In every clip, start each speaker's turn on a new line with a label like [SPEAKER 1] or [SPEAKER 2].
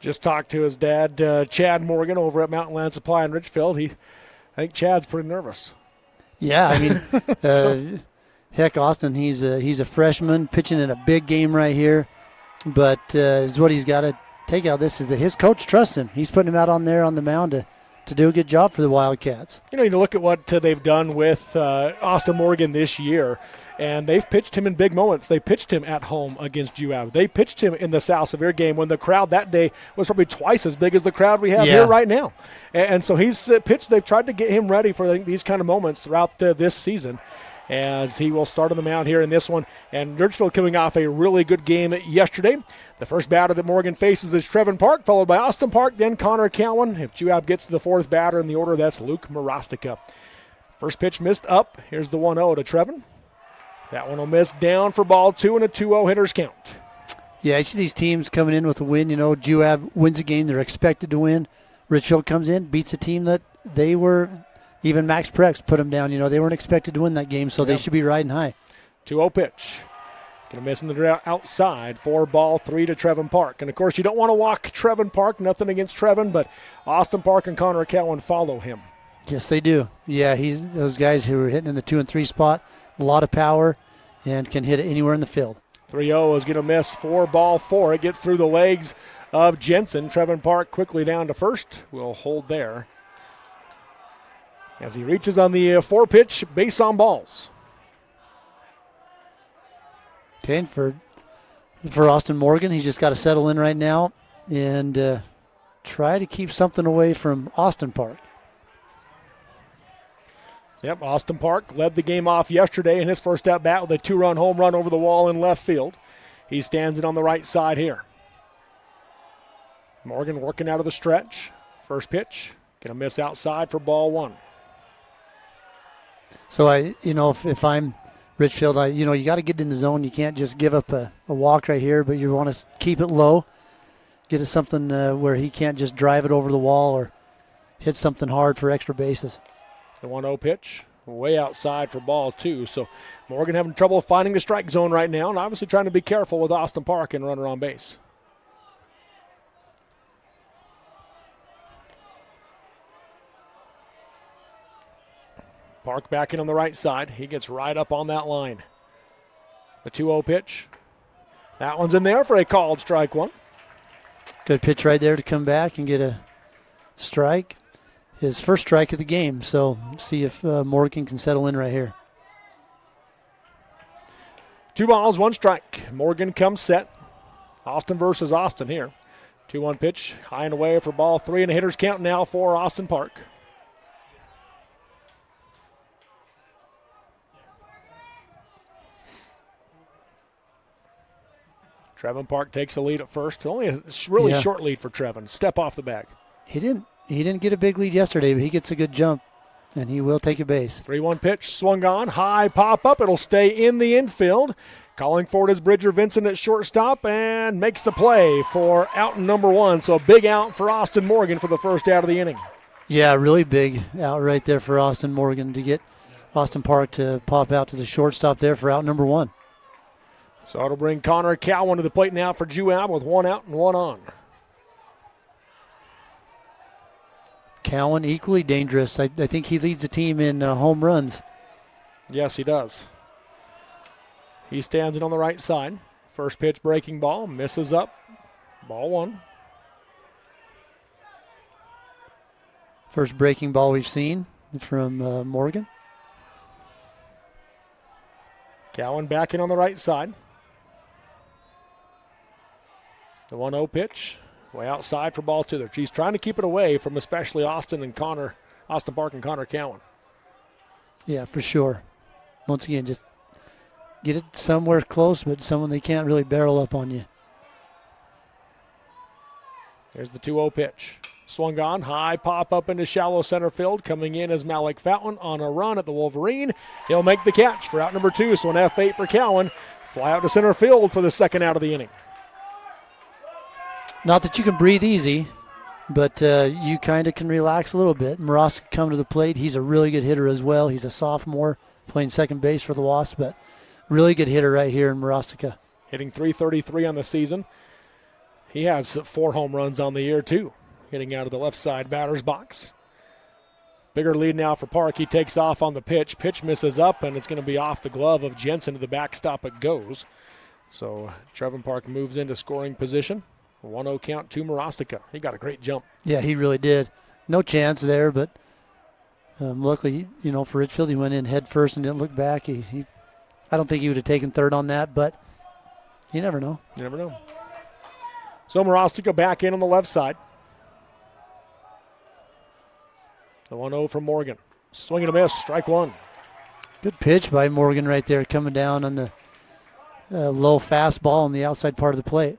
[SPEAKER 1] Just talked to his dad, Chad Morgan, over at Mountain Land Supply in Richfield. I think Chad's pretty nervous.
[SPEAKER 2] Yeah, I mean, heck, Austin, he's a freshman pitching in a big game right here. But is what he's got to take out of this is that his coach trusts him. He's putting him out on there on the mound to do a good job for the Wildcats.
[SPEAKER 1] You look at what they've done with Austin Morgan this year, and they've pitched him in big moments. They pitched him at home against Juab. They pitched him in the South Severe game when the crowd that day was probably twice as big as the crowd we have here right now. And so he's pitched. They've tried to get him ready for these kind of moments throughout this season, as he will start on the mound here in this one. And Richfield coming off a really good game yesterday. The first batter that Morgan faces is Trevin Park, followed by Austin Park, then Connor Cowan. If Juab gets to the fourth batter in the order, that's Luke Marostica. First pitch missed up. Here's the 1-0 to Trevin. That one will miss down for ball 2 and a 2-0 hitter's count.
[SPEAKER 2] Yeah, each of these teams coming in with a win. Juab wins a game they're expected to win. Richfield comes in, beats a team that they were, even Max Prex put them down. They weren't expected to win that game, so they should be riding high.
[SPEAKER 1] 2-0 pitch. Going to miss in the outside for ball 3 to Trevin Park. And, of course, you don't want to walk Trevin Park. Nothing against Trevin, but Austin Park and Connor Cowan follow him.
[SPEAKER 2] Yes, they do. Yeah, he's those guys who are hitting in the 2 and 3 spot. A lot of power and can hit it anywhere in the field.
[SPEAKER 1] 3-0 is going to miss for ball 4. It gets through the legs of Jensen. Trevin Park quickly down to first. Will hold there as he reaches on the 4-pitch base on balls.
[SPEAKER 2] Okay, and for Austin Morgan, he's just got to settle in right now and try to keep something away from Austin Park.
[SPEAKER 1] Yep, Austin Park led the game off yesterday in his first at-bat with a 2-run home run over the wall in left field. He stands it on the right side here. Morgan working out of the stretch. First pitch, going to miss outside for ball 1.
[SPEAKER 2] So, if I'm Richfield, you got to get in the zone. You can't just give up a walk right here, but you want to keep it low, get it something where he can't just drive it over the wall or hit something hard for extra bases.
[SPEAKER 1] The 1-0 pitch, way outside for ball 2. So Morgan having trouble finding the strike zone right now, and obviously trying to be careful with Austin Park and runner on base. Park back in on the right side. He gets right up on that line. The 2-0 pitch. That one's in there for a called strike 1.
[SPEAKER 2] Good pitch right there to come back and get a strike. His first strike of the game, so see if Morgan can settle in right here.
[SPEAKER 1] 2 balls, 1 strike. Morgan comes set. Austin versus Austin here. 2-1 pitch, high and away for ball 3, and a hitter's count now for Austin Park. Trevin Park takes a lead at first. Only a really short lead for Trevin. Step off the bag.
[SPEAKER 2] He didn't get a big lead yesterday, but he gets a good jump, and he will take a base.
[SPEAKER 1] 3-1 pitch, swung on, high pop-up. It'll stay in the infield. Calling for it is Bridger Vincent at shortstop and makes the play for out number 1. So a big out for Austin Morgan for the first out of the inning.
[SPEAKER 2] Yeah, really big out right there for Austin Morgan to get Austin Park to pop out to the shortstop there for out number 1.
[SPEAKER 1] So it'll bring Connor Cowan to the plate now for Juab with 1 out and 1 on.
[SPEAKER 2] Cowan equally dangerous. I think he leads the team in home runs.
[SPEAKER 1] Yes, he does. He stands it on the right side. First pitch breaking ball, misses up. Ball 1.
[SPEAKER 2] First breaking ball we've seen from Morgan.
[SPEAKER 1] Cowan back in on the right side. The 1-0 pitch. Way outside for ball 2 there. He's trying to keep it away from especially Austin Park and Connor Cowan.
[SPEAKER 2] Yeah, for sure. Once again, just get it somewhere close, but someone they can't really barrel up on you.
[SPEAKER 1] There's the 2-0 pitch. Swung on, high pop up into shallow center field. Coming in is Malik Fountain on a run at the Wolverine. He'll make the catch for out number 2. So an F8 for Cowan. Fly out to center field for the second out of the inning.
[SPEAKER 2] Not that you can breathe easy, but you kind of can relax a little bit. Morosca come to the plate. He's a really good hitter as well. He's a sophomore playing second base for the Wasps, but really good hitter right here in Morosca.
[SPEAKER 1] Hitting .333 on the season. He has 4 home runs on the year, too, hitting out of the left side batter's box. Bigger lead now for Park. He takes off on the pitch. Pitch misses up, and it's going to be off the glove of Jensen. To the backstop it goes. So Trevin Park moves into scoring position. 1-0 count to Morostica. He got a great jump.
[SPEAKER 2] Yeah, he really did. No chance there, but luckily, for Richfield, he went in head first and didn't look back. I don't think he would have taken third on that, but you never know.
[SPEAKER 1] You never know. So Morostica back in on the left side. The 1-0 from Morgan. Swing and a miss, strike one.
[SPEAKER 2] Good pitch by Morgan right there, coming down on the low fastball on the outside part of the plate.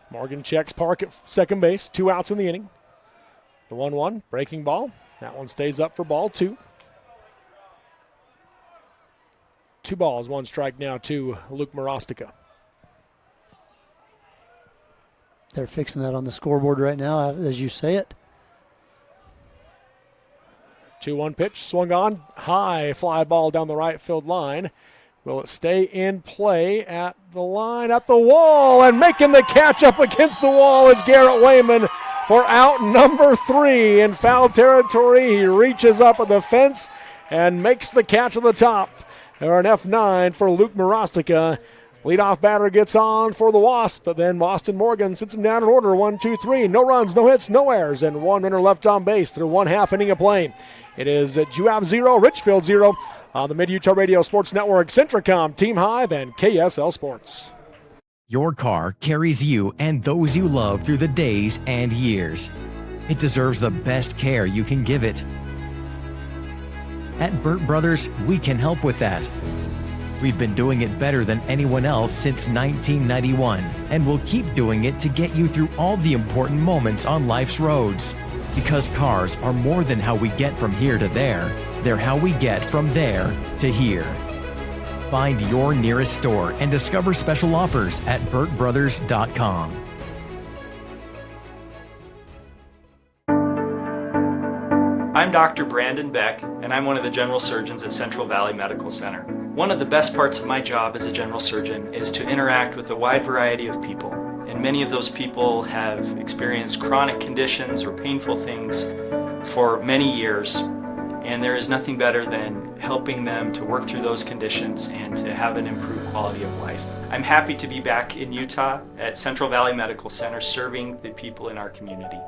[SPEAKER 1] Morgan checks Park at second base. 2 outs in the inning. The 1-1, breaking ball. That one stays up for ball 2. 2 balls, 1 strike now to Luke Morostica.
[SPEAKER 2] They're fixing that on the scoreboard right now as you say it.
[SPEAKER 1] 2-1 pitch, swung on, high fly ball down the right field line. Will it stay in play at the line, at the wall, and making the catch up against the wall is Garrett Wayman for out number 3 in foul territory. He reaches up at the fence and makes the catch on the top. Or an F9 for Luke Morostica. Leadoff batter gets on for the Wasps, but then Boston Morgan sits him down in order. 1, 2, 3. No runs, no hits, no errors, and 1 runner left on base through 1/2 inning of play. It is Juab 0, Richfield 0 on the Mid-Utah Radio Sports Network, Centricom, Team Hive, and KSL Sports.
[SPEAKER 3] Your car carries you and those you love through the days and years. It deserves the best care you can give it. At Burt Brothers, we can help with that. We've been doing it better than anyone else since 1991, and we'll keep doing it to get you through all the important moments on life's roads. Because cars are more than how we get from here to there, they're how we get from there to here. Find your nearest store and discover special offers at burtbrothers.com.
[SPEAKER 4] I'm Dr. Brandon Beck, and I'm one of the general surgeons at Central Valley Medical Center. One of the best parts of my job as a general surgeon is to interact with a wide variety of people. And many of those people have experienced chronic conditions or painful things for many years. And there is nothing better than helping them to work through those conditions and to have an improved quality of life. I'm happy to be back in Utah at Central Valley Medical Center serving the people in our community.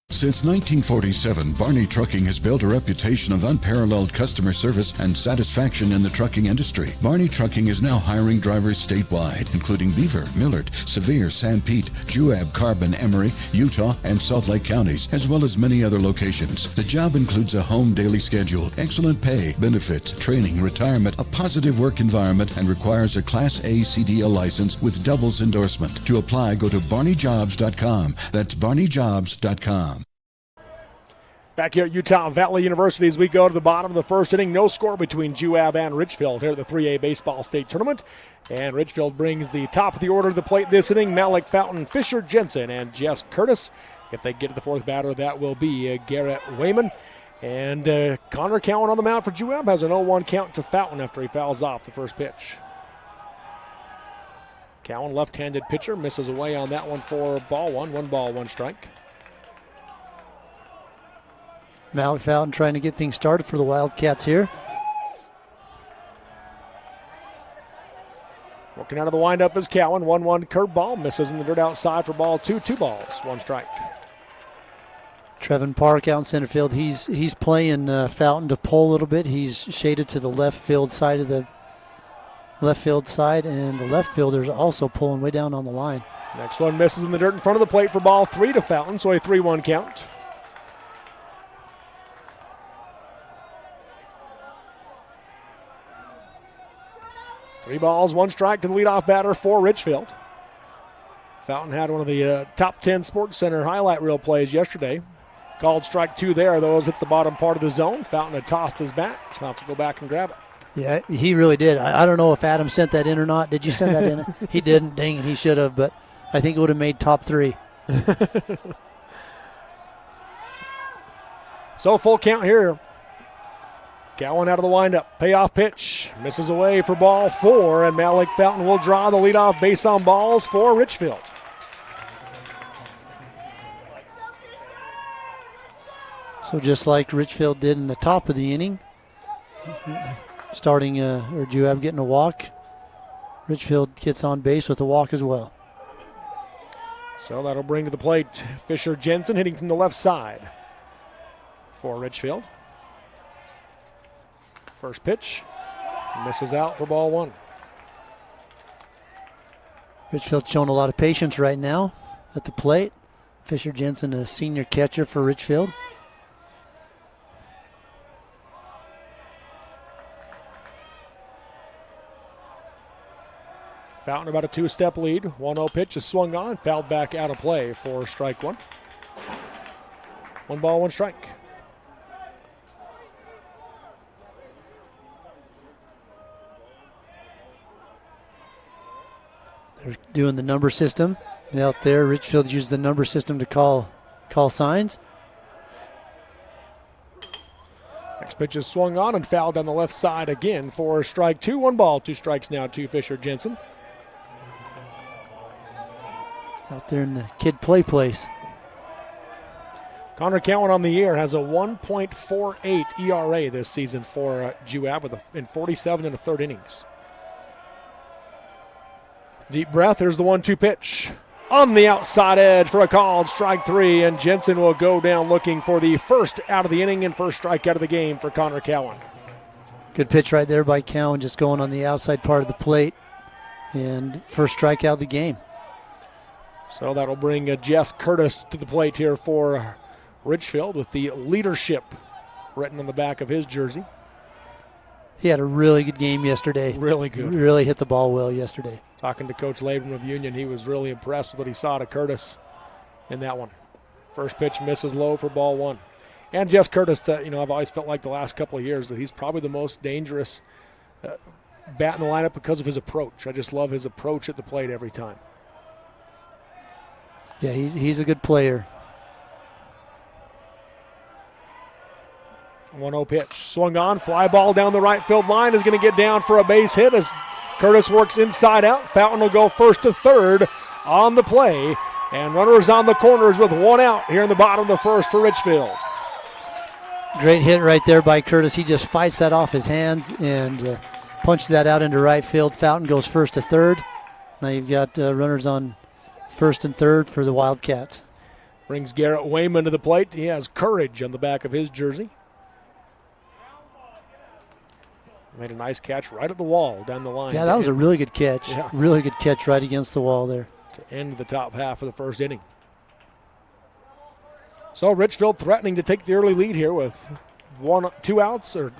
[SPEAKER 5] Since 1947, Barney Trucking has built a reputation of unparalleled customer service and satisfaction in the trucking industry. Barney Trucking is now hiring drivers statewide, including Beaver, Millard, Sevier, San Pete, Juab, Carbon, Emery, Utah, and Salt Lake counties, as well as many other locations. The job includes a home daily schedule, excellent pay, benefits, training, retirement, a positive work environment, and requires a Class A CDL license with doubles endorsement. To apply, go to barneyjobs.com. That's barneyjobs.com.
[SPEAKER 1] Back here at Utah Valley University as we go to the bottom of the first inning. No score between Juab and Richfield here at the 3A Baseball State Tournament. And Richfield brings the top of the order to the plate this inning. Malik Fountain, Fisher Jensen, and Jess Curtis. If they get to the fourth batter, that will be Garrett Wayman. And Connor Cowan on the mound for Juab has an 0-1 count to Fountain after he fouls off the first pitch. Cowan, left-handed pitcher, misses away on that one for ball one. 1 ball, 1 strike.
[SPEAKER 2] Malik Fountain trying to get things started for the Wildcats here.
[SPEAKER 1] Working out of the windup is Cowan. 1-1 curveball, misses in the dirt outside for ball 2. 2 balls, 1 strike.
[SPEAKER 2] Trevin Park out in center field. He's playing Fountain to pull a little bit. He's shaded to the left field side, and the left fielder's also pulling way down on the line.
[SPEAKER 1] Next one misses in the dirt in front of the plate for ball 3 to Fountain, so a 3-1 count. Three balls, 1 strike to the leadoff batter for Richfield. Fountain had one of the top 10 Sports Center highlight reel plays yesterday. Called strike 2 there, though, as it's the bottom part of the zone. Fountain had tossed his bat, so he'll have to go back and grab it.
[SPEAKER 2] Yeah, he really did. I don't know if Adam sent that in or not. Did you send that in? He didn't. Dang it, he should have, but I think it would have made top 3.
[SPEAKER 1] So full count here. Cowan out of the windup. Payoff pitch. Misses away for ball 4, and Malik Fountain will draw the leadoff base on balls for Richfield.
[SPEAKER 2] So just like Richfield did in the top of the inning, starting or Juab getting a walk, Richfield gets on base with a walk as well.
[SPEAKER 1] So that'll bring to the plate Fisher Jensen hitting from the left side for Richfield. First pitch, misses out for ball 1.
[SPEAKER 2] Richfield showing a lot of patience right now at the plate. Fisher Jensen, a senior catcher for Richfield.
[SPEAKER 1] Fountain about a 2-step lead. 1-0 pitch is swung on, fouled back out of play for strike 1. 1 ball, 1 strike.
[SPEAKER 2] They're doing the number system out there. Richfield used the number system to call signs.
[SPEAKER 1] Next pitch is swung on and fouled on the left side again for strike 2. 1 ball, 2 strikes now to Fisher Jensen.
[SPEAKER 2] Out there in the kid play place.
[SPEAKER 1] Connor Cowan on the year has a 1.48 ERA this season for Juab in 47 1/3 innings. Deep breath. Here's the 1-2 pitch. On the outside edge for a called strike 3, and Jensen will go down looking for the first out of the inning and first strike out of the game for Connor Cowan.
[SPEAKER 2] Good pitch right there by Cowan, just going on the outside part of the plate, and first strike out of the game.
[SPEAKER 1] So that'll bring Jess Curtis to the plate here for Richfield with the leadership written on the back of his jersey.
[SPEAKER 2] He had a really good game yesterday.
[SPEAKER 1] Really good.
[SPEAKER 2] Really hit the ball well yesterday.
[SPEAKER 1] Talking to Coach Laban of Union, he was really impressed with what he saw to Curtis in that one. First pitch misses low for ball 1. And Jess Curtis, I've always felt like the last couple of years that he's probably the most dangerous bat in the lineup because of his approach. I just love his approach at the plate every time.
[SPEAKER 2] Yeah, he's a good player.
[SPEAKER 1] 1-0 pitch. Swung on, fly ball down the right field line is going to get down for a base hit as Curtis works inside out. Fountain will go first to third on the play. And runners on the corners with 1 out here in the bottom of the first for Richfield.
[SPEAKER 2] Great hit right there by Curtis. He just fights that off his hands and punches that out into right field. Fountain goes first to third. Now you've got runners on first and third for the Wildcats.
[SPEAKER 1] Brings Garrett Wayman to the plate. He has courage on the back of his jersey. Made a nice catch right at the wall down the line.
[SPEAKER 2] Yeah, that was a really good catch.
[SPEAKER 1] Yeah.
[SPEAKER 2] Really good catch right against the wall there.
[SPEAKER 1] To end the top half of the first inning. So Richfield threatening to take the early lead here with 2 outs, or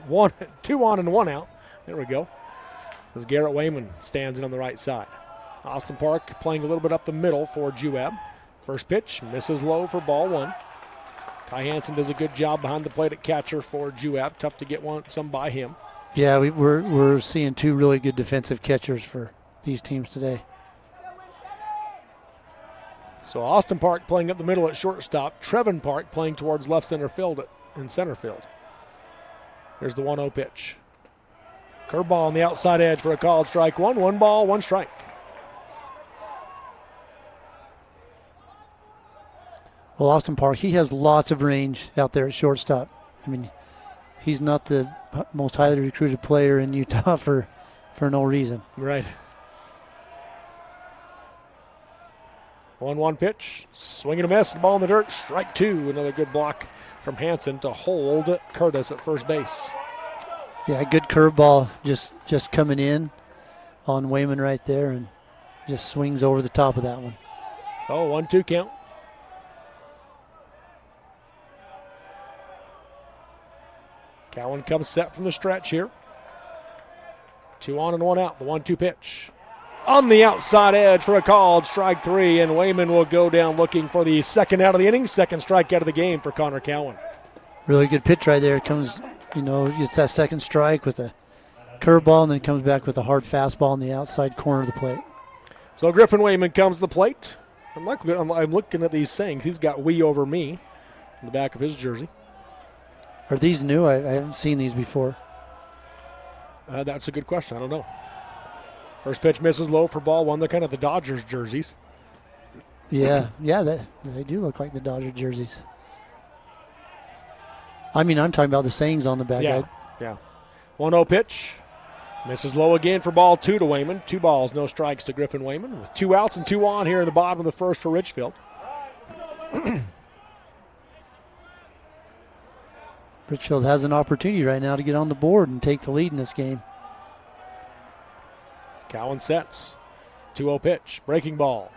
[SPEAKER 1] 2 on and 1 out. There we go. As Garrett Wayman stands in on the right side. Austin Park playing a little bit up the middle for Juab. First pitch misses low for ball 1. Ty Hansen does a good job behind the plate at catcher for Juab. Tough to get some by him.
[SPEAKER 2] Yeah, we're seeing 2 really good defensive catchers for these teams today.
[SPEAKER 1] So Austin Park playing up the middle at shortstop. Trevin Park playing towards left center field in center field. Here's the 1-0 pitch. Curveball on the outside edge for a called strike 1. 1 ball, 1 strike.
[SPEAKER 2] Well, Austin Park, he has lots of range out there at shortstop. I mean, he's not the most highly recruited player in Utah for no reason.
[SPEAKER 1] Right. 1-1 pitch. Swing and a miss. The ball in the dirt. Strike 2. Another good block from Hansen to hold Curtis at first base.
[SPEAKER 2] Yeah, good curveball just coming in on Wayman right there and just swings over the top of that one.
[SPEAKER 1] Oh, 1-2 count. Cowan comes set from the stretch here. 2 on and 1 out. The 1-2 pitch. On the outside edge for a called strike 3, and Wayman will go down looking for the second out of the inning, second strike out of the game for Connor Cowan.
[SPEAKER 2] Really good pitch right there. It comes, it's that second strike with a curveball, and then comes back with a hard fastball on the outside corner of the plate.
[SPEAKER 1] So Griffin Wayman comes to the plate. I'm looking at these sayings. He's got "we" over me on the back of his jersey.
[SPEAKER 2] Are these new? I haven't seen these before.
[SPEAKER 1] That's a good question. I don't know. First pitch misses low for ball one. They're kind of the Dodgers jerseys.
[SPEAKER 2] Yeah, they do look like the Dodger jerseys. I mean, I'm talking about the sayings on the back.
[SPEAKER 1] Yeah. 1-0 pitch. Misses low again for ball two to Wayman. 2 balls, no strikes to Griffin Wayman with 2 outs and 2 on here in the bottom of the first for Richfield.
[SPEAKER 2] Richfield has an opportunity right now to get on the board and take the lead in this game.
[SPEAKER 1] Cowan sets. 2-0 pitch. Breaking ball.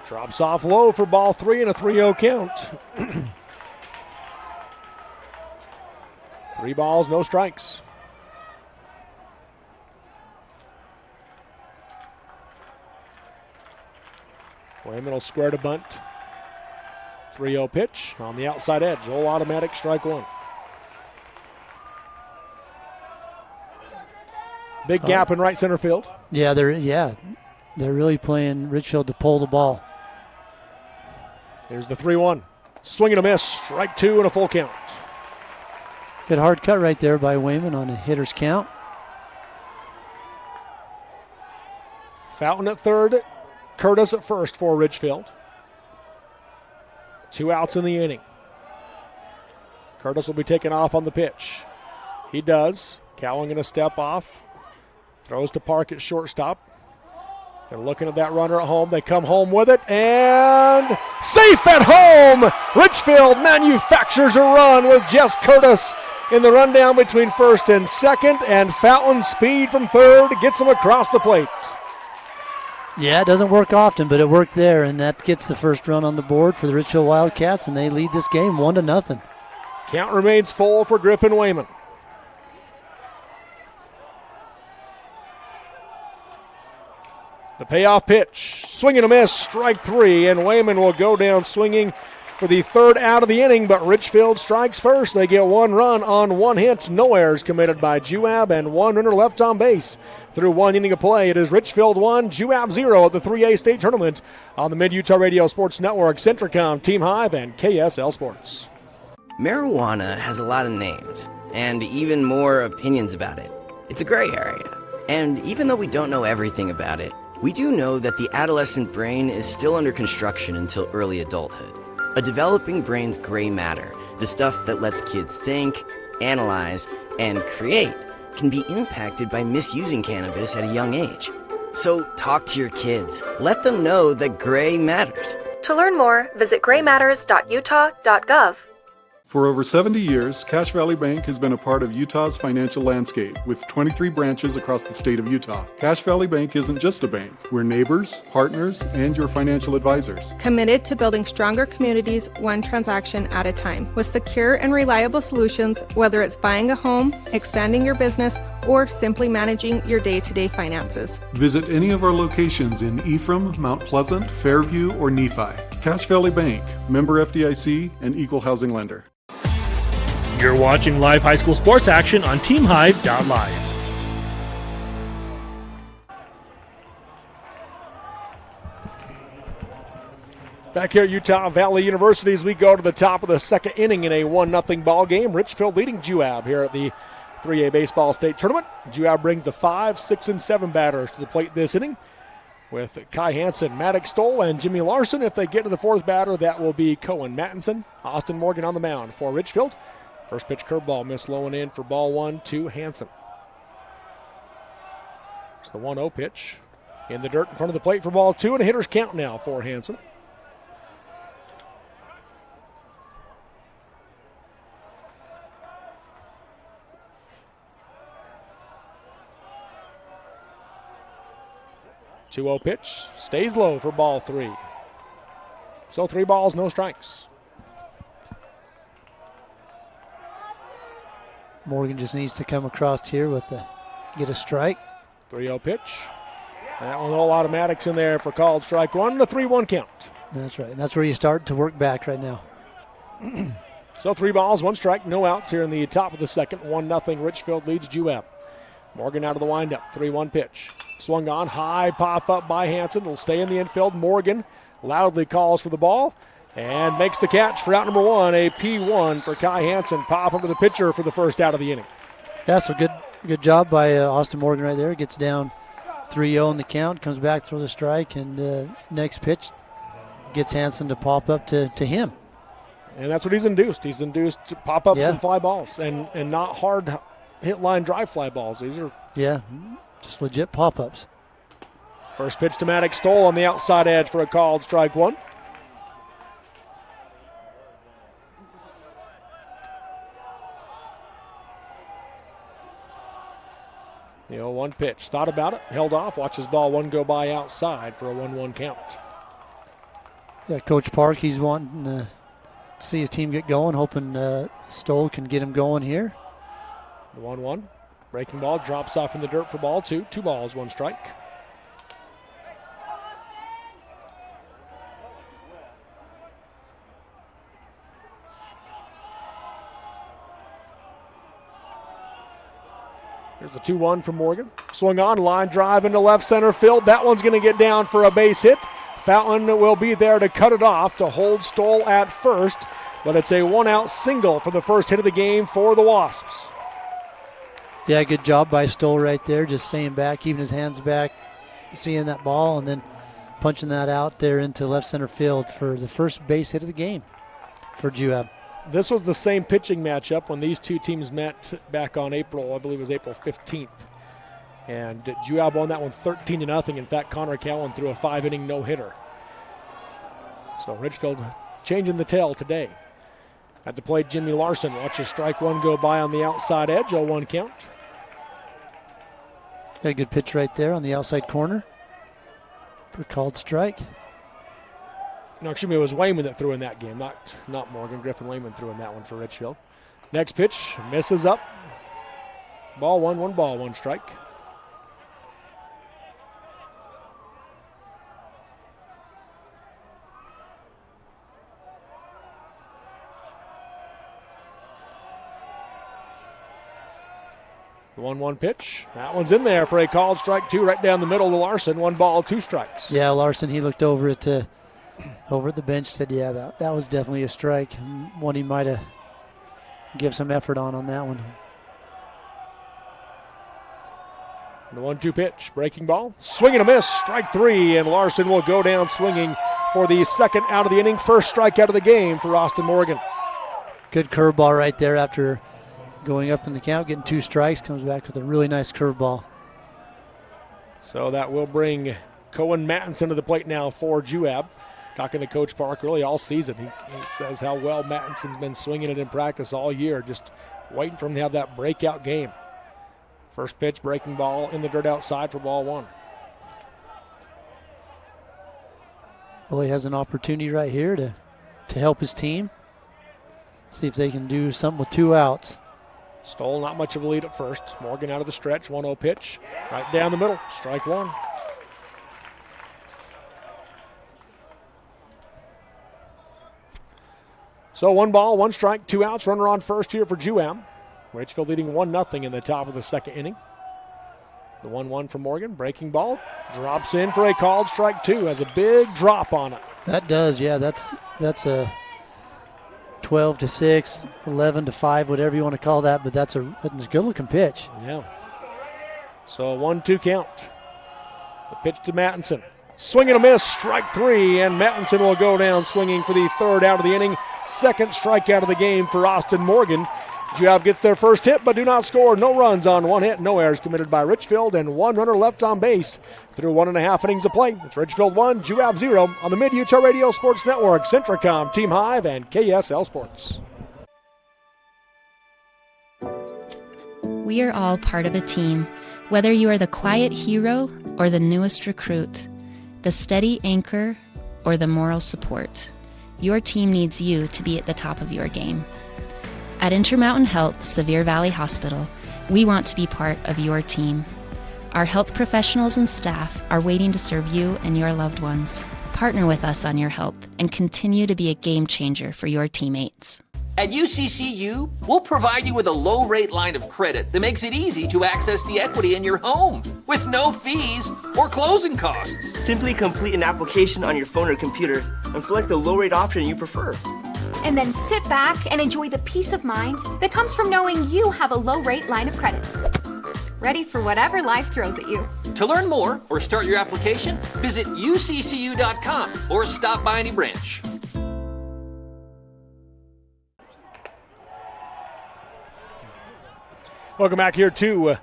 [SPEAKER 1] Drops off low for ball 3 and a 3-0 count. 3 balls, no strikes. Wayman will square to bunt. 3-0 pitch on the outside edge. All automatic, strike 1. Big gap in right center field.
[SPEAKER 2] Yeah, they're really playing Richfield to pull the ball.
[SPEAKER 1] Here's the 3-1. Swing and a miss. Strike 2 and a full count.
[SPEAKER 2] Good hard cut right there by Wayman on a hitter's count.
[SPEAKER 1] Fountain at third. Curtis at first for Richfield. 2 outs in the inning. Curtis will be taken off on the pitch. He does. Cowan going to step off. Throws to Park at shortstop. They're looking at that runner at home. They come home with it, and safe at home! Richfield manufactures a run with Jess Curtis in the rundown between first and second, and Fountain speed from third gets him across the plate.
[SPEAKER 2] Yeah, it doesn't work often, but it worked there, and that gets the first run on the board for the Richfield Wildcats, and they lead this game 1-0.
[SPEAKER 1] Count remains full for Griffin Wayman. The payoff pitch, swing and a miss, strike 3, and Wayman will go down swinging for the third out of the inning, but Richfield strikes first. They get 1 run on 1 hit, no errors committed by Juab, and 1 runner left on base. Through 1 inning of play, it is Richfield 1, Juab 0 at the 3A state tournament on the Mid-Utah Radio Sports Network, Centricom, Team Hive, and KSL Sports.
[SPEAKER 6] Marijuana has a lot of names, and even more opinions about it. It's a gray area, and even though we don't know everything about it, we do know that the adolescent brain is still under construction until early adulthood. A developing brain's gray matter, the stuff that lets kids think, analyze, and create, can be impacted by misusing cannabis at a young age. So talk to your kids. Let them know that gray matters.
[SPEAKER 7] To learn more, visit graymatters.utah.gov.
[SPEAKER 8] For over 70 years, Cache Valley Bank has been a part of Utah's financial landscape with 23 branches across the state of Utah. Cache Valley Bank isn't just a bank. We're neighbors, partners, and your financial advisors.
[SPEAKER 9] Committed to building stronger communities one transaction at a time with secure and reliable solutions, whether it's buying a home, expanding your business, or simply managing your day-to-day finances.
[SPEAKER 8] Visit any of our locations in Ephraim, Mount Pleasant, Fairview, or Nephi. Cache Valley Bank, member FDIC, and equal housing lender.
[SPEAKER 10] You're watching live high school sports action on TeamHive.live.
[SPEAKER 1] Back here at Utah Valley University as we go to the top of the second inning in a 1-0 ball game. Richfield leading Juab here at the 3A Baseball State Tournament. Juab brings the 5, 6, and 7 batters to the plate this inning with Kai Hansen, Maddox Stoll, and Jimmy Larson. If they get to the 4th batter, that will be Cohen Mattinson. Austin Morgan on the mound for Richfield. First pitch curveball missed low and in for ball 1 to Hansen. It's the 1-0 pitch. In the dirt in front of the plate for ball 2, and a hitter's count now for Hansen. The 2-0 pitch stays low for ball 3. So 3 balls, no strikes.
[SPEAKER 2] Morgan just needs to come across here get a strike.
[SPEAKER 1] 3-0 pitch. That one, all automatics in there for called strike 1, the 3-1 count.
[SPEAKER 2] That's right. And that's where you start to work back right now.
[SPEAKER 1] So 3 balls, 1 strike, no outs here in the top of the second. 1-0 Richfield leads Juab. Morgan out of the windup. 3-1 pitch. Swung on, high pop up by Hansen. Will stay in the infield. Morgan loudly calls for the ball and makes the catch for out number 1, a P1 for Kai Hansen. Pop up to the pitcher for the first out of the inning.
[SPEAKER 2] Yeah, so Good job by Austin Morgan right there. Gets down 3-0 in the count, comes back, throws a strike, and next pitch gets Hansen to pop up to him.
[SPEAKER 1] And that's what he's induced. He's induced pop-ups and fly balls and not hard hit line drive fly balls. These are
[SPEAKER 2] just legit pop-ups.
[SPEAKER 1] First pitch to Maddox, Stoll on the outside edge for a called strike one. The 0-1 pitch. Thought about it, held off, watches ball one go by outside for a 1-1 count.
[SPEAKER 2] Yeah, Coach Park, he's wanting to see his team get going, hoping Stoll can get him going here.
[SPEAKER 1] The 1-1. Breaking ball drops off in the dirt for ball two. 2 balls, 1 strike. Here's the 2-1 from Morgan. Swung on, line drive into left center field. That one's going to get down for a base hit. Fountain will be there to cut it off to hold Stoll at first, but it's a 1-out single for the first hit of the game for the Wasps.
[SPEAKER 2] Yeah, good job by Stoll right there, just staying back, keeping his hands back, seeing that ball, and then punching that out there into left center field for the first base hit of the game for Juab.
[SPEAKER 1] This was the same pitching matchup when these two teams met back on April 15th. And Juab won that one 13-0. In fact, Connor Cowan threw a 5-inning no-hitter. So Richfield changing the tail today. At the plate, Jimmy Larson watches strike one go by on the outside edge, 0-1 count.
[SPEAKER 2] A good pitch right there on the outside corner for a called strike.
[SPEAKER 1] No, excuse me, it was Wayman that threw in that game, not Morgan. Griffin Wayman threw in that one for Richfield. Next pitch, misses up. Ball one, 1 ball, 1 strike. The 1-1 pitch. That one's in there for a called strike 2 right down the middle to Larson. 1 ball, 2 strikes.
[SPEAKER 2] Yeah, Larson, he looked over at the bench, said, yeah, that was definitely a strike. One he might have give some effort on that one.
[SPEAKER 1] The 1-2 pitch, breaking ball, swing and a miss, strike 3, and Larson will go down swinging for the second out of the inning. First strikeout of the game for Austin Morgan.
[SPEAKER 2] Good curveball right there after going up in the count, getting 2 strikes, comes back with a really nice curveball.
[SPEAKER 1] So that will bring Cohen Mattinson to the plate now for Juab. Talking to Coach Park really all season. He says how well Mattinson's been swinging it in practice all year, just waiting for him to have that breakout game. First pitch, breaking ball in the dirt outside for ball 1.
[SPEAKER 2] Well, he has an opportunity right here to help his team. See if they can do something with 2 outs.
[SPEAKER 1] Stoll not much of a lead at first. Morgan out of the stretch, 1-0 pitch. Right down the middle, strike 1. So 1 ball, 1 strike, 2 outs. Runner on first here for Juab. Richfield leading 1-0 in the top of the second inning. The 1-1 from Morgan, breaking ball, drops in for a called strike 2. Has a big drop on it.
[SPEAKER 2] That does, yeah. That's a 12-6, 11-5, whatever you want to call that, but that's a good-looking pitch.
[SPEAKER 1] Yeah. So a 1-2 count. The pitch to Mattinson. Swing and a miss, strike 3, and Mattinson will go down swinging for the third out of the inning. Second strikeout of the game for Austin Morgan. Juab gets their first hit, but do not score. No runs on 1 hit, no errors committed by Richfield, and 1 runner left on base through 1.5 innings of play. It's Richfield 1, Juab 0 on the Mid-Utah Radio Sports Network, Centricom, Team Hive, and KSL Sports.
[SPEAKER 11] We are all part of a team, whether you are the quiet hero or the newest recruit, the steady anchor or the moral support. Your team needs you to be at the top of your game. At Intermountain Health Sevier Valley Hospital, we want to be part of your team. Our health professionals and staff are waiting to serve you and your loved ones. Partner with us on your health and continue to be a game changer for your teammates.
[SPEAKER 12] At UCCU, we'll provide you with a low-rate line of credit that makes it easy to access the equity in your home with no fees or closing costs.
[SPEAKER 13] Simply complete an application on your phone or computer and select the low-rate option you prefer.
[SPEAKER 14] And then sit back and enjoy the peace of mind that comes from knowing you have a low-rate line of credit. ready for whatever life throws at you.
[SPEAKER 12] To learn more or start your application, visit uccu.com or stop by any branch.
[SPEAKER 1] Welcome back here to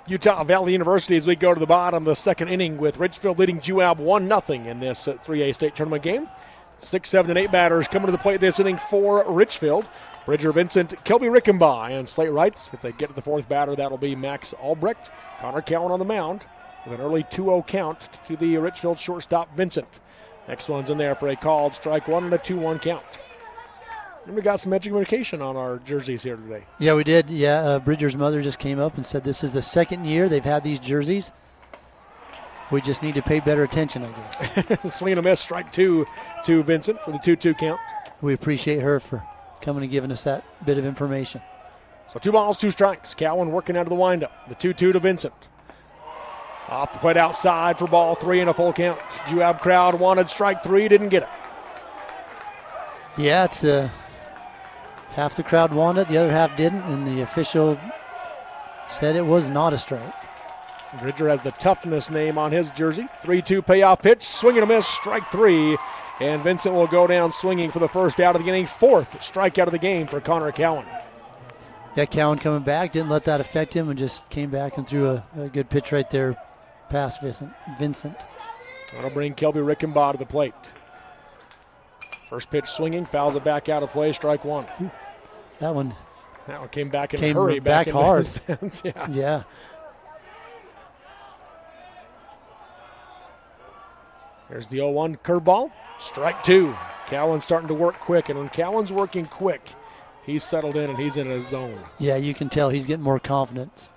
[SPEAKER 1] Utah Valley University as we go to the bottom of the second inning with Richfield leading Juab 1-0 in this 3A state tournament game. 6, 7, and 8 batters coming to the plate this inning for Richfield. Bridger Vincent, Kelby Rickenbaugh, and Slate Wrights. If they get to the fourth batter, that'll be Max Albrecht. Connor Cowan on the mound with an early 2-0 count to the Richfield shortstop Vincent. Next one's in there for a called strike one and a 2-1 count. And we got some education on our jerseys here today.
[SPEAKER 2] Yeah, we did. Yeah, Bridger's mother just came up and said this is the second year they've had these jerseys. We just need to pay better attention, I guess.
[SPEAKER 1] Swing and a miss, strike two to Vincent for the 2-2 count.
[SPEAKER 2] We appreciate her for coming and giving us that bit of information.
[SPEAKER 1] So 2 balls, 2 strikes. Cowan working out of the windup. The 2-2 to Vincent. Off the plate outside for ball 3 and a full count. Juab crowd wanted strike 3, didn't get it.
[SPEAKER 2] Yeah, it's half the crowd wanted, the other half didn't, and the official said it was not a strike.
[SPEAKER 1] Bridger has the toughness name on his jersey. 3-2 payoff pitch, swing and a miss, strike 3. And Vincent will go down swinging for the first out of the inning. 4th strikeout of the game for Connor Cowan.
[SPEAKER 2] Yeah, Cowan coming back, didn't let that affect him and just came back and threw a good pitch right there past Vincent.
[SPEAKER 1] That'll bring Kelby Rickenbaugh to the plate. First pitch swinging, fouls it back out of play, strike 1.
[SPEAKER 2] That one
[SPEAKER 1] came back in a hurry.
[SPEAKER 2] Back hard.
[SPEAKER 1] Yeah. There's the 0-1 curveball. Strike 2. Cowan's starting to work quick, and when Cowan's working quick, he's settled in and he's in a zone.
[SPEAKER 2] Yeah, you can tell he's getting more confident.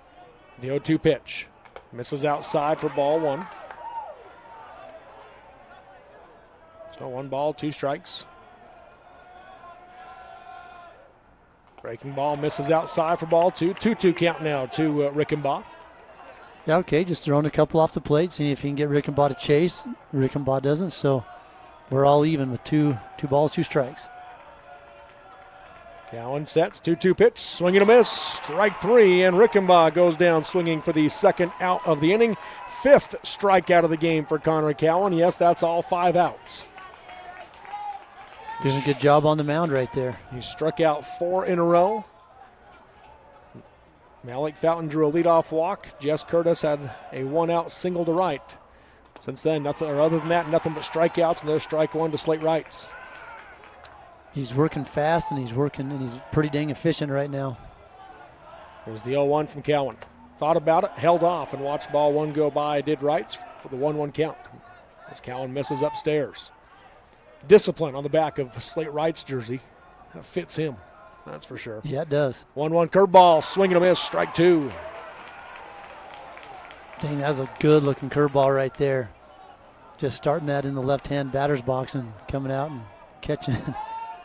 [SPEAKER 1] The 0-2 pitch. Misses outside for ball 1. So 1 ball, 2 strikes. Breaking ball misses outside for ball 2. 2-2 count now to Rickenbaugh.
[SPEAKER 2] Yeah, okay, just throwing a couple off the plate, seeing if he can get Rickenbaugh to chase. Rickenbaugh doesn't, so we're all even with 2 balls, 2 strikes.
[SPEAKER 1] Cowan sets, 2-2 pitch, swing and a miss, strike 3, and Rickenbaugh goes down swinging for the second out of the inning. 5th strikeout of the game for Connor Cowan. Yes, that's all 5 outs.
[SPEAKER 2] Doing a good job on the mound right there.
[SPEAKER 1] He struck out 4 in a row. Malik Fountain drew a leadoff walk. Jess Curtis had a 1-out single to right. Since then, nothing, or other than that, nothing but strikeouts, and there's strike 1 to Slate Wrights.
[SPEAKER 2] He's working fast, and he's pretty dang efficient right now.
[SPEAKER 1] There's the 0-1 from Cowan. Thought about it, held off, and watched ball 1 go by. Did Wrights for the 1-1 count as Cowan misses upstairs. Discipline on the back of Slate Wright's jersey. That fits him, that's for sure.
[SPEAKER 2] Yeah, it does.
[SPEAKER 1] 1-1 curveball, swing and a miss, strike 2.
[SPEAKER 2] Dang, that was a good-looking curveball right there. Just starting that in the left-hand batter's box and coming out and catching.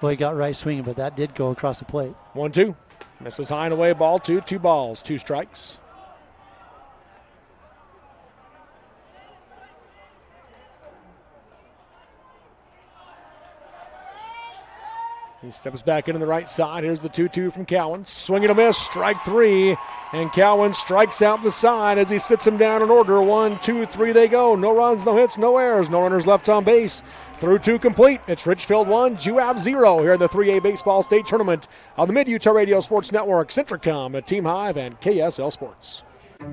[SPEAKER 2] Well, he got right swinging, but that did go across the plate.
[SPEAKER 1] 1-2. Misses high and away, ball 2. 2 balls, 2 strikes. He steps back into the right side. Here's the 2-2 from Cowan. Swing and a miss, strike 3. And Cowan strikes out the side as he sits him down in order. 1, 2, 3 they go. No runs, no hits, no errors. No runners left on base. Through 2 complete. It's Richfield 1, Juab 0 here in the 3A Baseball State Tournament on the Mid-Utah Radio Sports Network, Centricom at Team Hive and KSL Sports.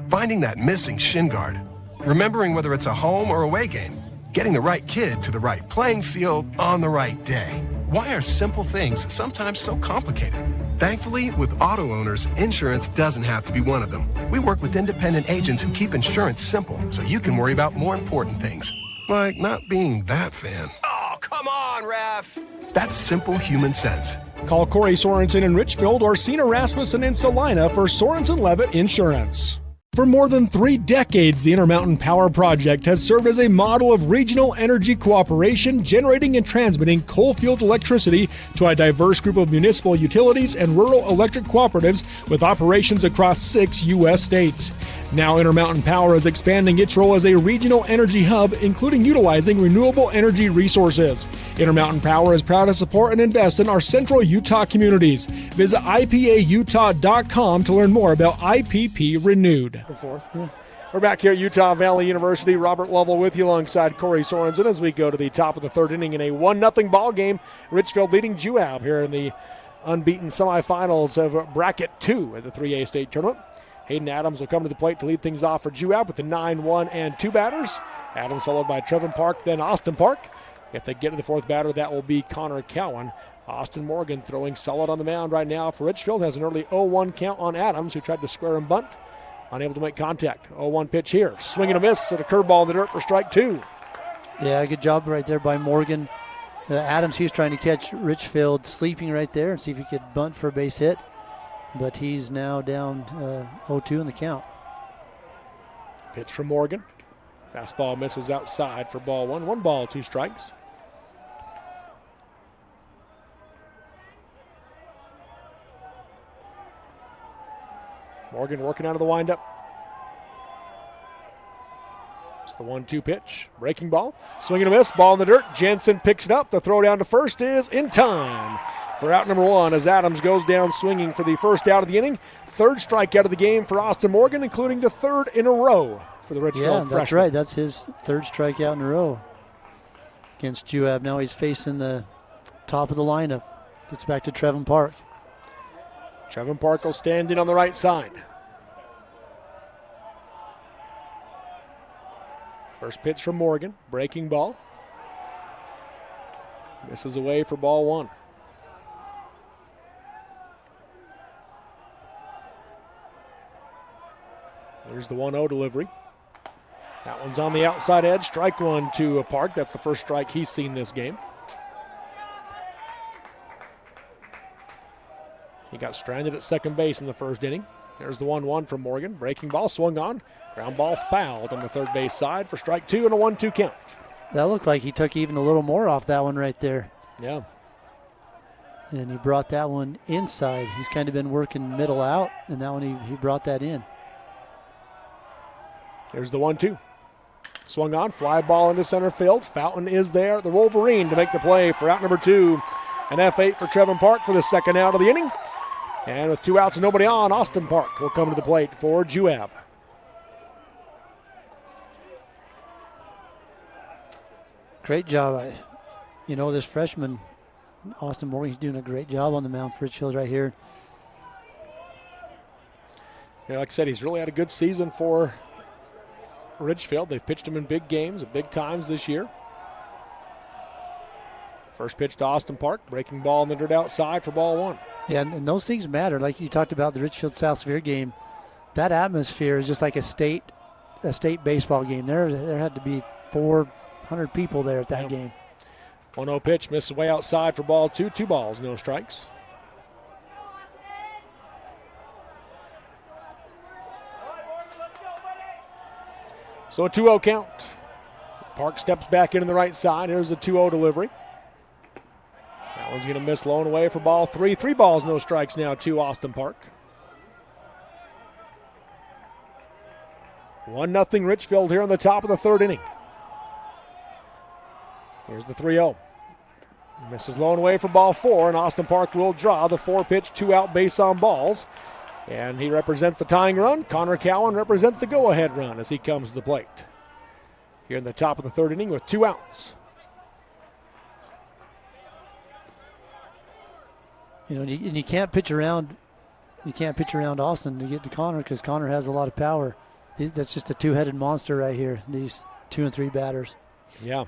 [SPEAKER 15] Finding that missing shin guard. Remembering whether it's a home or away game. Getting the right kid to the right playing field on the right day. Why are simple things sometimes so complicated? Thankfully, with auto owners, insurance doesn't have to be one of them. We work with independent agents who keep insurance simple so you can worry about more important things. Like not being that fan.
[SPEAKER 12] Oh, come on, ref.
[SPEAKER 15] That's simple human sense.
[SPEAKER 16] Call Corey Sorensen in Richfield or Sina Rasmussen in Salina for Sorensen Levitt Insurance. For more than 3 decades, the Intermountain Power Project has served as a model of regional energy cooperation, generating and transmitting coal-fueled electricity to a diverse group of municipal utilities and rural electric cooperatives with operations across 6 U.S. states. Now Intermountain Power is expanding its role as a regional energy hub, including utilizing renewable energy resources. Intermountain Power is proud to support and invest in our central Utah communities. Visit IPAUtah.com to learn more about IPP Renewed.
[SPEAKER 1] the fourth. Yeah. We're back here at Utah Valley University. Robert Lovell with you alongside Corey Sorensen as we go to the top of the third inning in a 1-0 ball game. Richfield leading Juab here in the unbeaten semifinals of Bracket 2 at the 3A state tournament. Hayden Adams will come to the plate to lead things off for Juab with the 9-1 and 2 batters. Adams followed by Trevin Park, then Austin Park. If they get to the fourth batter, that will be Connor Cowan. Austin Morgan throwing solid on the mound right now for Richfield. Has an early 0-1 count on Adams, who tried to square and bunt. Unable to make contact. 0-1 pitch here. Swing and a miss at a curveball in the dirt for strike 2.
[SPEAKER 2] Yeah, good job right there by Morgan. Adams, he was trying to catch Richfield sleeping right there and see if he could bunt for a base hit. But he's now down 0-2 in the count.
[SPEAKER 1] Pitch from Morgan. Fastball misses outside for ball 1. 1 ball, 2 strikes. Morgan working out of the windup. It's the 1-2 pitch. Breaking ball. Swing and a miss. Ball in the dirt. Jensen picks it up. The throw down to first is in time for out number 1 as Adams goes down swinging for the first out of the inning. Third strikeout of the game for Austin Morgan, including the third in a row for the Richfield freshman.
[SPEAKER 2] Yeah, that's right. That's his third strikeout in a row against Juab. Now he's facing the top of the lineup. Gets back to Trevin Park.
[SPEAKER 1] Trevin Park will stand in on the right side. First pitch from Morgan. Breaking ball. Misses away for ball 1. There's the 1-0 delivery. That one's on the outside edge. Strike 1 to Park. That's the first strike he's seen this game. He got stranded at second base in the first inning. There's the 1-1 from Morgan. Breaking ball swung on. Ground ball fouled on the third base side for strike 2 and a 1-2 count.
[SPEAKER 2] That looked like he took even a little more off that one right there.
[SPEAKER 1] Yeah.
[SPEAKER 2] And he brought that one inside. He's kind of been working middle out, and that one he brought that in.
[SPEAKER 1] There's the 1-2. Swung on. Fly ball into center field. Fountain is there. The Wolverine to make the play for out number 2. An F8 for Trevin Park for the second out of the inning. And with 2 outs and nobody on, Austin Park will come to the plate for Juab.
[SPEAKER 2] Great job. This freshman, Austin Morgan, he's doing a great job on the mound for Richfield right here.
[SPEAKER 1] Yeah, like I said, he's really had a good season for Richfield. They've pitched him in big games at big times this year. First pitch to Austin Park. Breaking ball in the dirt outside for ball 1.
[SPEAKER 2] Yeah, and those things matter. Like you talked about the Richfield South Severe game, that atmosphere is just like a state baseball game. There had to be 400 people there at that game.
[SPEAKER 1] 1-0 pitch, misses way outside for ball 2. 2 balls, no strikes. So a 2-0 count. Park steps back in on the right side. Here's a 2-0 delivery. That one's going to miss low and away for ball 3. 3 balls, no strikes now to Austin Park. 1-0 Richfield here on the top of the third inning. Here's the 3-0. Misses low and away for ball 4, and Austin Park will draw the 4-pitch, 2-out base on balls. And he represents the tying run. Connor Cowan represents the go-ahead run as he comes to the plate. Here in the top of the third inning with 2 outs.
[SPEAKER 2] And you can't pitch around. You can't pitch around Austin to get to Connor because Connor has a lot of power. That's just a 2-headed monster right here. These 2 and 3 batters.
[SPEAKER 1] Yeah.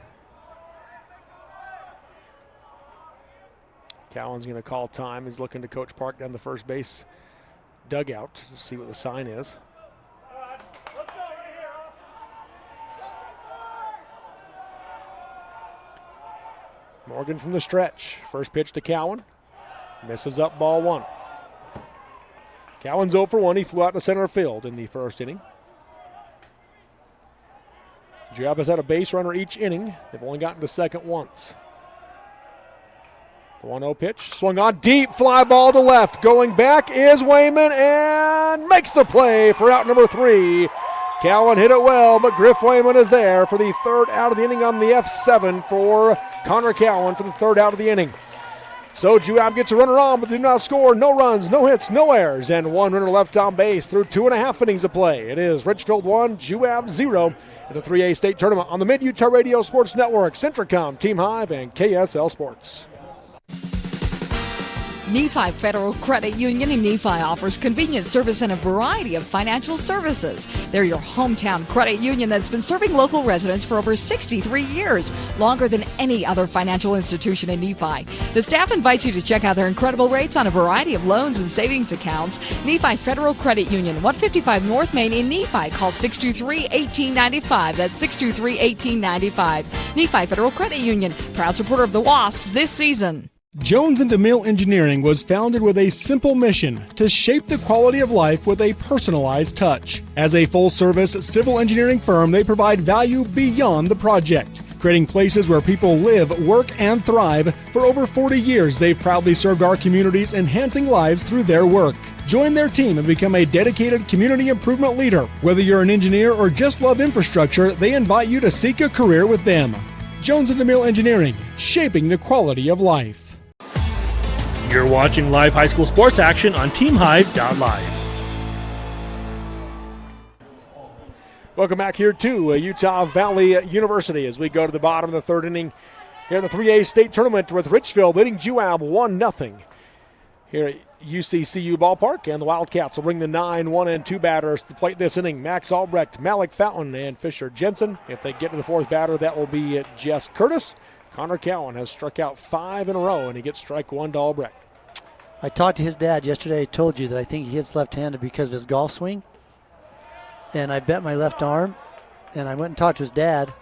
[SPEAKER 1] Cowan's going to call time. He's looking to Coach Park down the first base dugout to see what the sign is. Morgan from the stretch. First pitch to Cowan. Misses up ball 1. Cowan's 0 for 1. He flew out to center field in the first inning. Juab has had a base runner each inning. They've only gotten to second once. The 1-0 pitch. Swung on deep. Fly ball to left. Going back is Wayman and makes the play for out number 3. Cowan hit it well, but Griff Wayman is there for the third out of the inning on the F7 for Connor Cowan for the third out of the inning. So Juab gets a runner on, but did not score. No runs, no hits, no errors, and one runner left on base through 2.5 innings of play. It is Richfield 1, Juab 0 in the 3A state tournament on the Mid-Utah Radio Sports Network, Centricom, Team Hive, and KSL Sports.
[SPEAKER 17] Nephi Federal Credit Union in Nephi offers convenient service and a variety of financial services. They're your hometown credit union that's been serving local residents for over 63 years, longer than any other financial institution in Nephi. The staff invites you to check out their incredible rates on a variety of loans and savings accounts. Nephi Federal Credit Union, 155 North Main in Nephi. Call 623-1895. That's 623-1895. Nephi Federal Credit Union, proud supporter of the Wasps this season.
[SPEAKER 16] Jones & DeMille Engineering was founded with a simple mission to shape the quality of life with a personalized touch. As a full-service civil engineering firm, they provide value beyond the project, creating places where people live, work, and thrive. For over 40 years, they've proudly served our communities, enhancing lives through their work. Join their team and become a dedicated community improvement leader. Whether you're an engineer or just love infrastructure, they invite you to seek a career with them. Jones & DeMille Engineering, shaping the quality of life.
[SPEAKER 10] You're watching live high school sports action on TeamHive.live.
[SPEAKER 1] Welcome back here to Utah Valley University as we go to the bottom of the third inning here in the 3A state tournament with Richfield leading Juab 1-0 here at UCCU Ballpark. And the Wildcats will bring the 9-1-2 batters to the plate this inning. Max Albrecht, Malik Fountain, and Fisher Jensen. If they get to the fourth batter, that will be Jess Curtis. Connor Cowan has struck out 5 in a row, and he gets strike 1 to Albrecht.
[SPEAKER 2] I talked to his dad yesterday. I told you that I think he hits left-handed because of his golf swing. And I bet my left arm, and I went and talked to his dad,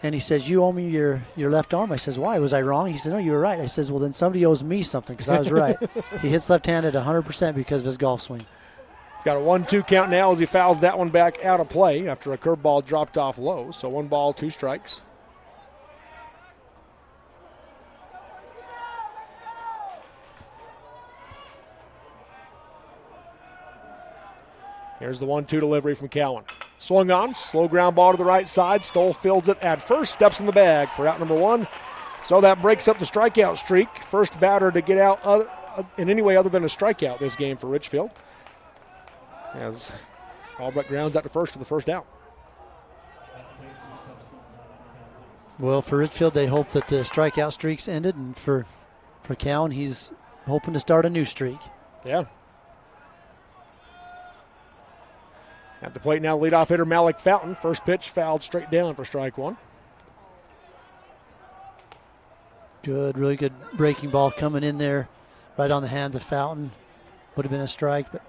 [SPEAKER 2] and he says, you owe me your left arm. I says, why? Was I wrong? He said, no, you were right. I says, well, then somebody owes me something because I was right. He hits left-handed 100% because of his golf swing.
[SPEAKER 1] He's got a 1-2 count now as he fouls that one back out of play after a curveball dropped off low. So 1 ball, 2 strikes. Here's the 1-2 delivery from Cowan. Swung on, slow ground ball to the right side. Stoll fields it at first, steps in the bag for out number 1. So that breaks up the strikeout streak. First batter to get out in any way other than a strikeout this game for Richfield. As Albrecht grounds out to first for the first out.
[SPEAKER 2] Well, for Richfield, they hope that the strikeout streak's ended, and for Cowan, he's hoping to start a new streak.
[SPEAKER 1] Yeah. At the plate now, leadoff hitter Malik Fountain. First pitch fouled straight down for strike 1.
[SPEAKER 2] Good, really good breaking ball coming in there right on the hands of Fountain. Would have been a strike, but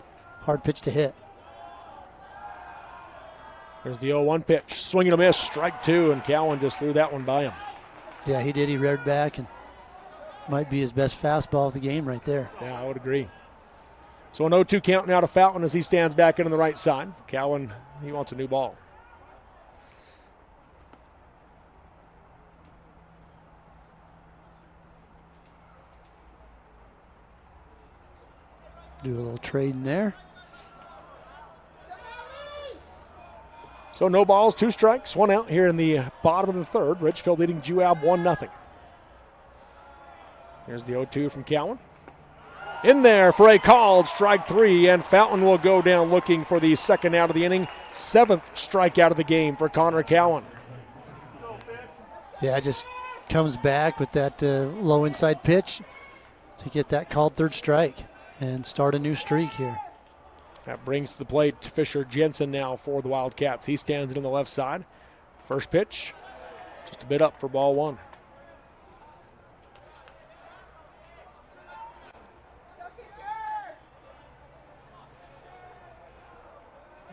[SPEAKER 2] hard pitch to hit.
[SPEAKER 1] There's the 0-1 pitch. Swing and a miss, strike 2, and Cowan just threw that one by him.
[SPEAKER 2] Yeah, he did. He reared back, and might be his best fastball of the game right there.
[SPEAKER 1] Yeah, I would agree. So an 0-2 count now to Fountain as he stands back in on the right side. Cowan, he wants a new ball.
[SPEAKER 2] Do a little trading there.
[SPEAKER 1] So no balls, 2 strikes, 1 out here in the bottom of the third. Richfield leading Juab 1-0. Here's the 0-2 from Cowan. In there for a called strike 3, and Fountain will go down looking for the second out of the inning. 7th strikeout of the game for Connor Cowan.
[SPEAKER 2] Yeah, just comes back with that low inside pitch to get that called third strike and start a new streak here.
[SPEAKER 1] That brings to the plate Fisher Jensen now for the Wildcats. He stands it on the left side. First pitch, just a bit up for ball 1.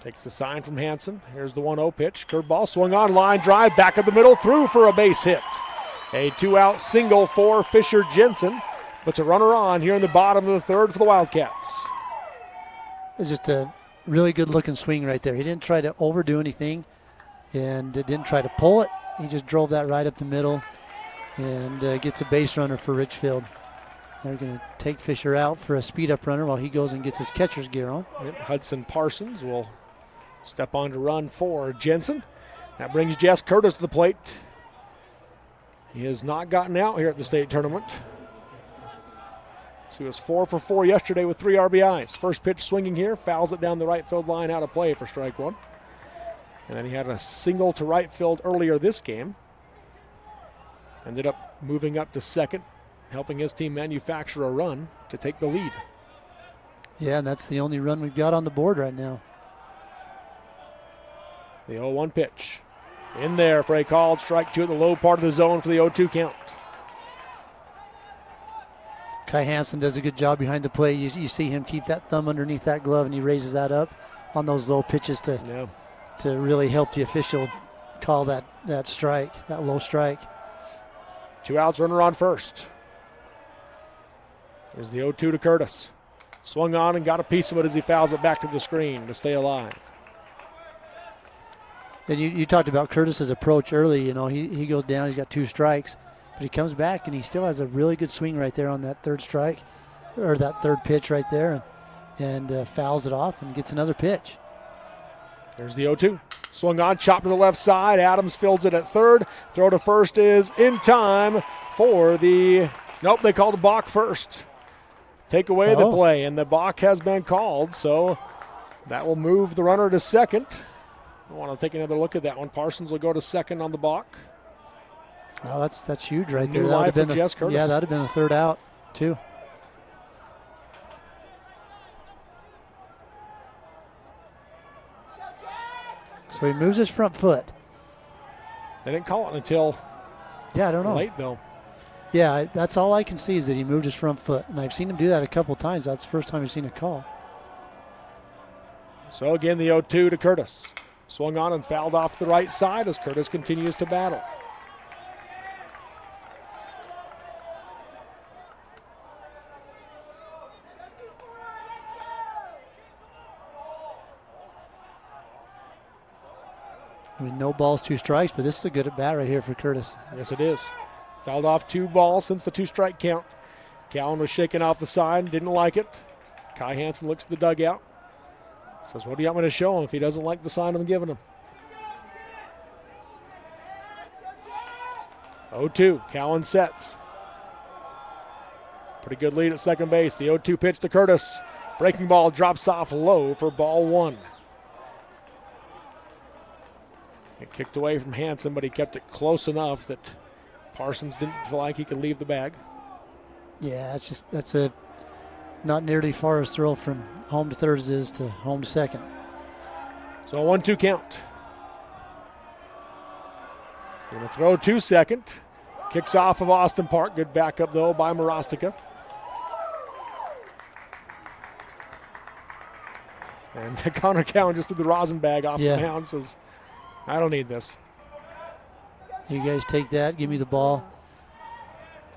[SPEAKER 1] Takes the sign from Hansen. Here's the 1-0 pitch. Curveball swung on, line drive, back up the middle, through for a base hit. A 2-out single for Fisher Jensen. Puts a runner on here in the bottom of the third for the Wildcats.
[SPEAKER 2] It's just a really good looking swing right there. He didn't try to overdo anything and didn't try to pull it. He just drove that right up the middle and gets a base runner for Richfield. They're going to take Fisher out for a speed up runner while he goes and gets his catcher's gear on.
[SPEAKER 1] And Hudson Parsons will step on to run for Jensen. That brings Jess Curtis to the plate. He has not gotten out here at the state tournament. So he was 4 for 4 yesterday with 3 RBIs. First pitch swinging here, fouls it down the right field line, out of play for strike one. And then he had a single to right field earlier this game. Ended up moving up to second, helping his team manufacture a run to take the lead.
[SPEAKER 2] Yeah, and that's the only run we've got on the board right now.
[SPEAKER 1] The 0-1 pitch. In there for a called strike two in the low part of the zone for the 0-2 count.
[SPEAKER 2] Kai Hansen does a good job behind the plate. You see him keep that thumb underneath that glove, and he raises that up on those low pitches to really help the official call that strike, that low strike.
[SPEAKER 1] 2 outs, runner on first. There's the 0-2 to Curtis. Swung on and got a piece of it as he fouls it back to the screen to stay alive.
[SPEAKER 2] And you talked about Curtis's approach early. You know, he goes down, he's got 2 strikes, but he comes back and he still has a really good swing right there on that third strike, or that third pitch right there, and fouls it off and gets another pitch.
[SPEAKER 1] There's the 0-2. Swung on, chopped to the left side. Adams fields it at third. Throw to first is in time for the... Nope, they called a balk first. Take away the play, and the balk has been called, so that will move the runner to second. I want to take another look at that one. Parsons will go to second on the balk.
[SPEAKER 2] Well, that's huge right there.
[SPEAKER 1] New
[SPEAKER 2] That
[SPEAKER 1] life
[SPEAKER 2] would have
[SPEAKER 1] for
[SPEAKER 2] been
[SPEAKER 1] Jess Curtis.
[SPEAKER 2] Yeah, that would have been the third out, too. So he moves his front foot.
[SPEAKER 1] They didn't call it until
[SPEAKER 2] I don't know.
[SPEAKER 1] Late, though.
[SPEAKER 2] Yeah, that's all I can see is that he moved his front foot. And I've seen him do that a couple times. That's the first time I've seen a call.
[SPEAKER 1] So again, the 0-2 to Curtis. Swung on and fouled off the right side as Curtis continues to battle.
[SPEAKER 2] I mean, no balls, 2 strikes, but this is a good at bat right here for Curtis.
[SPEAKER 1] Yes, it is. Fouled off 2 balls since the 2-strike count. Cowan was shaking off the side, didn't like it. Kai Hansen looks at the dugout. Says, what do you want me to show him if he doesn't like the sign I'm giving him? 0-2, Cowan sets. Pretty good lead at second base. The 0-2 pitch to Curtis. Breaking ball drops off low for ball 1. It kicked away from Hansen, but he kept it close enough that Parsons didn't feel like he could leave the bag.
[SPEAKER 2] Yeah, that's a not nearly far as throw from home to third as it is to home to second.
[SPEAKER 1] So a 1-2 count. Going to throw to second. Kicks off of Austin Park. Good backup, though, by Morostica. And Connor Cowan just threw the rosin bag off the mound. Says, I don't need this.
[SPEAKER 2] You guys take that. Give me the ball.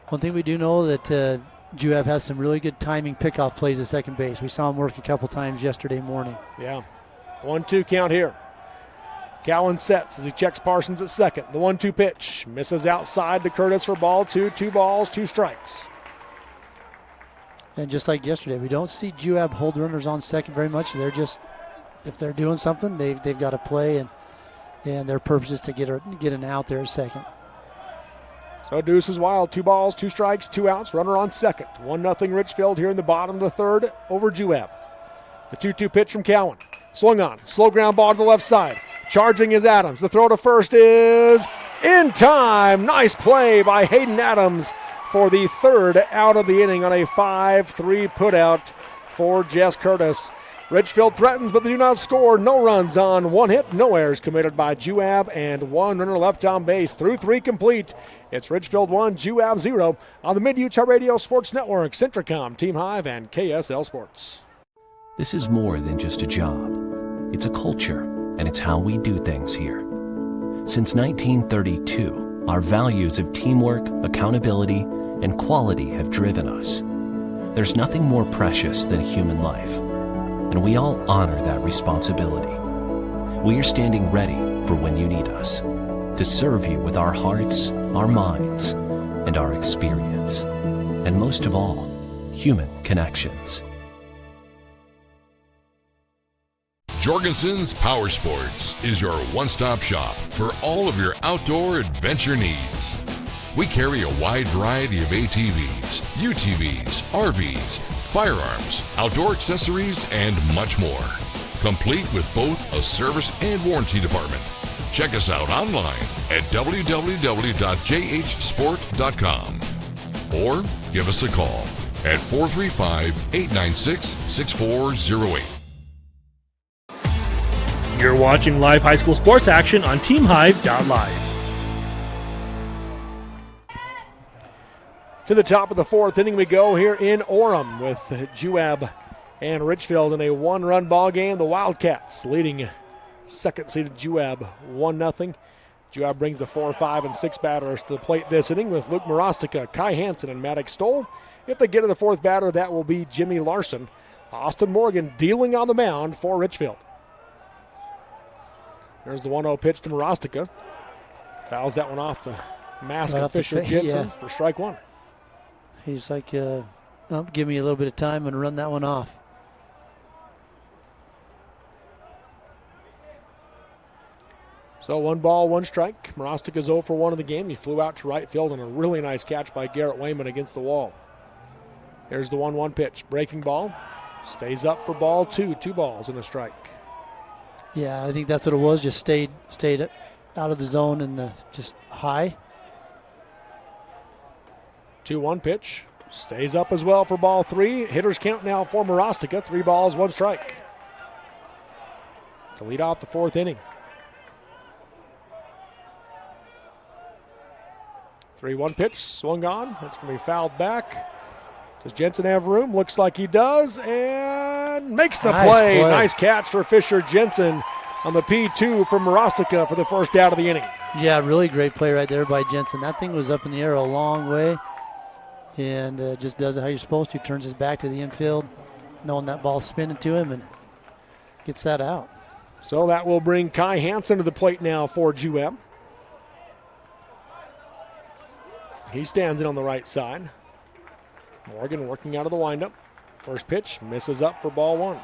[SPEAKER 2] One thing we do know that Juab has some really good timing pickoff plays at second base. We saw him work a couple times yesterday morning.
[SPEAKER 1] Yeah. 1-2 count here. Cowan sets as he checks Parsons at second. The 1-2 pitch misses outside to Curtis for ball 2. 2 balls, 2 strikes.
[SPEAKER 2] And just like yesterday, we don't see Juab hold runners on second very much. They're just, if they're doing something, they've got to play, and their purpose is to get an out there at second.
[SPEAKER 1] So Deuce is wild. 2 balls, 2 strikes, 2 outs. Runner on second. 1-0 Richfield here in the bottom of the third over Juab. The 2-2 pitch from Cowan. Swung on. Slow ground ball to the left side. Charging is Adams. The throw to first is in time. Nice play by Hayden Adams for the third out of the inning on a 5-3 putout for Jess Curtis. Richfield threatens, but they do not score. No runs on 1 hit, no errors committed by Juab, and 1 runner left on base. Through 3 complete. It's Richfield 1, Juab 0 on the Mid-Utah Radio Sports Network, Centricom, Team Hive, and KSL Sports.
[SPEAKER 18] This is more than just a job. It's a culture, and it's how we do things here. Since 1932, our values of teamwork, accountability, and quality have driven us. There's nothing more precious than human life, and we all honor that responsibility. We are standing ready for when you need us, to serve you with our hearts, our minds, and our experience, and most of all, human connections.
[SPEAKER 19] Jorgensen's Power Sports is your one-stop shop for all of your outdoor adventure needs. We carry a wide variety of ATVs, UTVs, RVs, firearms, outdoor accessories, and much more. Complete with both a service and warranty department. Check us out online at www.jhsport.com or give us a call at 435-896-6408.
[SPEAKER 10] You're watching live high school sports action on TeamHive.live.
[SPEAKER 1] To the top of the fourth inning we go here in Orem with Juab and Richfield in a one-run ball game. The Wildcats leading second-seeded Juab 1-0. Juab brings the 4, 5, and 6 batters to the plate this inning with Luke Morostica, Kai Hansen, and Maddox Stoll. If they get to the fourth batter, that will be Jimmy Larson. Austin Morgan dealing on the mound for Richfield. There's the 1-0 pitch to Morostica. Fouls that one off the mask of Fisher Jensen for strike one.
[SPEAKER 2] He's like, give me a little bit of time and run that one off.
[SPEAKER 1] So 1 ball, 1 strike. Morostica 0 for 1 in the game. He flew out to right field and a really nice catch by Garrett Wayman against the wall. There's the 1-1 pitch. Breaking ball. Stays up for ball 2. 2 balls and a strike.
[SPEAKER 2] Yeah, I think that's what it was. Just stayed out of the zone and just high.
[SPEAKER 1] 2-1 pitch. Stays up as well for ball 3. Hitters count now for Morostica. 3 balls, 1 strike. To lead off the fourth inning. 3-1 pitch. Swung on. That's going to be fouled back. Does Jensen have room? Looks like he does. And makes the play. Nice catch for Fisher Jensen on the P2 from Morostica for the first out of the inning.
[SPEAKER 2] Yeah, really great play right there by Jensen. That thing was up in the air a long way. And just does it how you're supposed to. Turns his back to the infield, knowing that ball's spinning to him, and gets that out.
[SPEAKER 1] So that will bring Kai Hansen to the plate now for Juab. He stands in on the right side. Morgan working out of the windup. First pitch misses up for ball 1.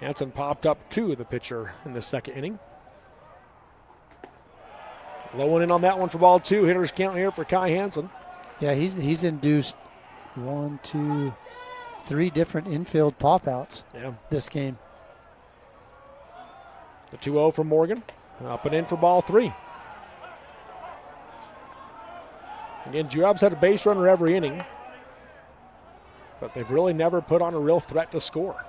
[SPEAKER 1] Hansen popped up to the pitcher in the second inning. Low one in on that one for ball 2. Hitters count here for Kai Hansen.
[SPEAKER 2] Yeah, he's induced 1, 2, 3 different infield pop-outs this game.
[SPEAKER 1] The 2-0 from Morgan. Up and in for ball 3. Again, Juab's had a base runner every inning, but they've really never put on a real threat to score.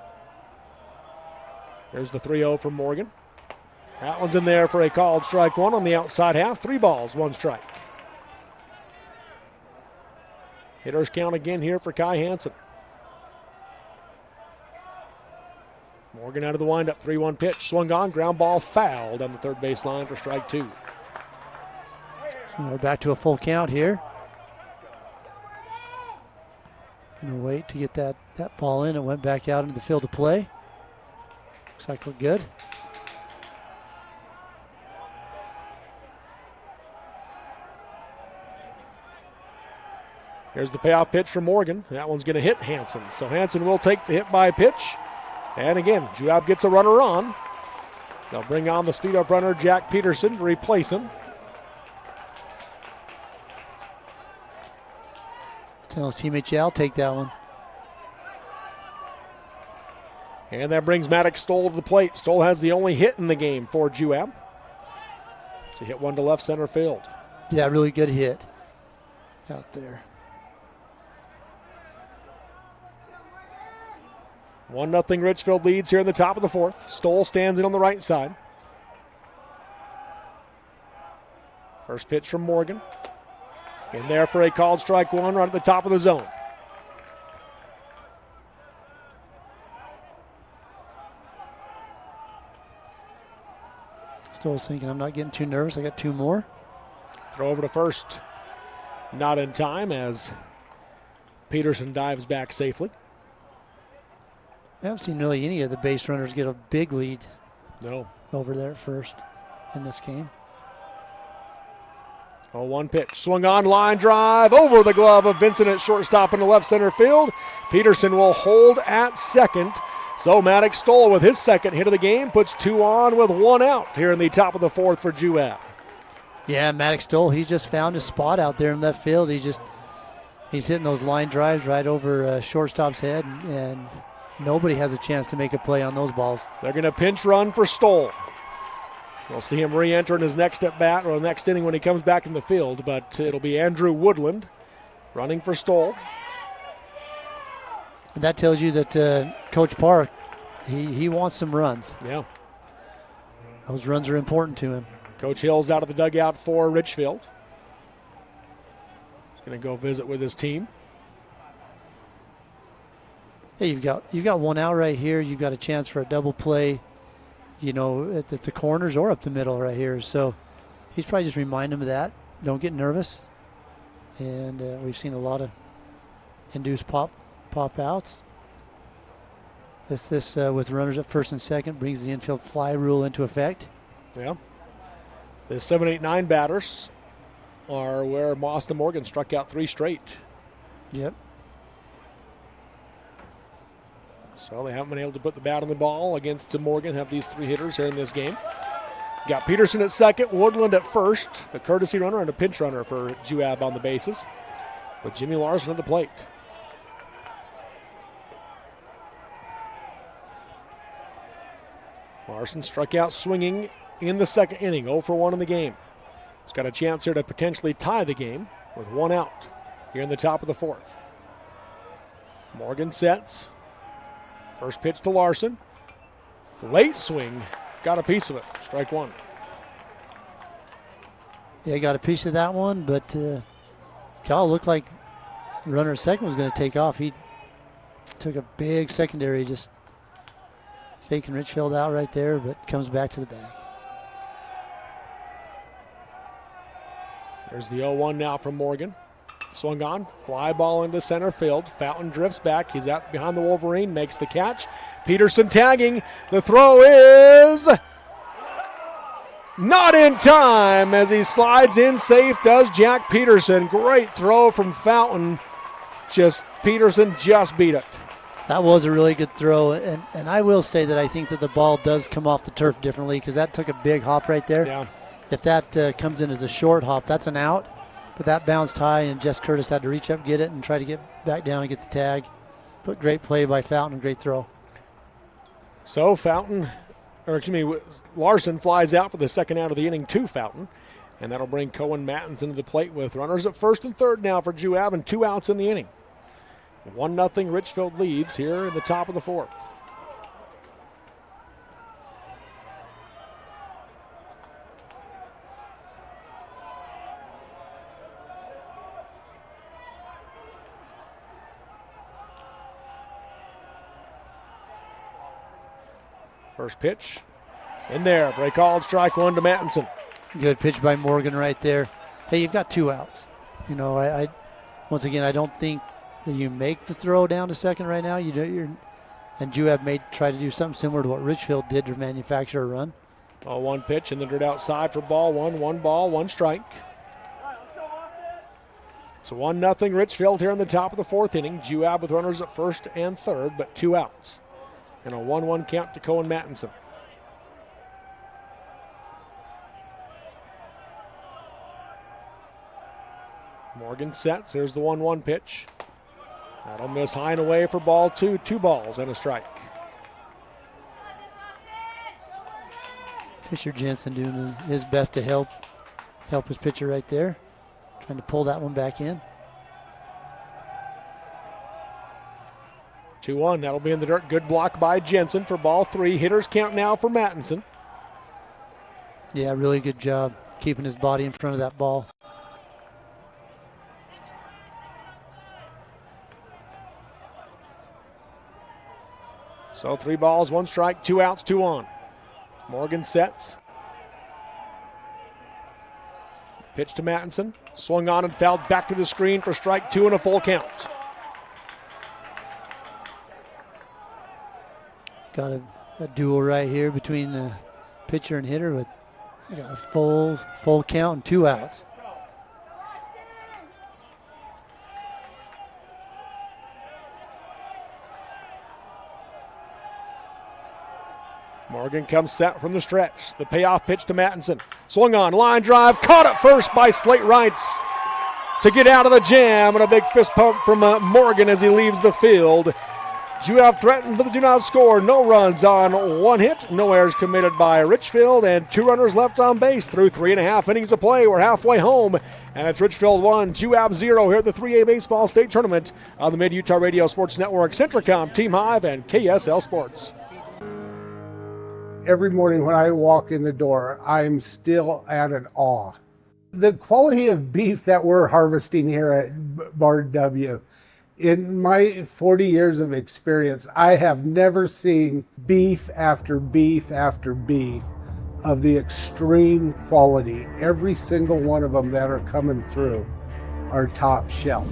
[SPEAKER 1] There's the 3-0 from Morgan. That one's in there for a called strike 1 on the outside half. 3 balls, 1 strike. Hitters count again here for Kai Hansen. Morgan out of the windup, 3-1 pitch. Swung on, ground ball fouled on the third base line for strike 2.
[SPEAKER 2] So we're back to a full count here. Gonna wait to get that ball in. It went back out into the field of play. Looks like we're good.
[SPEAKER 1] Here's the payoff pitch from Morgan. That one's going to hit Hansen. So Hansen will take the hit by pitch. And again, Juab gets a runner on. They'll bring on the speed-up runner, Jack Peterson, to replace him.
[SPEAKER 2] Tell his teammate, yeah, I'll take that one.
[SPEAKER 1] And that brings Maddox Stoll to the plate. Stoll has the only hit in the game for Juab. So he hit one to left center field.
[SPEAKER 2] Yeah, really good hit out there.
[SPEAKER 1] 1-0 Richfield leads here in the top of the fourth. Stoll stands in on the right side. First pitch from Morgan. In there for a called strike 1 right at the top of the zone.
[SPEAKER 2] Stoll's thinking, I'm not getting too nervous. I got 2 more.
[SPEAKER 1] Throw over to first. Not in time as Peterson dives back safely.
[SPEAKER 2] I haven't seen really any of the base runners get a big lead.
[SPEAKER 1] No.
[SPEAKER 2] Over there at first in this game.
[SPEAKER 1] 0-1 pitch. Swung on, line drive over the glove of Vincent at shortstop in the left center field. Peterson will hold at second. So Maddox Stoll with his second hit of the game puts 2 on with 1 out here in the top of the 4th for Juab.
[SPEAKER 2] Yeah, Maddox Stoll, he's just found his spot out there in left field. He's hitting those line drives right over shortstop's head, and nobody has a chance to make a play on those balls.
[SPEAKER 1] They're going to pinch run for Stoll. We'll see him re-enter in his next at bat or next inning when he comes back in the field, but it'll be Andrew Woodland running for Stoll.
[SPEAKER 2] And that tells you that Coach Park, he wants some runs.
[SPEAKER 1] Yeah.
[SPEAKER 2] Those runs are important to him.
[SPEAKER 1] Coach Hill's out of the dugout for Richfield. Going to go visit with his team.
[SPEAKER 2] Hey, you've got 1 out right here. You've got a chance for a double play, at the corners or up the middle right here. So he's probably just reminding him of that. Don't get nervous. And we've seen a lot of induced pop outs. This with runners at first and second brings the infield fly rule into effect.
[SPEAKER 1] Yeah. The 7, 8, 9 batters are where Austin Morgan struck out 3 straight.
[SPEAKER 2] Yep.
[SPEAKER 1] So they haven't been able to put the bat on the ball against Morgan, have these 3 hitters here in this game. Got Peterson at second, Woodland at first, a courtesy runner and a pinch runner for Juab on the bases, with Jimmy Larson at the plate. Larson struck out swinging in the second inning, 0 for 1 in the game. He's got a chance here to potentially tie the game with 1 out here in the top of the 4th. Morgan sets. First pitch to Larson. Late swing. Got a piece of it. Strike 1.
[SPEAKER 2] Yeah, got a piece of that one, but Kyle looked like the runner at second was going to take off. He took a big secondary, just faking Richfield out right there, but comes back to the bag.
[SPEAKER 1] There's the 0-1 now from Morgan. Swung on, fly ball into center field. Fountain drifts back. He's out behind the Wolverine, makes the catch. Peterson tagging. The throw is not in time as he slides in safe, does Jack Peterson. Great throw from Fountain. Peterson just beat it.
[SPEAKER 2] That was a really good throw, and I will say that I think that the ball does come off the turf differently because that took a big hop right there.
[SPEAKER 1] Yeah.
[SPEAKER 2] If that comes in as a short hop, that's an out. But that bounced high, and Jess Curtis had to reach up, get it, and try to get back down and get the tag. But great play by Fountain, great throw.
[SPEAKER 1] So Larson flies out for the second out of the inning to Fountain. And that'll bring Cohen Mattins into the plate with runners at first and third now for Juab and 2 outs in the inning. 1-0 Richfield leads here in the top of the 4th. First pitch in there. Break called, strike 1 to Mattinson.
[SPEAKER 2] Good pitch by Morgan right there. Hey, you've got 2 outs. I once again, I don't think that you make the throw down to second right now. And Juab may try to do something similar to what Richfield did to manufacture a run.
[SPEAKER 1] 0-1 pitch in the dirt outside for ball 1. 1 ball, 1 strike. So 1-0 Richfield here in the top of the 4th inning. Juab with runners at first and third, but 2 outs. And a 1-1 count to Cohen Mattinson. Morgan sets. Here's the 1-1 pitch. That'll miss high and away for ball 2. 2 balls and a strike.
[SPEAKER 2] Fisher Jensen doing his best to help his pitcher right there. Trying to pull that one back in.
[SPEAKER 1] 2-1. That'll be in the dirt. Good block by Jensen for ball 3. Hitters count now for Mattinson.
[SPEAKER 2] Yeah, really good job keeping his body in front of that ball.
[SPEAKER 1] So 3 balls, 1 strike, 2 outs, 2 on. Morgan sets. Pitch to Mattinson. Swung on and fouled back to the screen for strike 2 and a full count.
[SPEAKER 2] Got a duel right here between the pitcher and hitter with got a full count and 2 outs.
[SPEAKER 1] Morgan comes set from the stretch. The payoff pitch to Mattinson. Swung on, line drive, caught at first by Slate Wrights to get out of the jam, and a big fist pump from Morgan as he leaves the field. Juab threatened, but they do not score. No runs on one hit. No errors committed by Richfield, and 2 runners left on base through 3.5 innings of play. We're halfway home, and it's Richfield 1, Juab 0 here at the 3A Baseball State Tournament on the Mid-Utah Radio Sports Network, Centricom, Team Hive, and KSL Sports.
[SPEAKER 20] Every morning when I walk in the door, I'm still at an awe. The quality of beef that we're harvesting here at Bar W, in my 40 years of experience, I have never seen beef after beef after beef of the extreme quality. Every single one of them that are coming through are top shelf.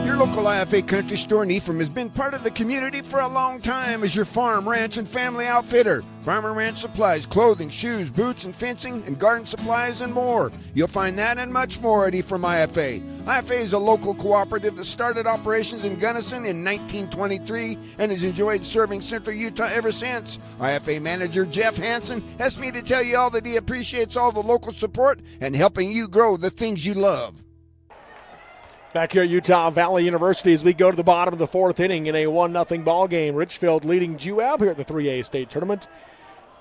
[SPEAKER 21] Your local IFA Country Store in Ephraim has been part of the community for a long time as your farm, ranch, and family outfitter. Farm and ranch supplies, clothing, shoes, boots, and fencing, and garden supplies, and more. You'll find that and much more at Ephraim IFA. IFA is a local cooperative that started operations in Gunnison in 1923 and has enjoyed serving Central Utah ever since. IFA manager Jeff Hansen asked me to tell you all that he appreciates all the local support and helping you grow the things you love.
[SPEAKER 1] Back here at Utah Valley University as we go to the bottom of the 4th inning in a 1-0 ball game. Richfield leading Juab here at the 3A state tournament.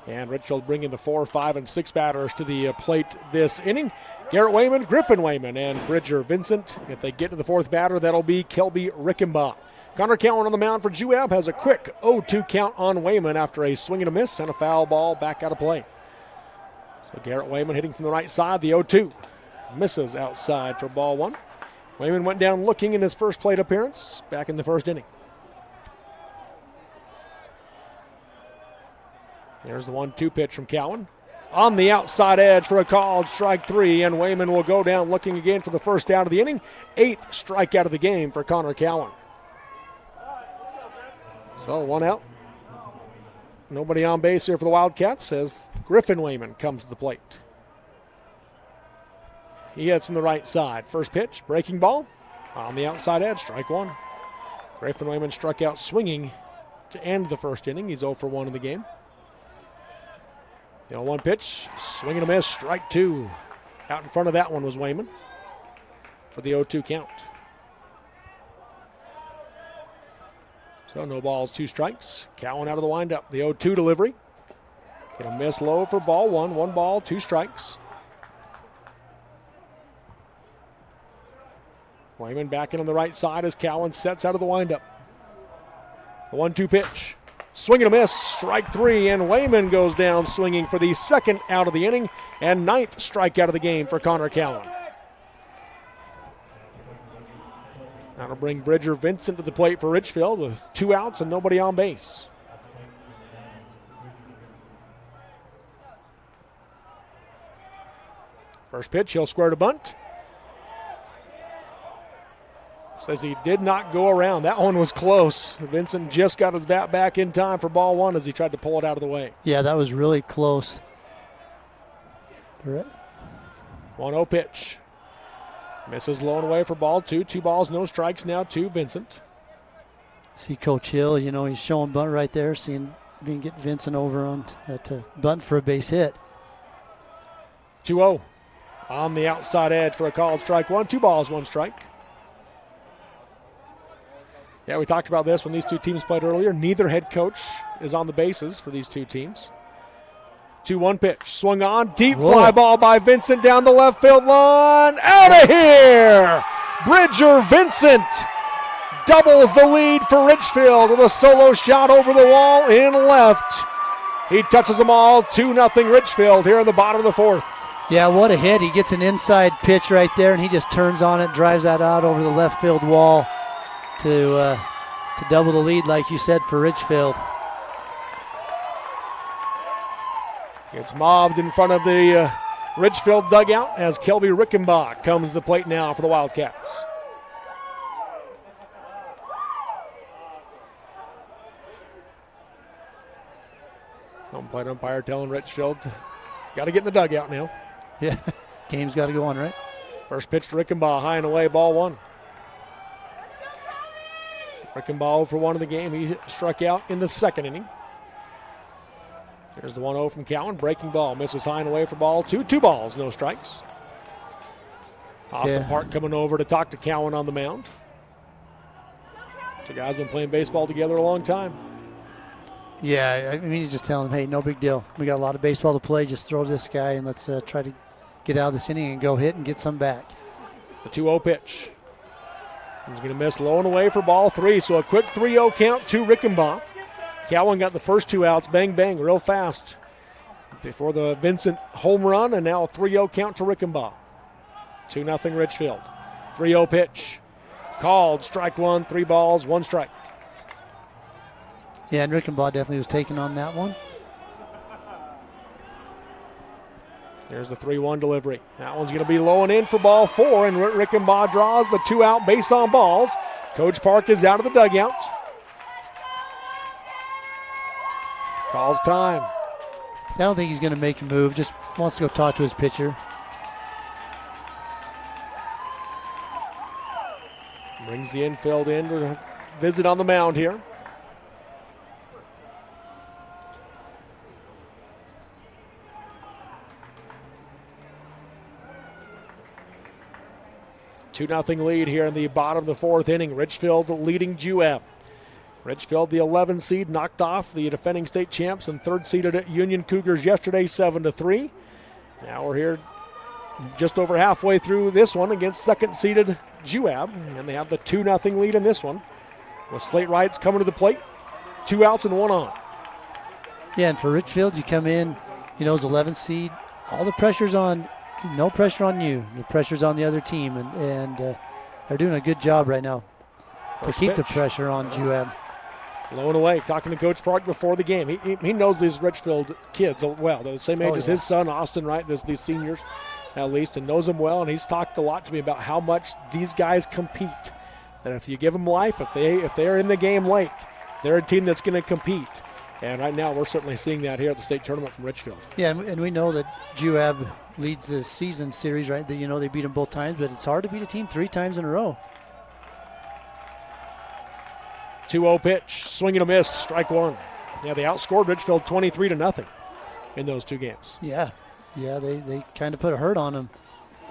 [SPEAKER 1] And Richfield bringing the 4, 5, and 6 batters to the plate this inning. Garrett Wayman, Griffin Wayman, and Bridger Vincent. If they get to the 4th batter, that'll be Kelby Rickenbach. Connor Cowan on the mound for Juab has a quick 0-2 count on Wayman after a swing and a miss and a foul ball back out of play. So Garrett Wayman hitting from the right side, the 0-2. Misses outside for ball 1. Wayman went down looking in his first plate appearance back in the 1st inning. There's the 1-2 pitch from Cowan. On the outside edge for a called strike 3, and Wayman will go down looking again for the first out of the inning. 8th strikeout of the game for Connor Cowan. So 1 out. Nobody on base here for the Wildcats as Griffin Wayman comes to the plate. He hits from the right side. First pitch, breaking ball. On the outside edge, strike 1. Griffin Wayman struck out swinging to end the 1st inning. He's 0 for 1 in the game. The 0-1 pitch, swing and a miss, strike 2. Out in front of that one was Wayman for the 0-2 count. So no balls, 2 strikes. Cowan out of the windup. The 0-2 delivery. Gonna miss low for ball 1. 1 ball, 2 strikes. Wayman back in on the right side as Cowan sets out of the windup. The 1-2 pitch. Swing and a miss, strike 3, and Wayman goes down swinging for the 2nd out of the inning and 9th strikeout of the game for Connor Cowan. That'll bring Bridger Vincent to the plate for Richfield with 2 outs and nobody on base. First pitch, he'll square to bunt. Says he did not go around. That one was close. Vincent just got his bat back in time for ball 1 as he tried to pull it out of the way.
[SPEAKER 2] Yeah, that was really close. Correct.
[SPEAKER 1] 1-0 pitch. Misses low and away for ball 2. 2 balls, no strikes now to Vincent.
[SPEAKER 2] See Coach Hill, he's showing bunt right there, seeing if he can get Vincent over on to bunt for a base hit.
[SPEAKER 1] 2-0. On the outside edge for a called strike 1. 2 balls, 1 strike. Yeah, we talked about this when these two teams played earlier. Neither head coach is on the bases for these two teams. 2-1 pitch. Swung on. Deep fly ball by Vincent down the left field line. Out of here! Bridger Vincent doubles the lead for Richfield with a solo shot over the wall in left. He touches them all. 2-0 Richfield here in the bottom of the 4th.
[SPEAKER 2] Yeah, what a hit. He gets an inside pitch right there, and he just turns on it, drives that out over the left field wall to double the lead, like you said, for Richfield.
[SPEAKER 1] It's mobbed in front of the Richfield dugout as Kelby Rickenbach comes to the plate now for the Wildcats. Home plate umpire telling Richfield, got to get in the dugout now.
[SPEAKER 2] Yeah, game's got to go on, right?
[SPEAKER 1] First pitch to Rickenbach, high and away, ball 1. Rickenbaugh for 1 in the game. He struck out in the second inning. There's the 1-0 from Cowan. Breaking ball. Misses high and away for ball 2. 2 balls, no strikes. Austin Park coming over to talk to Cowan on the mound. Two guys been playing baseball together a long time.
[SPEAKER 2] Yeah, I mean, he's just telling him, hey, no big deal. We got a lot of baseball to play. Just throw this guy and let's try to get out of this inning and go hit and get some back.
[SPEAKER 1] The 2-0 pitch. He's going to miss low and away for ball 3. So a quick 3-0 count to Rickenbaugh. Cowan got the first 2 outs. Bang, bang, real fast. Before the Vincent home run, and now a 3-0 count to Rickenbaugh. 2-0 Richfield. 3-0 pitch. Called. Strike 1, 3 balls, 1 strike.
[SPEAKER 2] Yeah, and Rickenbaugh definitely was taking on that one.
[SPEAKER 1] There's the 3-1 delivery. That one's going to be low and in for ball 4, and Rickenbaugh draws the 2-out base on balls. Coach Park is out of the dugout. Calls time.
[SPEAKER 2] I don't think he's going to make a move. Just wants to go talk to his pitcher.
[SPEAKER 1] Brings the infield in to visit on the mound here. Two-0 lead here in the bottom of the 4th inning. Richfield leading Juab. Richfield, the 11 seed, knocked off the defending state champs and 3rd seeded Union Cougars yesterday, 7-3. Now we're here just over halfway through this one against 2nd seeded Juab, and they have the 2-0 lead in this one. With Slate Wrights coming to the plate, 2 outs and 1 on.
[SPEAKER 2] Yeah, and for Richfield, you come in, as 11 seed, all the pressure's on. No pressure on you. The pressure's on the other team, and they're doing a good job right now to keep the pressure on Juab.
[SPEAKER 1] Low and away, talking to Coach Park before the game. He knows these Richfield kids well. They're the same age as his son, Austin, right? These seniors, at least, and knows them well. And he's talked a lot to me about how much these guys compete. That if you give them life, if they're in the game late, they're a team that's going to compete. And right now, we're certainly seeing that here at the state tournament from Richfield.
[SPEAKER 2] Yeah, and we know that Juab leads the season series, right? They beat them both times, but it's hard to beat a team 3 times in a row.
[SPEAKER 1] 2-0 pitch, swing and a miss, strike 1. Yeah, they outscored Richfield 23-0 in those 2 games.
[SPEAKER 2] Yeah, they kind of put a hurt on them.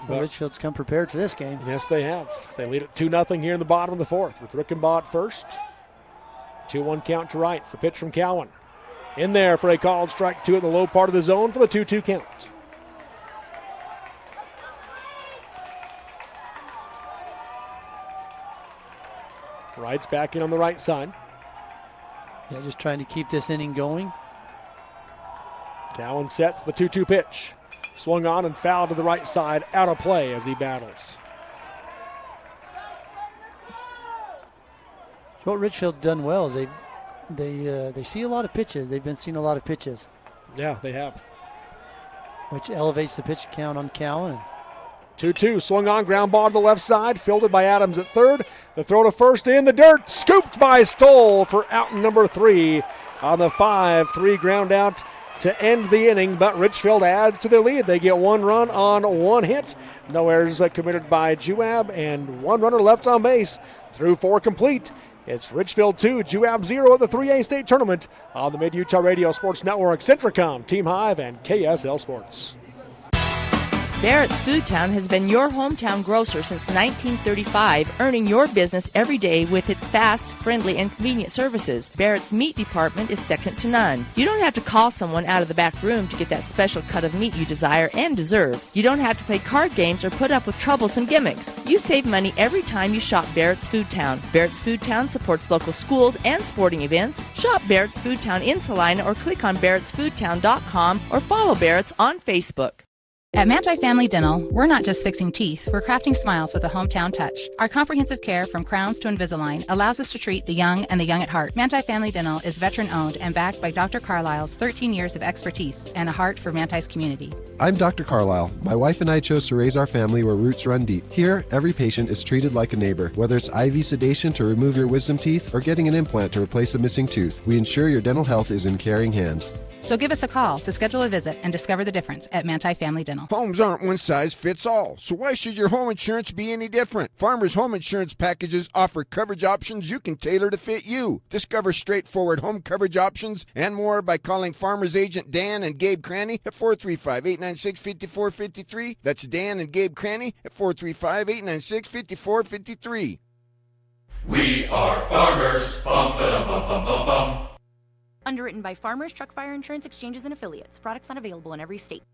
[SPEAKER 2] But Richfield's come prepared for this game.
[SPEAKER 1] Yes, they have. They lead it 2-0 here in the bottom of the 4th with Rickenbaugh at first. 2-1 count to Wrights. The pitch from Cowan. In there for a called strike 2 at the low part of the zone for the 2-2 count. Wrights back in on the right side.
[SPEAKER 2] Yeah, just trying to keep this inning going.
[SPEAKER 1] Cowan sets the 2-2 pitch. Swung on and fouled to the right side, out of play as he battles.
[SPEAKER 2] So what Richfield's done well is they see a lot of pitches. They've been seeing a lot of pitches.
[SPEAKER 1] Yeah, they have.
[SPEAKER 2] Which elevates the pitch count on Cowan.
[SPEAKER 1] 2-2, swung on, ground ball to the left side, fielded by Adams at 3rd. The throw to first in the dirt, scooped by Stoll for out number 3 on the 5-3 ground out to end the inning, but Richfield adds to their lead. They get 1 run on 1 hit. No errors committed by Juab, and 1 runner left on base through 4 complete. It's Richfield 2, Juab 0 at the 3A state tournament on the Mid-Utah Radio Sports Network, Centricom, Team Hive, and KSL Sports.
[SPEAKER 3] Barrett's Foodtown has been your hometown grocer since 1935, earning your business every day with its fast, friendly, and convenient services. Barrett's meat department is second to none. You don't have to call someone out of the back room to get that special cut of meat you desire and deserve. You don't have to play card games or put up with troublesome gimmicks. You save money every time you shop Barrett's Foodtown. Barrett's Foodtown supports local schools and sporting events. Shop Barrett's Foodtown in Salina or click on barrettsfoodtown.com or follow Barrett's on Facebook.
[SPEAKER 22] At Manti Family Dental, we're not just fixing teeth, we're crafting smiles with a hometown touch. Our comprehensive care from crowns to Invisalign allows us to treat the young and the young at heart. Manti Family Dental is veteran-owned and backed by Dr. Carlisle's 13 years of expertise and a heart for Manti's community.
[SPEAKER 23] I'm Dr. Carlisle. My wife and I chose to raise our family where roots run deep. Here, every patient is treated like a neighbor. Whether it's IV sedation to remove your wisdom teeth or getting an implant to replace a missing tooth, we ensure your dental health is in caring hands.
[SPEAKER 22] So give us a call to schedule a visit and discover the difference at Manti Family Dental.
[SPEAKER 14] Quarterfinal.
[SPEAKER 21] Homes aren't one size fits all, so why should your home insurance be any different? Farmers Home Insurance packages offer coverage options you can tailor to fit you. Discover straightforward home coverage options and more by calling Farmers Agent Dan and Gabe Cranny at 435-896-5453. That's Dan and Gabe Cranny at 435-896-5453.
[SPEAKER 4] We are farmers. Bum, ba-dum, bum, bum, bum, bum.
[SPEAKER 5] Underwritten by Farmers Truck Fire Insurance Exchanges and Affiliates. Products not available in every state.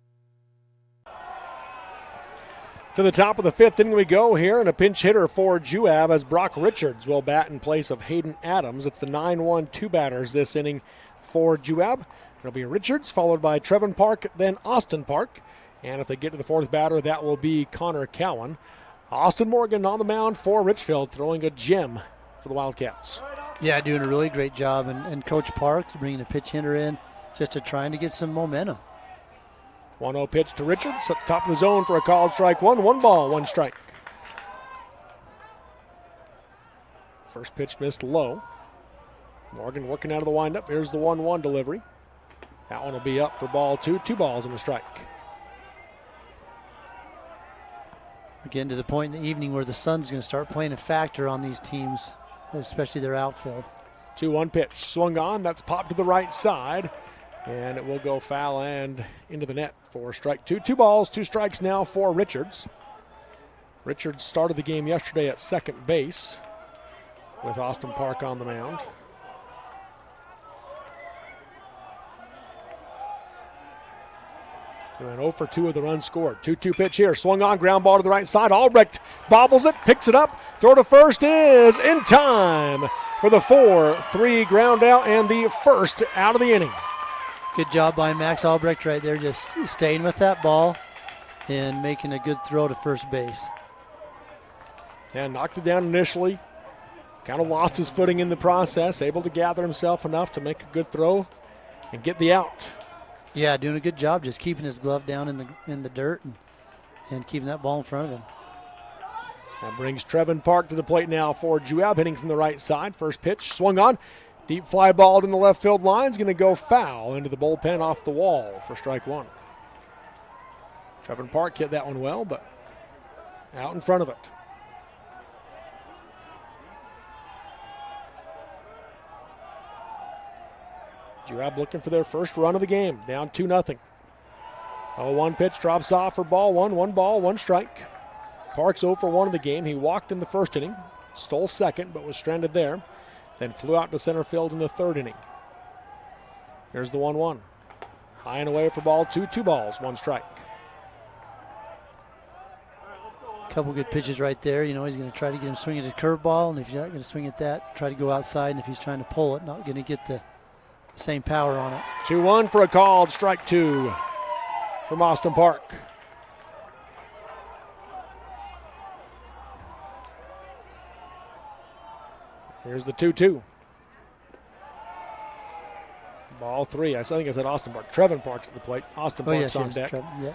[SPEAKER 1] To the top of the fifth inning we go here, and a pinch hitter for Juab as Brock Richards will bat in place of Hayden Adams. It's the 9-1 two batters this inning for Juab. It'll be Richards, followed by Trevin Park, then Austin Park. And if they get to the fourth batter, that will be Connor Cowan. Austin Morgan on the mound for Richfield, throwing a gem for the Wildcats.
[SPEAKER 2] Yeah, doing a really great job. And Coach Parks bringing a pitch hitter in just to trying to get some momentum.
[SPEAKER 1] 1-0 pitch to Richards at the top of the zone for a called strike one. 1 ball, 1 strike. First pitch missed low. Morgan working out of the windup. Here's the 1-1 delivery. That one will be up for ball 2. 2 balls and a strike.
[SPEAKER 2] We're getting to the point in the evening where the sun's going to start playing a factor on these teams, especially their outfield.
[SPEAKER 1] 2-1 pitch. Swung on. That's popped to the right side. And it will go foul and into the net for strike 2. 2 balls, 2 strikes now for Richards. Richards started the game yesterday at second base with Austin Park on the mound. And 0 for 2 of the runs scored. 2-2 pitch here. Swung on, ground ball to the right side. Albrecht bobbles it, picks it up. Throw to first is in time for the 4-3 ground out and the first out of the inning.
[SPEAKER 2] Good job by Max Albrecht right there, just staying with that ball and making a good throw to first base.
[SPEAKER 1] And knocked it down initially. Kind of lost his footing in the process. Able to gather himself enough to make a good throw and get the out.
[SPEAKER 2] Yeah, doing a good job just keeping his glove down in the dirt and keeping that ball in front of him.
[SPEAKER 1] That brings Trevin Park to the plate now for Juab, hitting from the right side. First pitch swung on. Deep fly ball in the left field line is going to go foul into the bullpen off the wall for strike 1. Trevin Park hit that one well, but out in front of it. Juab looking for their first run of the game, down 2-0. 0-1 pitch drops off for ball 1. 1 ball, 1 strike. Park's 0 for 1 of the game. He walked in the first inning, stole second, but was stranded there. Then flew out to center field in the third inning. Here's the 1-1. High and away for ball 2. 2 balls, 1 strike.
[SPEAKER 2] Couple good pitches right there. You know, he's going to try to get him swinging at his curveball, and if he's not going to swing at that, try to go outside, and if he's trying to pull it, not going to get the same power on it.
[SPEAKER 1] 2-1 for a called strike 2 from Austin Park. Here's the 2-2. Ball 3. I think I said Austin Park. Trevin Park's at the plate. Austin Park's on deck.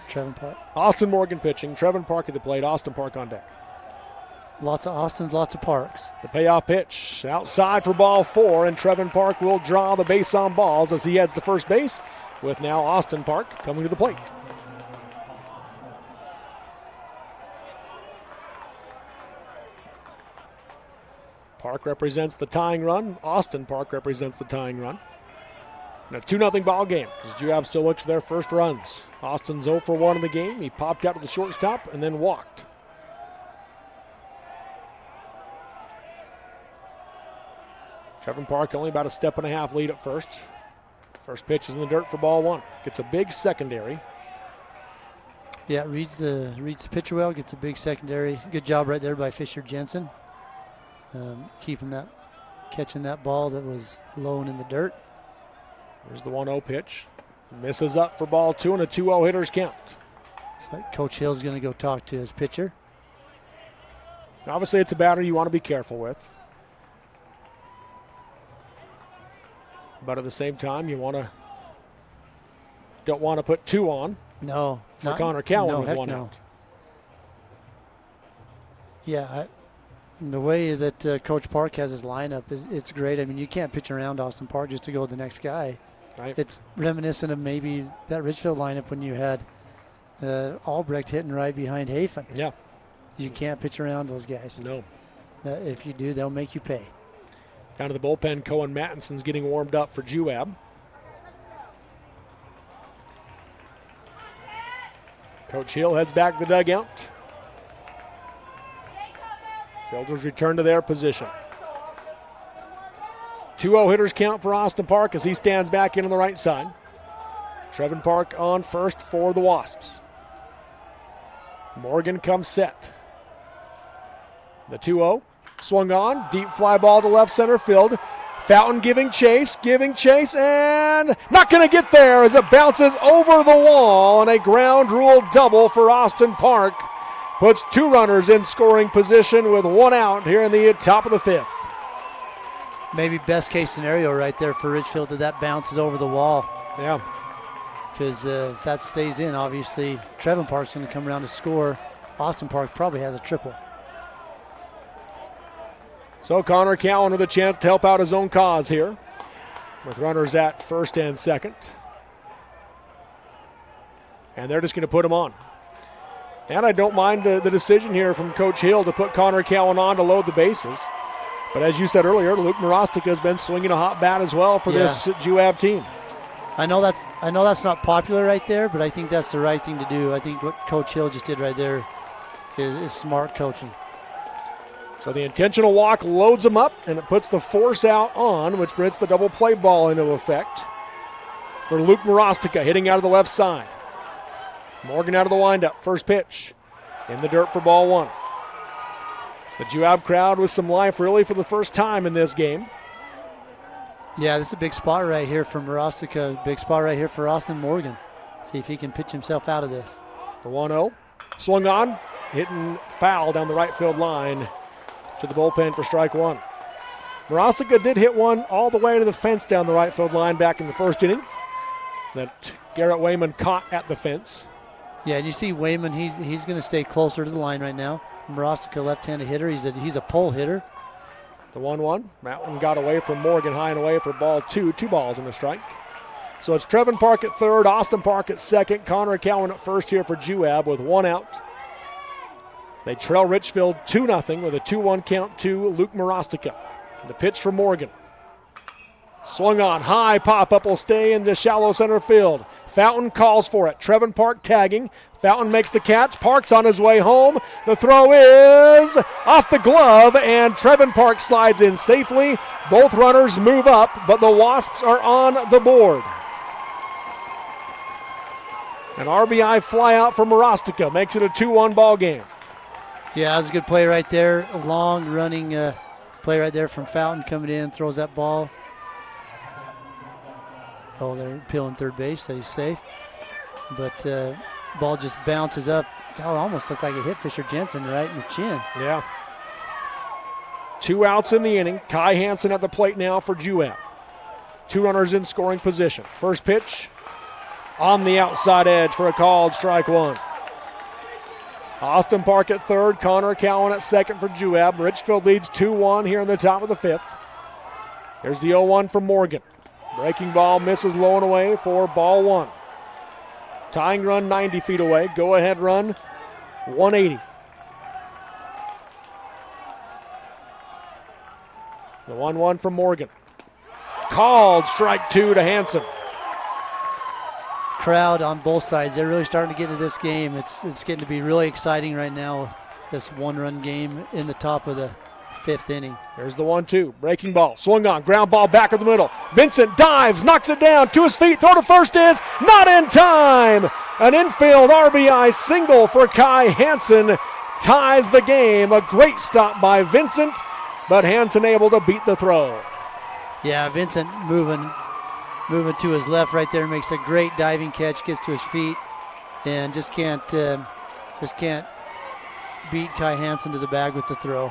[SPEAKER 2] Trevin Park.
[SPEAKER 1] Austin Morgan pitching. Trevin Park at the plate. Austin Park on deck.
[SPEAKER 2] Lots of Austins, lots of Parks.
[SPEAKER 1] The payoff pitch outside for ball 4, and Trevin Park will draw the base on balls as he heads to first base, with now Austin Park coming to the plate. Park represents the tying run. Austin Park represents the tying run. And a 2-0 ball game as Juab still looks for their first runs. Austin's 0 for 1 in the game. He popped out to the shortstop and then walked. Trevin Park only about a step and a half lead at first. First pitch is in the dirt for ball 1. Gets a big secondary.
[SPEAKER 2] Yeah, reads the pitcher well, gets a big secondary. Good job right there by Fisher Jensen. Catching that ball that was low and in the dirt.
[SPEAKER 1] Here's the 1-0 pitch. Misses up for ball 2 and a 2-0 hitter's count.
[SPEAKER 2] So Coach Hill's going to go talk to his pitcher.
[SPEAKER 1] Obviously, it's a batter you want to be careful with. But at the same time, don't want to put 2 on.
[SPEAKER 2] No.
[SPEAKER 1] For Connor Cowan with 1
[SPEAKER 2] no.
[SPEAKER 1] out.
[SPEAKER 2] Yeah, the way that Coach Park has his lineup, it's great. I mean, you can't pitch around Austin Park just to go with the next guy.
[SPEAKER 1] Right.
[SPEAKER 2] It's reminiscent of maybe that Richfield lineup when you had Albrecht hitting right behind Hafen.
[SPEAKER 1] Yeah.
[SPEAKER 2] You can't pitch around those guys.
[SPEAKER 1] No.
[SPEAKER 2] If you do, they'll make you pay.
[SPEAKER 1] Down to the bullpen, Cohen Mattinson's getting warmed up for Juab. Coach Hill heads back to the dugout. Fielders return to their position. 2-0 hitters count for Austin Park as he stands back in on the right side. Trevin Park on first for the Wasps. Morgan comes set. The 2-0 swung on. Deep fly ball to left center field. Fountain giving chase, and not going to get there as it bounces over the wall, and a ground rule double for Austin Park puts 2 runners in scoring position with 1 out here in the top of the 5th.
[SPEAKER 2] Maybe best case scenario right there for Richfield that bounces over the wall.
[SPEAKER 1] Yeah.
[SPEAKER 2] Because if that stays in, obviously Trevin Park's going to come around to score. Austin Park probably has a triple.
[SPEAKER 1] So Connor Cowan with a chance to help out his own cause here with runners at first and second. And they're just going to put him on. And I don't mind the decision here from Coach Hill to put Connor Cowan on to load the bases. But as you said earlier, Luke Morostica has been swinging a hot bat as well for this Juab team.
[SPEAKER 2] I know that's not popular right there, but I think that's the right thing to do. I think what Coach Hill just did right there is smart coaching.
[SPEAKER 1] So the intentional walk loads him up, and it puts the force out on, which brings the double play ball into effect for Luke Morostica, hitting out of the left side. Morgan out of the windup. First pitch in the dirt for ball 1. The Juab crowd with some life really for the first time in this game.
[SPEAKER 2] Yeah, this is a big spot right here for Morostica. Big spot right here for Austin Morgan. See if he can pitch himself out of this.
[SPEAKER 1] The 1-0. Swung on. Hitting foul down the right field line to the bullpen for strike 1. Morostica did hit one all the way to the fence down the right field line back in the first inning that Garrett Wayman caught at the fence.
[SPEAKER 2] Yeah, and you see Wayman, he's going to stay closer to the line right now. Morostica, left-handed hitter. He's a pull hitter.
[SPEAKER 1] The 1-1. Mountain got away from Morgan high and away for ball 2. 2 balls and a strike. So it's Trevin Park at third, Austin Park at second, Connor Cowan at first here for Juab with 1 out. They trail Richfield 2-0 with a 2-1 count to Luke Morostica. The pitch for Morgan. Swung on, high pop-up will stay in the shallow center field. Fountain calls for it. Trevin Park tagging. Fountain makes the catch. Park's on his way home. The throw is off the glove, and Trevin Park slides in safely. Both runners move up, but the Wasps are on the board. An RBI fly out for Morostica makes it a 2-1 ball game.
[SPEAKER 2] Yeah, that was a good play right there. A long running play right there from Fountain coming in, throws that ball. Oh, they're peeling third base, so he's safe. But ball just bounces up. God, almost looked like it hit Fisher Jensen right in the chin.
[SPEAKER 1] Yeah. 2 outs in the inning. Kai Hansen at the plate now for Juab. 2 runners in scoring position. First pitch on the outside edge for a called strike 1. Austin Park at third, Connor Cowan at second for Juab. Richfield leads 2-1 here in the top of the 5th. Here's the 0-1 from Morgan. Breaking ball misses low and away for ball 1. Tying run 90 feet away. Go ahead run 180. The 1-1 from Morgan. Called strike 2 to Hansen.
[SPEAKER 2] Crowd on both sides. They're really starting to get into this game. It's getting to be really exciting right now. This 1-run game in the top of the 5th inning.
[SPEAKER 1] There's the 1-2. Breaking ball. Swung on. Ground ball back of the middle. Vincent dives. Knocks it down. To his feet. Throw to first is not in time. An infield RBI single for Kai Hansen ties the game. A great stop by Vincent, but Hansen able to beat the throw.
[SPEAKER 2] Yeah, Vincent moving to his left right there, makes a great diving catch, gets to his feet, and just can't beat Kai Hansen to the bag with the throw.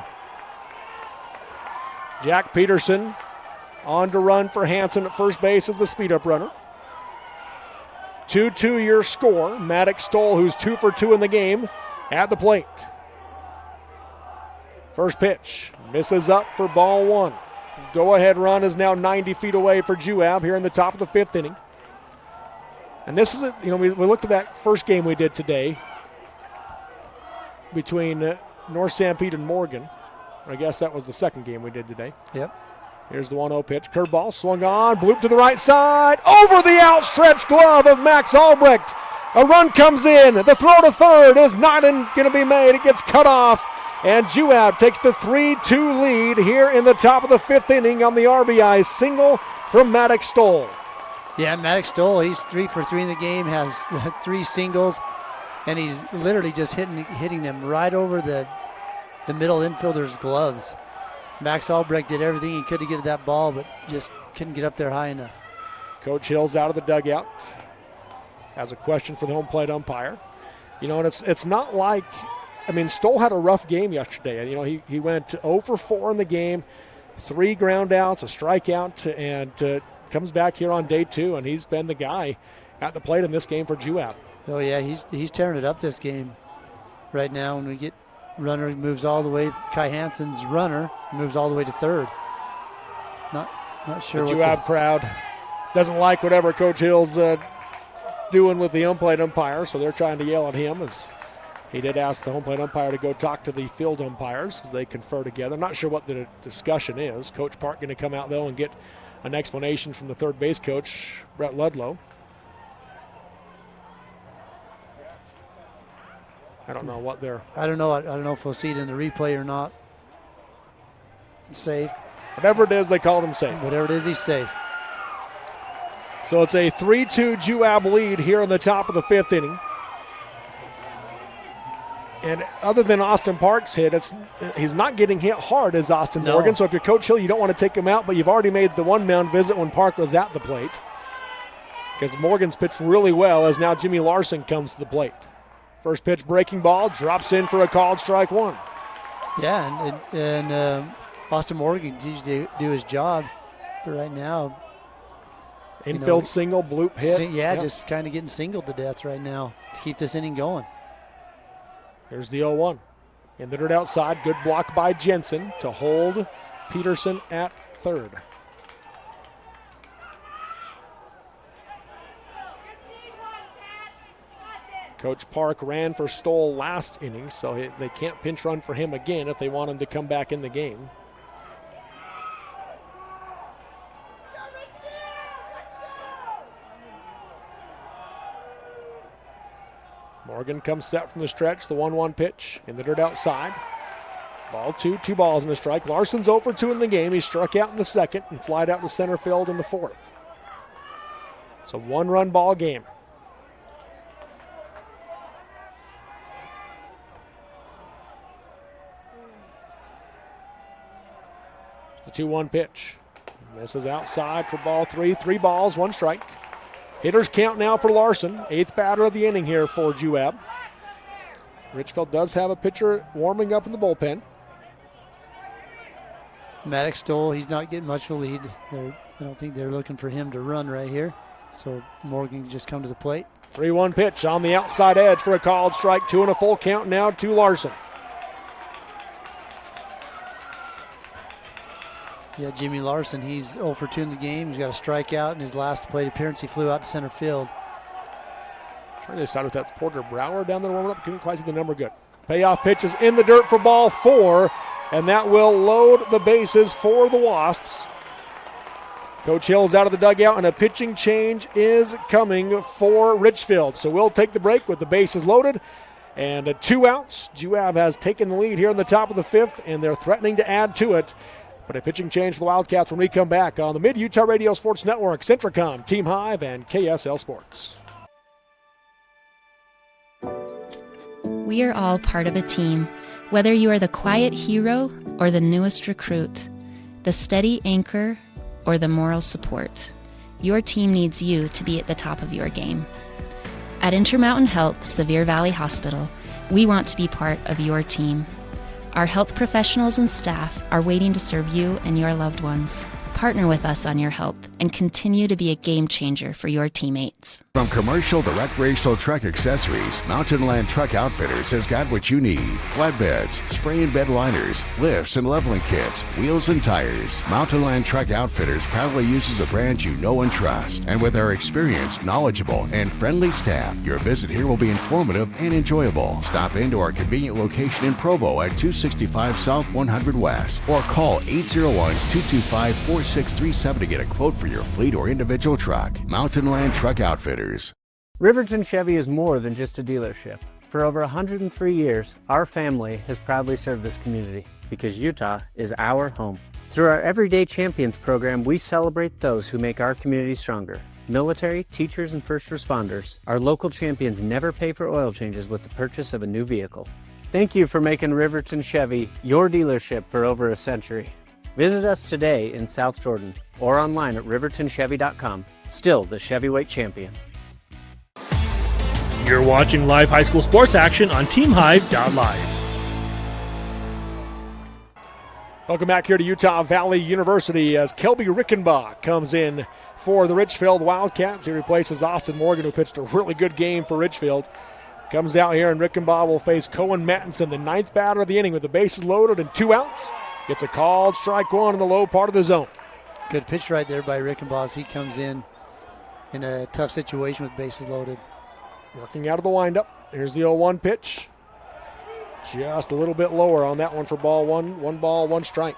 [SPEAKER 1] Jack Peterson on to run for Hansen at first base as the speed-up runner. 2-2 your score. Maddox Stoll, who's 2 for 2 in the game, at the plate. First pitch misses up for ball 1. Go-ahead run is now 90 feet away for Juab here in the top of the 5th inning. And this is, we looked at that first game we did today between North Sanpete and Morgan. I guess that was the second game we did today.
[SPEAKER 2] Yep.
[SPEAKER 1] Here's the 1-0 pitch. Curveball swung on, bloop to the right side, over the outstretched glove of Max Albrecht. A run comes in. The throw to third is not going to be made. It gets cut off, and Juab takes the 3-2 lead here in the top of the 5th inning on the RBI single from Maddox Stoll.
[SPEAKER 2] Yeah, Maddox Stoll, he's 3 for 3 in the game, has 3 singles, and he's literally just hitting them right over the middle infielder's gloves. Max Albrecht did everything he could to get at that ball, but just couldn't get up there high enough.
[SPEAKER 1] Coach Hill's out of the dugout. Has a question for the home plate umpire. And it's not like, Stoll had a rough game yesterday. He went 0 for 4 in the game, 3 ground outs, a strikeout, and comes back here on day 2, and he's been the guy at the plate in this game for Juab.
[SPEAKER 2] Oh, yeah, he's tearing it up this game right now. When we get runner, he moves all the way. Kai Hansen's runner moves all the way to third. Not sure
[SPEAKER 1] The
[SPEAKER 2] what
[SPEAKER 1] Juab crowd doesn't like whatever Coach Hill's doing with the home plate umpire, so they're trying to yell at him as he did ask the home plate umpire to go talk to the field umpires as they confer together. I'm not sure what the discussion is. Coach Park going to come out, though, and get an explanation from the third base coach, Brett Ludlow. I don't know what they're...
[SPEAKER 2] I don't know if we'll see it in the replay or not. Safe.
[SPEAKER 1] Whatever it is, they called him safe.
[SPEAKER 2] Whatever it is, he's safe.
[SPEAKER 1] So it's a 3-2 Juab lead here in the top of the 5th inning. And other than Austin Park's hit, he's not getting hit hard as Austin Morgan. So if you're Coach Hill, you don't want to take him out, but you've already made the one-mound visit when Park was at the plate. Because Morgan's pitched really well as now Jimmy Larson comes to the plate. First pitch breaking ball, drops in for a called strike 1.
[SPEAKER 2] Yeah, and Austin Morgan continues to do his job. But right now,
[SPEAKER 1] infield single, bloop hit.
[SPEAKER 2] Just kind of getting singled to death right now to keep this inning going.
[SPEAKER 1] Here's the 0-1. In the dirt outside, good block by Jensen to hold Peterson at third. Coach Park ran for Stoll last inning, so they can't pinch run for him again if they want him to come back in the game. Morgan comes set from the stretch, the 1-1 pitch in the dirt outside. Ball 2, 2 balls in the strike. Larson's 0 for 2 in the game. He struck out in the second and flied out to center field in the 4th. It's a 1-run ball game. The 2-1 pitch. Misses outside for ball 3. 3 balls, 1 strike. Hitters count now for Larson. 8th batter of the inning here for Juab. Richfield does have a pitcher warming up in the bullpen.
[SPEAKER 2] Maddox Stoll, he's not getting much of a lead. I don't think they're looking for him to run right here. So Morgan can just come to the plate.
[SPEAKER 1] 3-1 pitch on the outside edge for a called strike. 2 and a full count now to Larson.
[SPEAKER 2] Yeah, Jimmy Larson, he's 0 for 2 in the game. He's got a strikeout in his last plate appearance. He flew out to center field.
[SPEAKER 1] Trying to decide if that's Porter Brower down there warming up. Couldn't quite see the number good. Payoff pitch is in the dirt for ball 4, and that will load the bases for the Wasps. Coach Hill's out of the dugout, and a pitching change is coming for Richfield. So we'll take the break with the bases loaded. And 2 outs. Juab has taken the lead here in the top of the 5th, and they're threatening to add to it. But a pitching change for the Wildcats when we come back on the Mid-Utah Radio Sports Network, Centricom, Team Hive, and KSL Sports.
[SPEAKER 11] We are all part of a team, whether you are the quiet hero or the newest recruit, the steady anchor or the moral support. Your team needs you to be at the top of your game. At Intermountain Health Sevier Valley Hospital, we want to be part of your team. Our health professionals and staff are waiting to serve you and your loved ones. Partner with us on your health and continue to be a game changer for your teammates.
[SPEAKER 6] From commercial to recreational truck accessories, Mountain Land Truck Outfitters has got what you need. Flatbeds, spray and bed liners, lifts and leveling kits, wheels and tires. Mountain Land Truck Outfitters proudly uses a brand you know and trust. And with our experienced, knowledgeable, and friendly staff, your visit here will be informative and enjoyable. Stop into our convenient location in Provo at 265 South 100 West or call 801-225-4637 to get a quote for your fleet or individual truck. Mountain Land Truck Outfitters.
[SPEAKER 7] Riverton Chevy is more than just a dealership. For over 103 years, our family has proudly served this community because Utah is our home. Through our Everyday Champions program, we celebrate those who make our community stronger. Military, teachers, and first responders, our local champions never pay for oil changes with the purchase of a new vehicle. Thank you for making Riverton Chevy your dealership for over a century. Visit us today in South Jordan or online at rivertonchevy.com. Still the Chevyweight champion.
[SPEAKER 10] You're watching live high school sports action on TeamHive.live.
[SPEAKER 1] Welcome back here to Utah Valley University as Kelby Rickenbach comes in for the Richfield Wildcats. He replaces Austin Morgan, who pitched a really good game for Richfield. Comes out here, and Rickenbach will face Cohen Mattinson, the ninth batter of the inning, with the bases loaded and 2 outs. Gets a called strike one in the low part of the zone.
[SPEAKER 2] Good pitch right there by Rickenbach as he comes in a tough situation with bases loaded.
[SPEAKER 1] Working out of the windup. Here's the 0-1 pitch. Just a little bit lower on that one for ball one. 1 ball, 1 strike.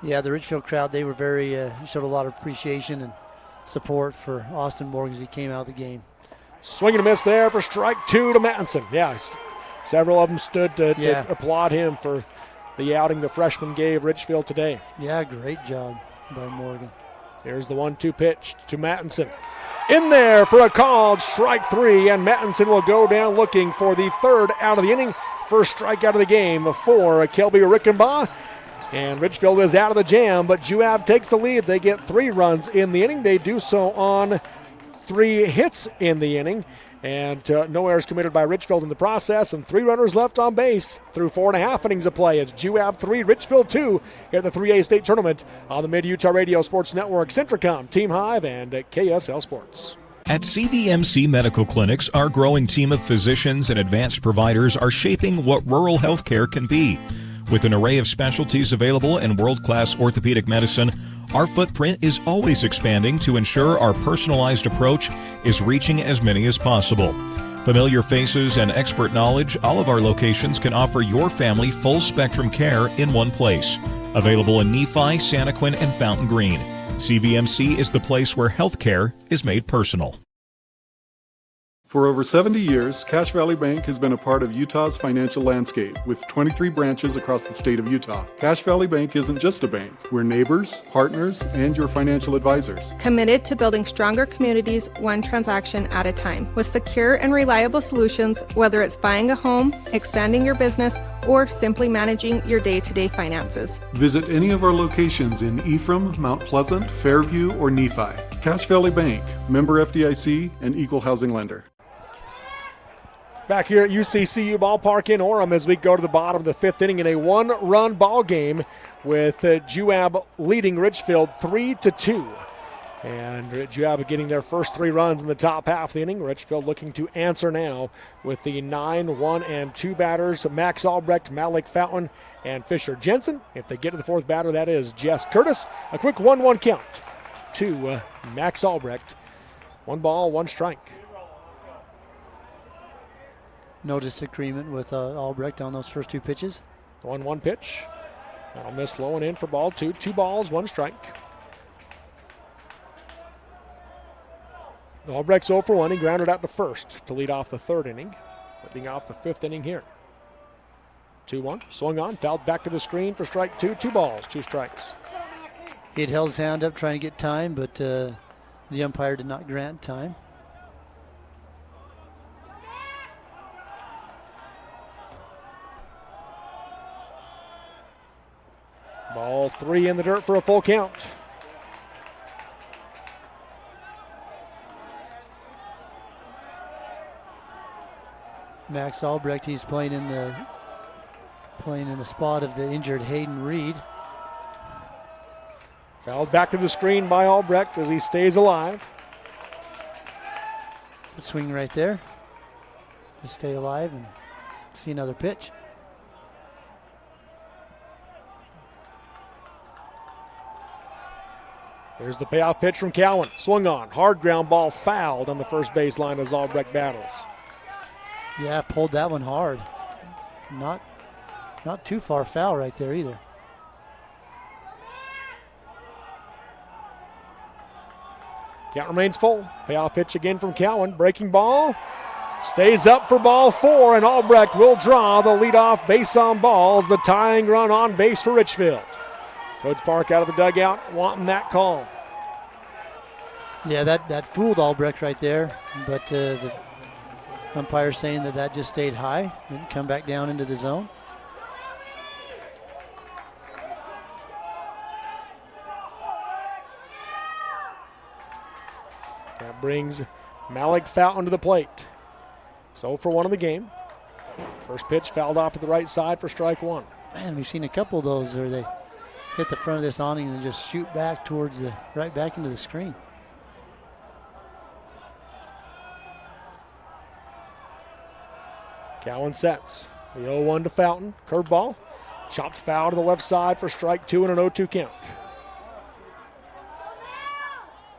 [SPEAKER 2] Yeah, the Richfield crowd, they were showed a lot of appreciation and support for Austin Morgan as he came out of the game.
[SPEAKER 1] Swing and a miss there for strike 2 to Mattinson. Yeah, several of them stood to applaud him for the outing the freshman gave Richfield today.
[SPEAKER 2] Yeah, great job by Morgan.
[SPEAKER 1] Here's the 1-2 pitch to Mattinson. In there for a called strike 3, and Mattinson will go down looking for the 3rd out of the inning. First strikeout of the game for Kelby Rickenbach. And Richfield is out of the jam, but Juab takes the lead. They get 3 runs in the inning. They do so on 3 hits in the inning. And no errors committed by Richfield in the process, and 3 runners left on base through 4.5 innings of play. It's Juab 3, Richfield 2 here at the 3A state tournament on the Mid-Utah Radio Sports Network, Centricom, Team Hive, and KSL Sports.
[SPEAKER 9] At CVMC Medical Clinics, our growing team of physicians and advanced providers are shaping what rural healthcare can be. With an array of specialties available in world-class orthopedic medicine, our footprint is always expanding to ensure our personalized approach is reaching as many as possible. Familiar faces and expert knowledge, all of our locations can offer your family full-spectrum care in one place. Available in Nephi, Santaquin, and Fountain Green. CVMC is the place where healthcare is made personal.
[SPEAKER 8] For over 70 years, Cache Valley Bank has been a part of Utah's financial landscape with 23 branches across the state of Utah. Cache Valley Bank isn't just a bank. We're neighbors, partners, and your financial advisors.
[SPEAKER 14] Committed to building stronger communities one transaction at a time with secure and reliable solutions, whether it's buying a home, expanding your business, or simply managing your day-to-day finances.
[SPEAKER 8] Visit any of our locations in Ephraim, Mount Pleasant, Fairview, or Nephi. Cache Valley Bank, member FDIC, and equal housing lender.
[SPEAKER 1] Back here at UCCU Ballpark in Orem as we go to the bottom of the 5th inning in a 1-run ball game with Juab leading Richfield 3-2. And Juab getting their first 3 runs in the top half of the inning. Richfield looking to answer now with the 9, 1, and 2 batters, Max Albrecht, Malik Fountain, and Fisher Jensen. If they get to the 4th batter, that is Jess Curtis. A quick 1-1 count to Max Albrecht. 1 ball, 1 strike.
[SPEAKER 2] No disagreement with Albrecht on those first 2 pitches.
[SPEAKER 1] 1-1 pitch. That'll miss low and in for ball 2. 2 balls, 1 strike. Albrecht's 0 for 1. He grounded out to first to lead off the 3rd inning. Leading off the 5th inning here. 2-1. Swung on. Fouled back to the screen for strike 2. 2 balls, 2 strikes.
[SPEAKER 2] He had held his hand up trying to get time, but the umpire did not grant time.
[SPEAKER 1] Ball 3 in the dirt for a full count.
[SPEAKER 2] Max Albrecht, he's playing in the spot of the injured Hayden Reed.
[SPEAKER 1] Fouled back to the screen by Albrecht as he stays alive.
[SPEAKER 2] Good swing right there. Just stay alive and see another pitch.
[SPEAKER 1] Here's the payoff pitch from Cowan. Swung on. Hard ground ball fouled on the first baseline as Albrecht battles.
[SPEAKER 2] Yeah, pulled that one hard. Not too far foul right there either.
[SPEAKER 1] Count remains full. Payoff pitch again from Cowan. Breaking ball. Stays up for ball 4, and Albrecht will draw the leadoff base on balls. The tying run on base for Richfield. Coach Park out of the dugout wanting that call.
[SPEAKER 2] Yeah, that fooled Albrecht right there, but the umpire saying that just stayed high, didn't come back down into the zone.
[SPEAKER 1] That brings Malik Fountain to the plate. So for 1 of the game. First pitch fouled off to the right side for strike 1.
[SPEAKER 2] Man, we've seen a couple of those where they hit the front of this awning and just shoot back towards right back into the screen.
[SPEAKER 1] Cowan sets. The 0-1 to Fountain. Curveball. Chopped foul to the left side for strike 2 and an 0-2 count.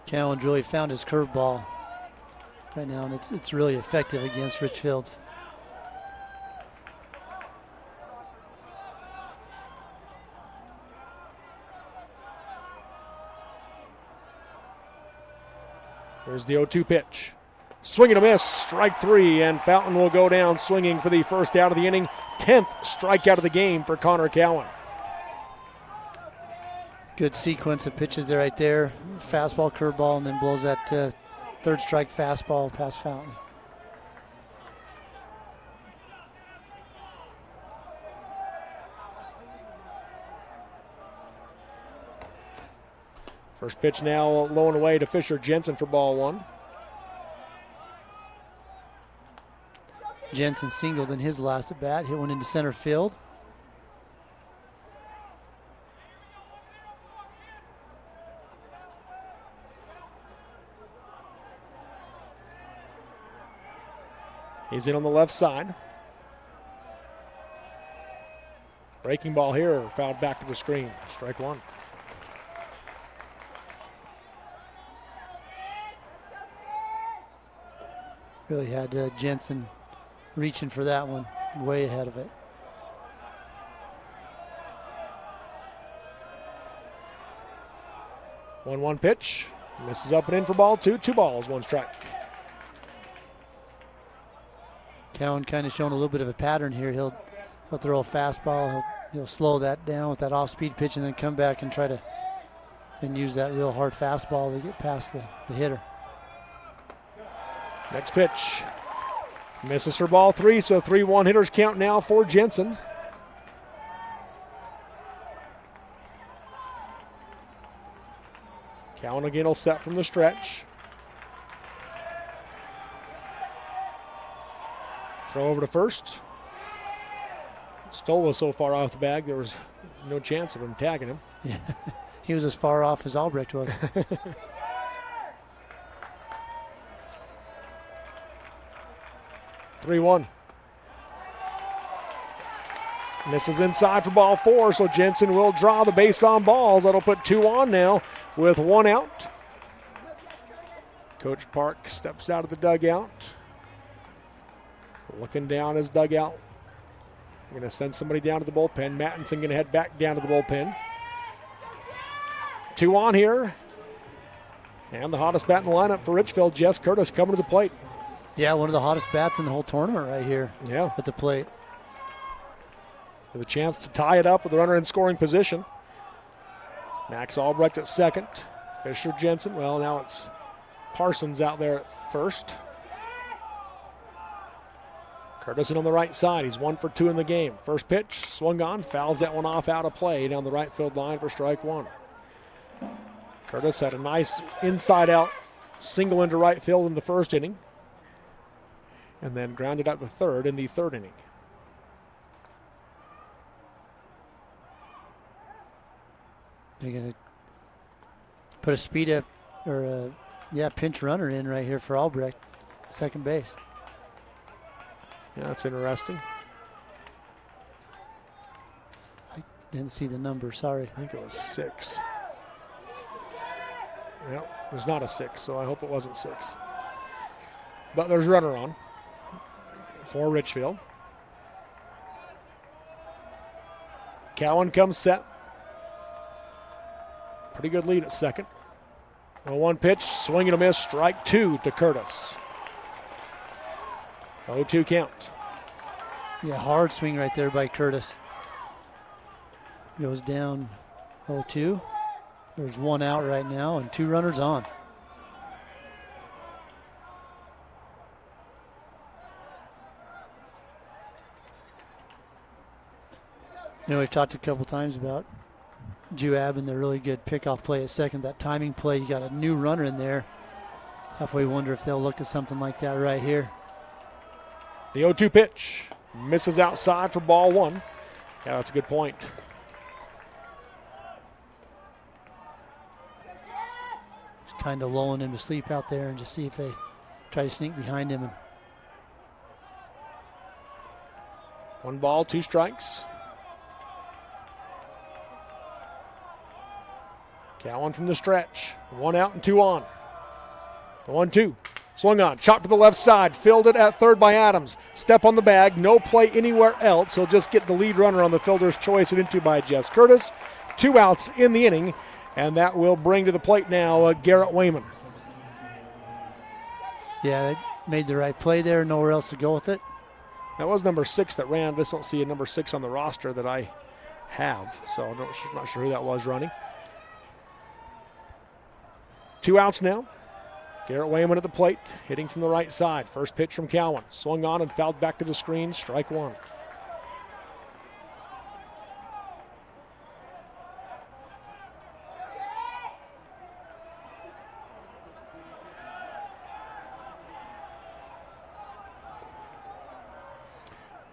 [SPEAKER 2] Cowan really found his curveball right now, and it's really effective against Richfield.
[SPEAKER 1] There's the 0-2 pitch. Swing and a miss, strike 3, and Fountain will go down swinging for the first out of the inning. 10th strikeout of the game for Connor Cowan.
[SPEAKER 2] Good sequence of pitches there right there. Fastball, curveball, and then blows that third strike fastball past Fountain.
[SPEAKER 1] First pitch now low and away to Fisher Jensen for ball 1.
[SPEAKER 2] Jensen singled in his last at bat, hit one into center field.
[SPEAKER 1] He's in on the left side. Breaking ball here, fouled back to the screen. Strike 1.
[SPEAKER 2] Really had Jensen reaching for that one, way ahead of it.
[SPEAKER 1] One pitch. Misses up and in for ball 2. 2 balls, 1 strike.
[SPEAKER 2] Cowan kind of showing a little bit of a pattern here. He'll throw a fastball. He'll slow that down with that off-speed pitch and then come back and try to use that real hard fastball to get past the hitter.
[SPEAKER 1] Next pitch. Misses for ball 3, so 3-1 hitters count now for Jensen. Cowan again will set from the stretch. Throw over to first. Stoll was so far off the bag, there was no chance of him tagging him.
[SPEAKER 2] Yeah. He was as far off as Albrecht was.
[SPEAKER 1] 3-1. Misses inside for ball 4, so Jensen will draw the base on balls. That'll put 2 on now with 1 out. Coach Park steps out of the dugout. Looking down his dugout. Going to send somebody down to the bullpen. Mattinson going to head back down to the bullpen. 2 on here. And the hottest bat in the lineup for Richfield, Jess Curtis, coming to the plate.
[SPEAKER 2] Yeah, one of the hottest bats in the whole tournament right here.
[SPEAKER 1] Yeah.
[SPEAKER 2] At the plate.
[SPEAKER 1] With a chance to tie it up with the runner in scoring position. Max Albrecht at second. Fisher Jensen. Well, now it's Parsons out there at first. Curtis on the right side. He's 1 for 2 in the game. First pitch, swung on, fouls that one off out of play down the right field line for strike 1. Curtis had a nice inside out single into right field in the first inning. And then grounded out the third in the third inning.
[SPEAKER 2] They're going to put a speed up or a pinch runner in right here for Albrecht, second base.
[SPEAKER 1] Yeah, that's interesting.
[SPEAKER 2] I didn't see the number, sorry.
[SPEAKER 1] I think it was 6. Well, it was not a 6, so I hope it wasn't 6. But there's a runner on for Richfield. Cowan comes set. Pretty good lead at second. 0-1 pitch, swing and a miss, strike 2 to Curtis. 0-2 count.
[SPEAKER 2] Yeah, hard swing right there by Curtis. Goes down 0-2. There's 1 out right now and 2 runners on. You know, we've talked a couple times about Juab and the really good pickoff play at second. That timing play, you got a new runner in there. Halfway wonder if they'll look at something like that right here.
[SPEAKER 1] The 0-2 pitch misses outside for ball 1. Yeah, that's a good point.
[SPEAKER 2] Just kind of lulling him to sleep out there and just see if they try to sneak behind him.
[SPEAKER 1] 1 ball, 2 strikes. Cowan from the stretch. 1 out and 2 on. The 1-2. Swung on. Chopped to the left side. Fielded at third by Adams. Step on the bag. No play anywhere else. He'll just get the lead runner on the fielder's choice and into by Jess Curtis. 2 outs in the inning. And that will bring to the plate now Garrett Wayman.
[SPEAKER 2] Yeah, they made the right play there. Nowhere else to go with it.
[SPEAKER 1] That was number 6 that ran. I just don't see a number 6 on the roster that I have. So I'm not sure who that was running. 2 outs now. Garrett Wayman at the plate, hitting from the right side. First pitch from Cowan. Swung on and fouled back to the screen. Strike 1.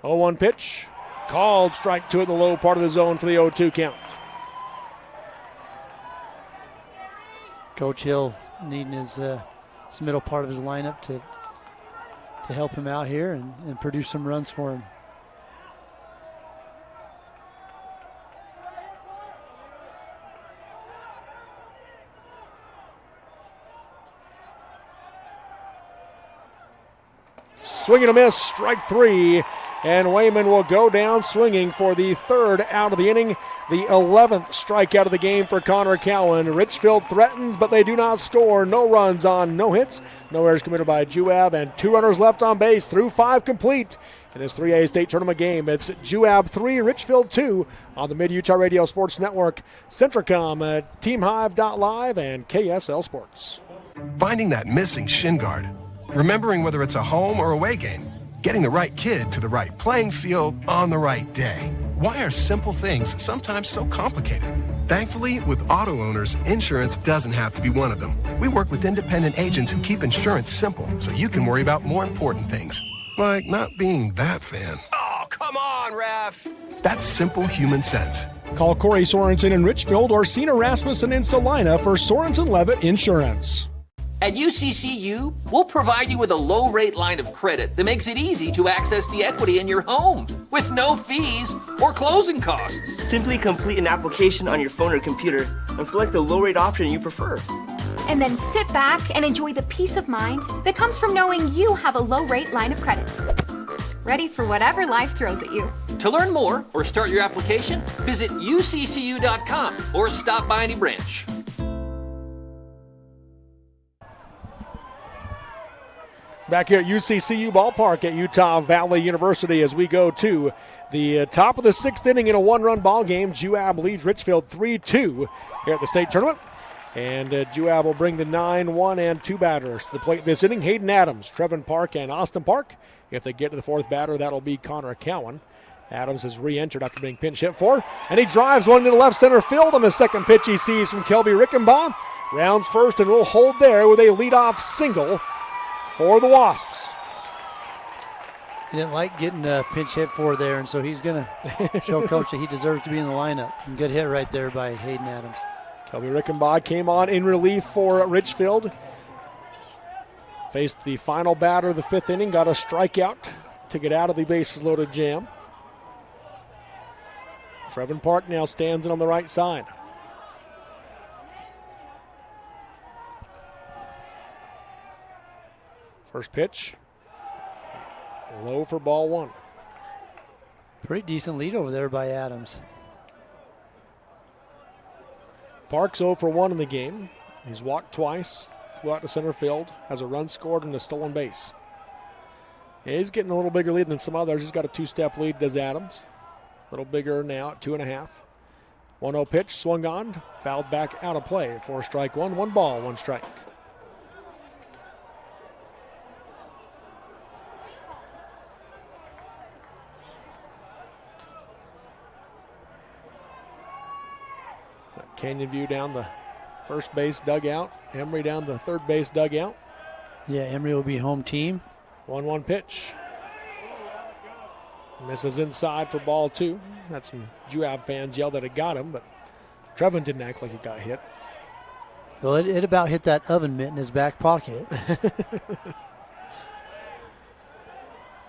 [SPEAKER 1] Oh, 1 pitch. Called strike 2 at the low part of the zone for the 0-2 count.
[SPEAKER 2] Coach Hill needing his middle part of his lineup to help him out here and produce some runs for him.
[SPEAKER 1] Swing and a miss, strike 3. And Wayman will go down swinging for the 3rd out of the inning. The 11th strikeout of the game for Connor Cowan. Richfield threatens, but they do not score. No runs on no hits. No errors committed by Juab, and 2 runners left on base through 5 complete. In this 3A state tournament game, it's Juab 3, Richfield 2 on the Mid-Utah Radio Sports Network, Centricom, TeamHive.live, and KSL Sports.
[SPEAKER 12] Finding that missing shin guard. Remembering whether it's a home or away game. Getting the right kid to the right playing field on the right day. Why are simple things sometimes so complicated? Thankfully, with auto owners, insurance doesn't have to be one of them. We work with independent agents who keep insurance simple so you can worry about more important things. Like not being that fan.
[SPEAKER 13] Oh, come on, ref!
[SPEAKER 12] That's simple human sense.
[SPEAKER 16] Call Corey Sorensen in Richfield or Sina Rasmussen in Salina for Sorensen Levitt Insurance.
[SPEAKER 13] At UCCU, we'll provide you with a low-rate line of credit that makes it easy to access the equity in your home with no fees or closing costs.
[SPEAKER 15] Simply complete an application on your phone or computer and select the low-rate option you prefer.
[SPEAKER 24] And then sit back and enjoy the peace of mind that comes from knowing you have a low-rate line of credit. Ready for whatever life throws at you.
[SPEAKER 13] To learn more or start your application, visit uccu.com or stop by any branch.
[SPEAKER 1] Back here at UCCU Ballpark at Utah Valley University as we go to the top of the 6th inning in a 1-run ball game. Juab leads Richfield 3-2 here at the state tournament. And Juab will bring the 9-1 and 2 batters to the plate this inning. Hayden Adams, Trevin Park, and Austin Park. If they get to the 4th batter, that'll be Connor Cowan. Adams has re-entered after being pinch hit for, and he drives one into left center field on the second pitch he sees from Kelby Rickenbaugh. Rounds first and will hold there with a leadoff single for the Wasps.
[SPEAKER 2] He didn't like getting a pinch hit for there, and so he's going to show Coach that he deserves to be in the lineup. And good hit right there by Hayden Adams.
[SPEAKER 1] Toby Rickenbach came on in relief for Richfield. Faced the final batter of the 5th inning, got a strikeout to get out of the bases loaded jam. Trevin Park now stands in on the right side. First pitch, low for ball 1.
[SPEAKER 2] Pretty decent lead over there by Adams.
[SPEAKER 1] Park's 0 for 1 in the game. He's walked twice, flew out to center field, has a run scored and a stolen base. He's getting a little bigger lead than some others. He's got a 2-step lead, does Adams. A little bigger now at 2.5. 1-0 pitch, swung on, fouled back out of play for strike 1. 1 ball, 1 strike. Canyon view down the first base dugout. Emery down the third base dugout.
[SPEAKER 2] Yeah, Emery will be home team.
[SPEAKER 1] 1-1 pitch. Misses inside for ball 2. Had some Juab fans yelled that it got him, but Trevin didn't act like he got hit.
[SPEAKER 2] Well, it about hit that oven mitt in his back pocket.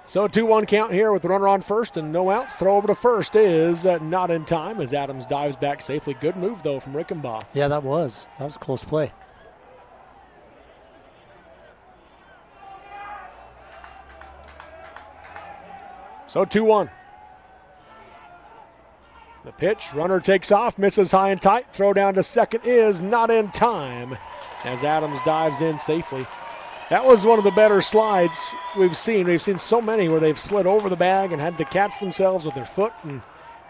[SPEAKER 1] So 2-1 count here with the runner on first and no outs. Throw over to first is not in time as Adams dives back safely. Good move, though, from Rickenbach.
[SPEAKER 2] Yeah, that was a close play.
[SPEAKER 1] So 2-1. The pitch, runner takes off, misses high and tight. Throw down to second is not in time as Adams dives in safely. That was one of the better slides we've seen. We've seen so many where they've slid over the bag and had to catch themselves with their foot, and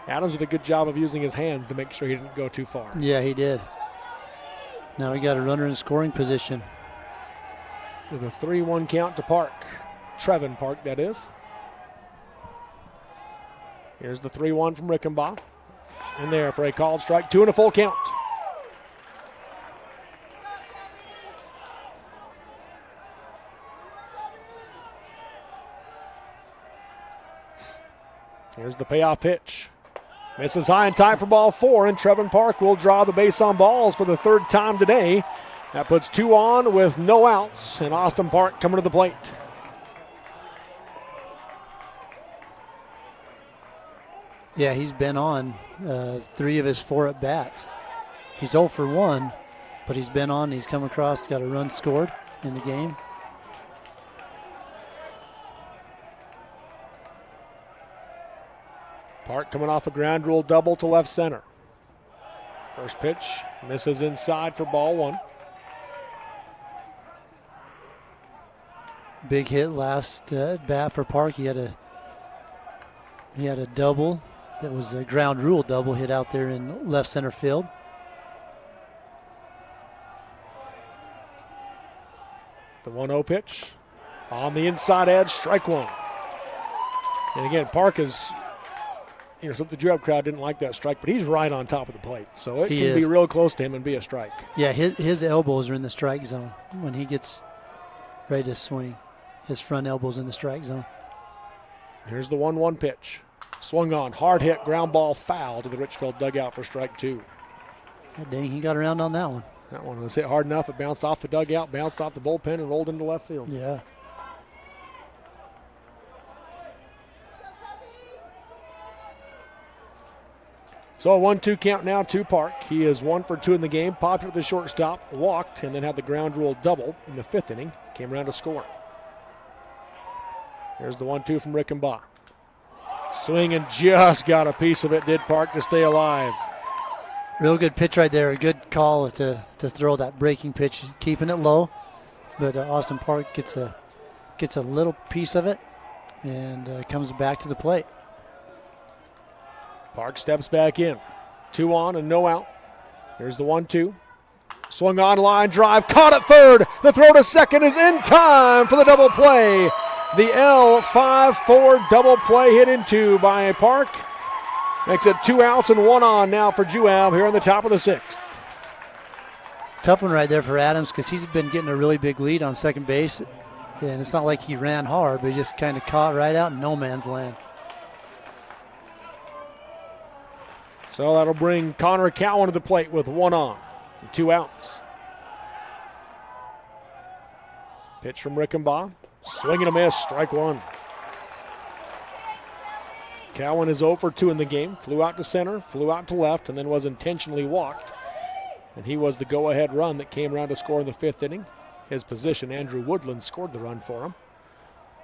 [SPEAKER 1] Adams did a good job of using his hands to make sure he didn't go too far.
[SPEAKER 2] Yeah, he did. Now we got a runner in scoring position.
[SPEAKER 1] With a 3-1 count to Park. Trevin Park, that is. Here's the 3-1 from Rickenbach. In there for a called strike, 2 and a full count. Here's the payoff pitch. Misses high and tight for ball 4, and Trevin Park will draw the base on balls for the 3rd time today. That puts 2 on with no outs, and Austin Park coming to the plate.
[SPEAKER 2] Yeah, he's been on 3 of his 4 at-bats. He's 0 for 1, but he's been on. He's come across, got a run scored in the game.
[SPEAKER 1] Park coming off a ground rule double to left center. First pitch misses inside for ball 1.
[SPEAKER 2] Big hit last bat for Park. He had a double that was a ground rule double hit out there in left center field.
[SPEAKER 1] The 1-0 pitch on the inside edge, strike 1. And again, Park is, some the Juab crowd didn't like that strike, but he's right on top of the plate. So it can be real close to him and be a strike.
[SPEAKER 2] Yeah, his elbows are in the strike zone when he gets ready to swing. His front elbows in the strike zone.
[SPEAKER 1] Here's the 1-1 pitch. Swung on, hard hit, ground ball foul to the Richfield dugout for strike 2.
[SPEAKER 2] God dang, he got around on that one.
[SPEAKER 1] That one was hit hard enough. It bounced off the dugout, bounced off the bullpen, and rolled into left field.
[SPEAKER 2] Yeah.
[SPEAKER 1] So a 1-2 count now to Park. He is 1 for 2 in the game. Popped with the shortstop, walked, and then had the ground rule double in the 5th inning. Came around to score. Here's the 1-2 from Rickenbach. Swing and just got a piece of it, did Park, to stay alive.
[SPEAKER 2] Real good pitch right there. A good call to throw that breaking pitch, keeping it low. But Austin Park gets a little piece of it and comes back to the plate.
[SPEAKER 1] Park steps back in. 2 on and no out. Here's the 1-2. Swung on, line drive, caught at third. The throw to second is in time for the double play. The L5-4 double play hit into by Park. Makes it 2 outs and 1 on now for Juab here in the top of the 6th.
[SPEAKER 2] Tough one right there for Adams because he's been getting a really big lead on second base. And it's not like he ran hard, but he just kind of caught right out in no man's land.
[SPEAKER 1] So that'll bring Connor Cowan to the plate with 1 on. 2 outs. Pitch from Rickenbaugh. Swing and a miss, strike 1. Cowan is 0 for 2 in the game. Flew out to center, flew out to left, and then was intentionally walked. And he was the go-ahead run that came around to score in the 5th inning. His position, Andrew Woodland, scored the run for him.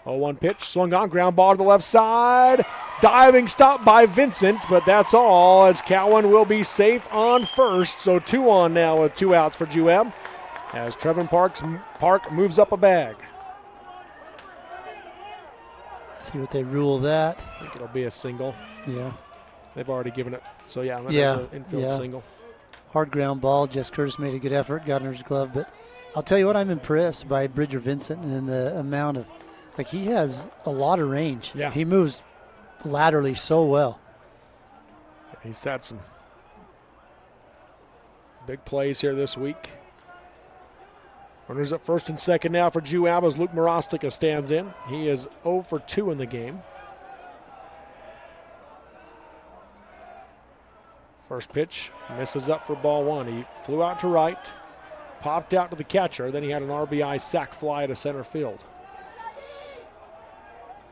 [SPEAKER 1] 0-1 pitch, swung on, ground ball to the left side. Diving stop by Vincent, but that's all as Cowan will be safe on first. So 2 on now with 2 outs for Juab as Trevin Park moves up a bag.
[SPEAKER 2] See what they rule that.
[SPEAKER 1] I think it'll be a single.
[SPEAKER 2] Yeah.
[SPEAKER 1] They've already given it. So, yeah, that's an infield single.
[SPEAKER 2] Hard ground ball. Jess Curtis made a good effort, got in his glove. But I'll tell you what, I'm impressed by Bridger Vincent and the amount of, he has a lot of range.
[SPEAKER 1] Yeah.
[SPEAKER 2] He moves laterally so well.
[SPEAKER 1] He's had some big plays here this week. Runners at first and second now for Juab as Luke Morostica stands in. He is 0 for 2 in the game. First pitch misses up for ball 1. He flew out to right, popped out to the catcher, then he had an RBI sac fly to center field.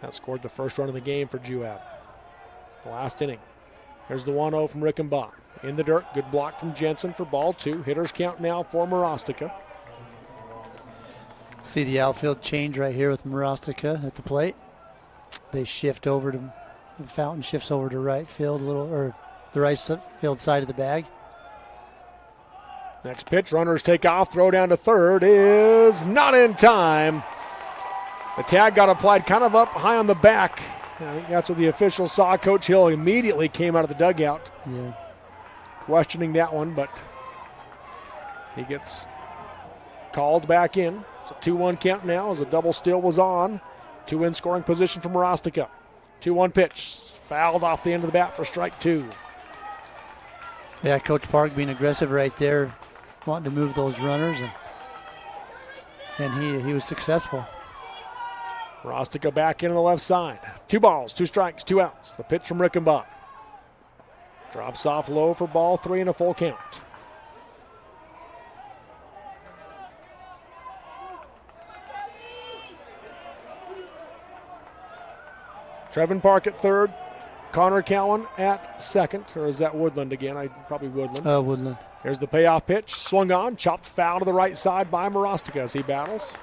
[SPEAKER 1] That scored the first run of the game for Juab. The last inning. There's the 1-0 from Rickenbaugh. In the dirt, good block from Jensen for ball 2. Hitters count now for Morostica.
[SPEAKER 2] See the outfield change right here with Morostica at the plate. They shift over to, Fountain shifts over to right field, or the right field side of the bag.
[SPEAKER 1] Next pitch, runners take off, throw down to third is not in time. The tag got applied kind of up high on the back. I think that's what the officials saw. Coach Hill immediately came out of the dugout.
[SPEAKER 2] Yeah.
[SPEAKER 1] Questioning that one, but he gets called back in. It's a 2-1 count now as a double steal was on. 2 in scoring position for Morostica. 2-1 pitch. Fouled off the end of the bat for strike 2.
[SPEAKER 2] Yeah, Coach Park being aggressive right there, wanting to move those runners, and he was successful.
[SPEAKER 1] Morostica back in on the left side. 2 balls, 2 strikes, 2 outs. The pitch from Rickenbaugh. Drops off low for ball 3 and a full count. Trevin Park at third. Connor Cowan at second. Or is that Woodland again? Probably Woodland.
[SPEAKER 2] Woodland.
[SPEAKER 1] Here's the payoff pitch. Swung on. Chopped foul to the right side by Morostica as he battles.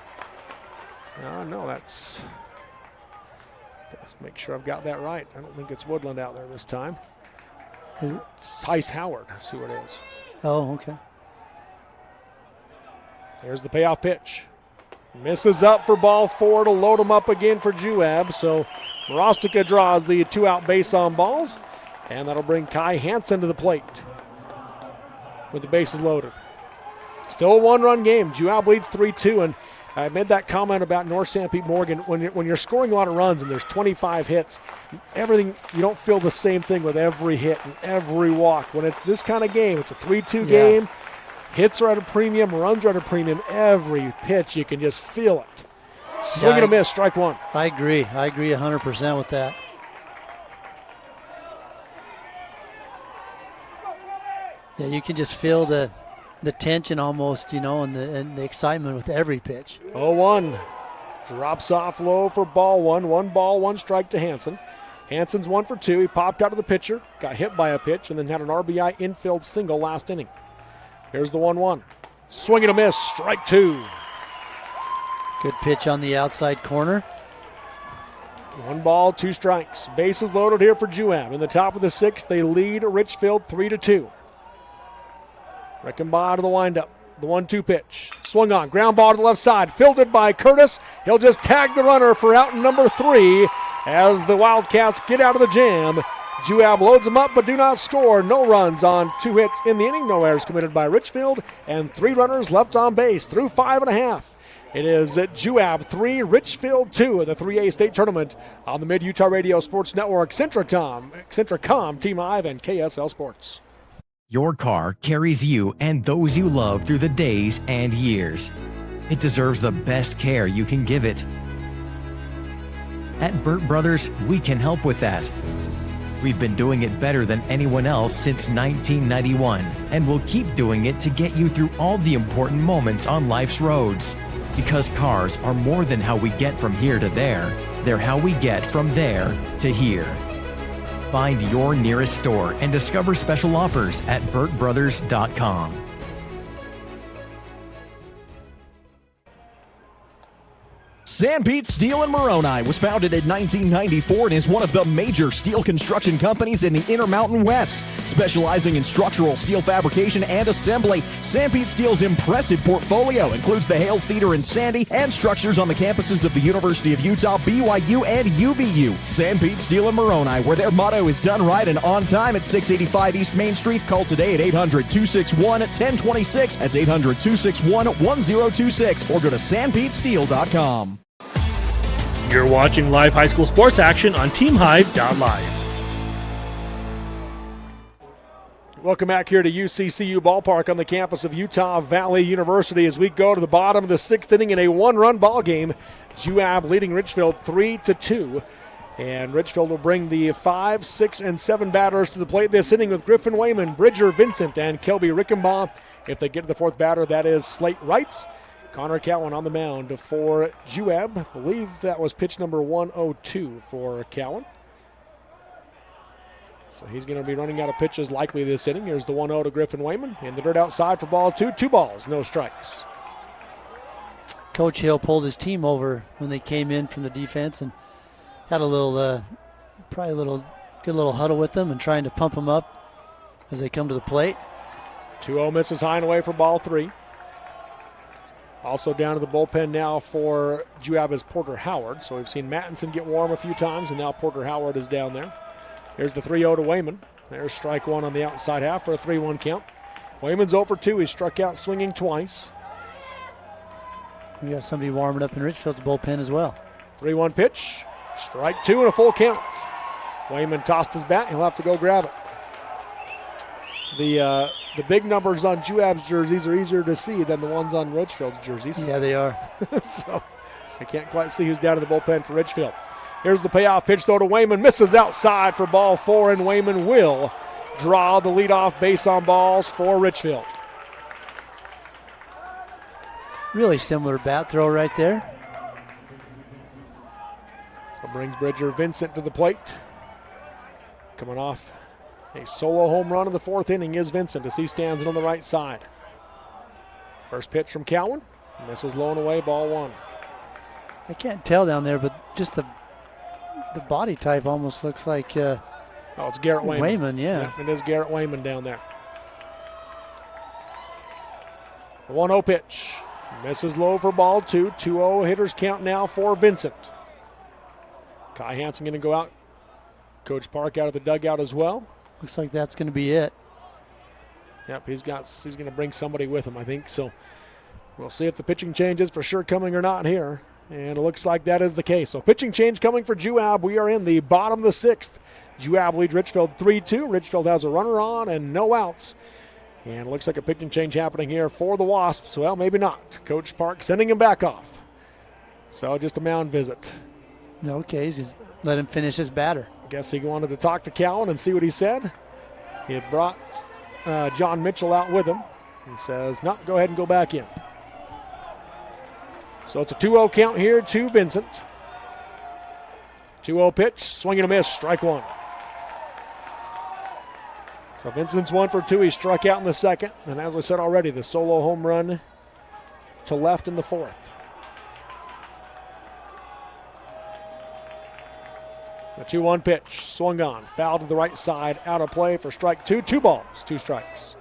[SPEAKER 1] No, that's... Let's make sure I've got that right. I don't think it's Woodland out there this time. Tice Howard. Let's see what it is.
[SPEAKER 2] Oh, okay.
[SPEAKER 1] There's the payoff pitch. Misses up for ball 4 to load him up again for Juab. So Morostica draws the 2-out base on balls, and that'll bring Kai Hansen to the plate with the bases loaded. Still a 1-run game. Juab leads 3-2, and I made that comment about North St. Pete Morgan. When you're scoring a lot of runs and there's 25 hits, everything, you don't feel the same thing with every hit and every walk. When it's this kind of game, it's a 3-2 game. Hits are at a premium, runs are at a premium. Every pitch, you can just feel it. Swing and a miss, strike 1.
[SPEAKER 2] I agree 100% with that. Yeah, you can just feel the tension almost, and the excitement with every pitch.
[SPEAKER 1] 0-1. Drops off low for ball 1. 1 ball, 1 strike to Hansen. Hansen's 1 for 2. He popped out of the pitcher, got hit by a pitch, and then had an RBI infield single last inning. Here's the 1-1. Swing and a miss, strike 2.
[SPEAKER 2] Good pitch on the outside corner.
[SPEAKER 1] 1 ball, 2 strikes. Bases loaded here for Juab. In the top of the 6th, they lead Richfield 3-2. Rickenbaugh to the windup. The 1-2 pitch. Swung on. Ground ball to the left side. Fielded by Curtis. He'll just tag the runner for out number 3 as the Wildcats get out of the jam. Juab loads them up but do not score. No runs on 2 hits in the inning. No errors committed by Richfield. And 3 runners left on base through 5.5. It is Juab 3, Richfield 2 of the 3A state tournament on the Mid-Utah Radio Sports Network, Centracom, Team Live, and KSL Sports.
[SPEAKER 17] Your car carries you and those you love through the days and years. It deserves the best care you can give it. At Burt Brothers, we can help with that. We've been doing it better than anyone else since 1991, and we'll keep doing it to get you through all the important moments on life's roads. Because cars are more than how we get from here to there, they're how we get from there to here. Find your nearest store and discover special offers at burtbrothers.com.
[SPEAKER 3] Sanpete Steel in Moroni was founded in 1994 and is one of the major steel construction companies in the Intermountain West. Specializing in structural steel fabrication and assembly, Sanpete Steel's impressive portfolio includes the Hales Theater in Sandy and structures on the campuses of the University of Utah, BYU, and UVU. Sanpete Steel in Moroni, where their motto is done right and on time, at 685 East Main Street. Call today at 800-261-1026. That's 800-261-1026. Or go to sanpetesteel.com.
[SPEAKER 10] You're watching live high school sports action on TeamHive.live.
[SPEAKER 1] Welcome back here to UCCU Ballpark on the campus of Utah Valley University as we go to the bottom of the sixth inning in a one-run ball game. Juab leading Richfield 3-2. And Richfield will bring the 5, 6, and 7 batters to the plate this inning with Griffin Wayman, Bridger Vincent, and Kelby Rickenbaugh. If they get to the fourth batter, that is Slate Wrights. Connor Cowan on the mound for Juab. I believe that was pitch number 102 for Cowan. So he's going to be running out of pitches likely this inning. Here's the 1-0 to Griffin Wayman. In the dirt outside for ball 2. 2 balls, no strikes.
[SPEAKER 2] Coach Hill pulled his team over when they came in from the defense and had a little, probably a good little huddle with them and trying to pump them up as they come to the plate.
[SPEAKER 1] 2-0 misses high and away for ball 3. Also down to the bullpen now for Juab is Porter Howard. So we've seen Mattinson get warm a few times, and now Porter Howard is down there. Here's the 3-0 to Wayman. There's strike one on the outside half for a 3-1 count. Wayman's 0 for 2. He struck out swinging twice.
[SPEAKER 2] We got somebody warming up in Richfield's bullpen as well.
[SPEAKER 1] 3-1 pitch. Strike 2 and a full count. Wayman tossed his bat. He'll have to go grab it. The big numbers on Juab's jerseys are easier to see than the ones on Richfield's jerseys.
[SPEAKER 2] Yeah, they are.
[SPEAKER 1] So I can't quite see who's down in the bullpen for Richfield. Here's the payoff pitch, though, to Wayman. Misses outside for ball 4, and Wayman will draw the leadoff base on balls for Richfield.
[SPEAKER 2] Really similar bat throw right there.
[SPEAKER 1] So brings Bridger Vincent to the plate. Coming off a solo home run in the 4th inning is Vincent as he stands on the right side. First pitch from Cowan. Misses low and away, ball 1.
[SPEAKER 2] I can't tell down there, but just the body type almost looks like
[SPEAKER 1] it's Garrett Wayman.
[SPEAKER 2] Wayman, yeah.
[SPEAKER 1] It is Garrett Wayman down there. The 1-0 pitch. Misses low for ball 2. 2-0 hitters count now for Vincent. Kai Hansen going to go out. Coach Park out of the dugout as well.
[SPEAKER 2] Looks like that's going to be it.
[SPEAKER 1] Yep, he's going to bring somebody with him, I think. So we'll see if the pitching change is for sure coming or not here. And it looks like that is the case. So pitching change coming for Juab. We are in the bottom of the 6th. Juab leads Richfield 3-2. Richfield has a runner on and no outs. And it looks like a pitching change happening here for the Wasps. Well, maybe not. Coach Park sending him back off. So just a mound visit.
[SPEAKER 2] Okay, just let him finish his batter.
[SPEAKER 1] Guess he wanted to talk to Cowan and see what he said. He had brought John Mitchell out with him. He says, no, go ahead and go back in. So it's a 2-0 count here to Vincent. 2-0 pitch, swing and a miss, strike 1. So Vincent's 1 for 2. He struck out in the 2nd. And as I said already, the solo home run to left in the 4th. The 2-1 pitch, swung on, foul to the right side, out of play for strike 2. 2 balls, 2 strikes.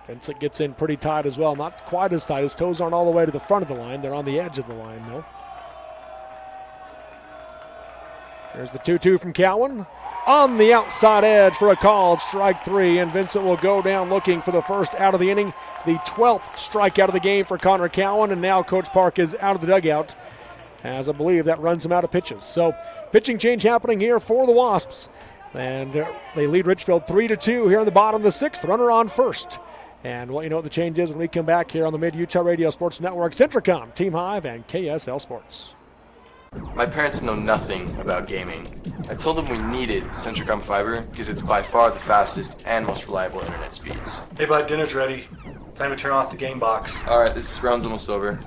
[SPEAKER 1] Vincent gets in pretty tight as well. Not quite as tight. His toes aren't all the way to the front of the line. They're on the edge of the line, though. There's the 2-2 from Cowan. On the outside edge for a called strike 3, and Vincent will go down looking for the first out of the inning. The 12th strikeout of the game for Connor Cowan, and now Coach Park is out of the dugout, as I believe that runs him out of pitches. So pitching change happening here for the Wasps, and they lead Richfield 3-2 here in the bottom of the 6th. Runner on first. And what you know what the change is when we come back here on the Mid-Utah Radio Sports Network, Centricom, Team Hive, and KSL Sports.
[SPEAKER 18] My parents know nothing about gaming. I told them we needed Centricom Fiber because it's by far the fastest and most reliable internet speeds.
[SPEAKER 19] Hey bud, dinner's ready. Time to turn off the game box.
[SPEAKER 18] Alright, this round's almost over.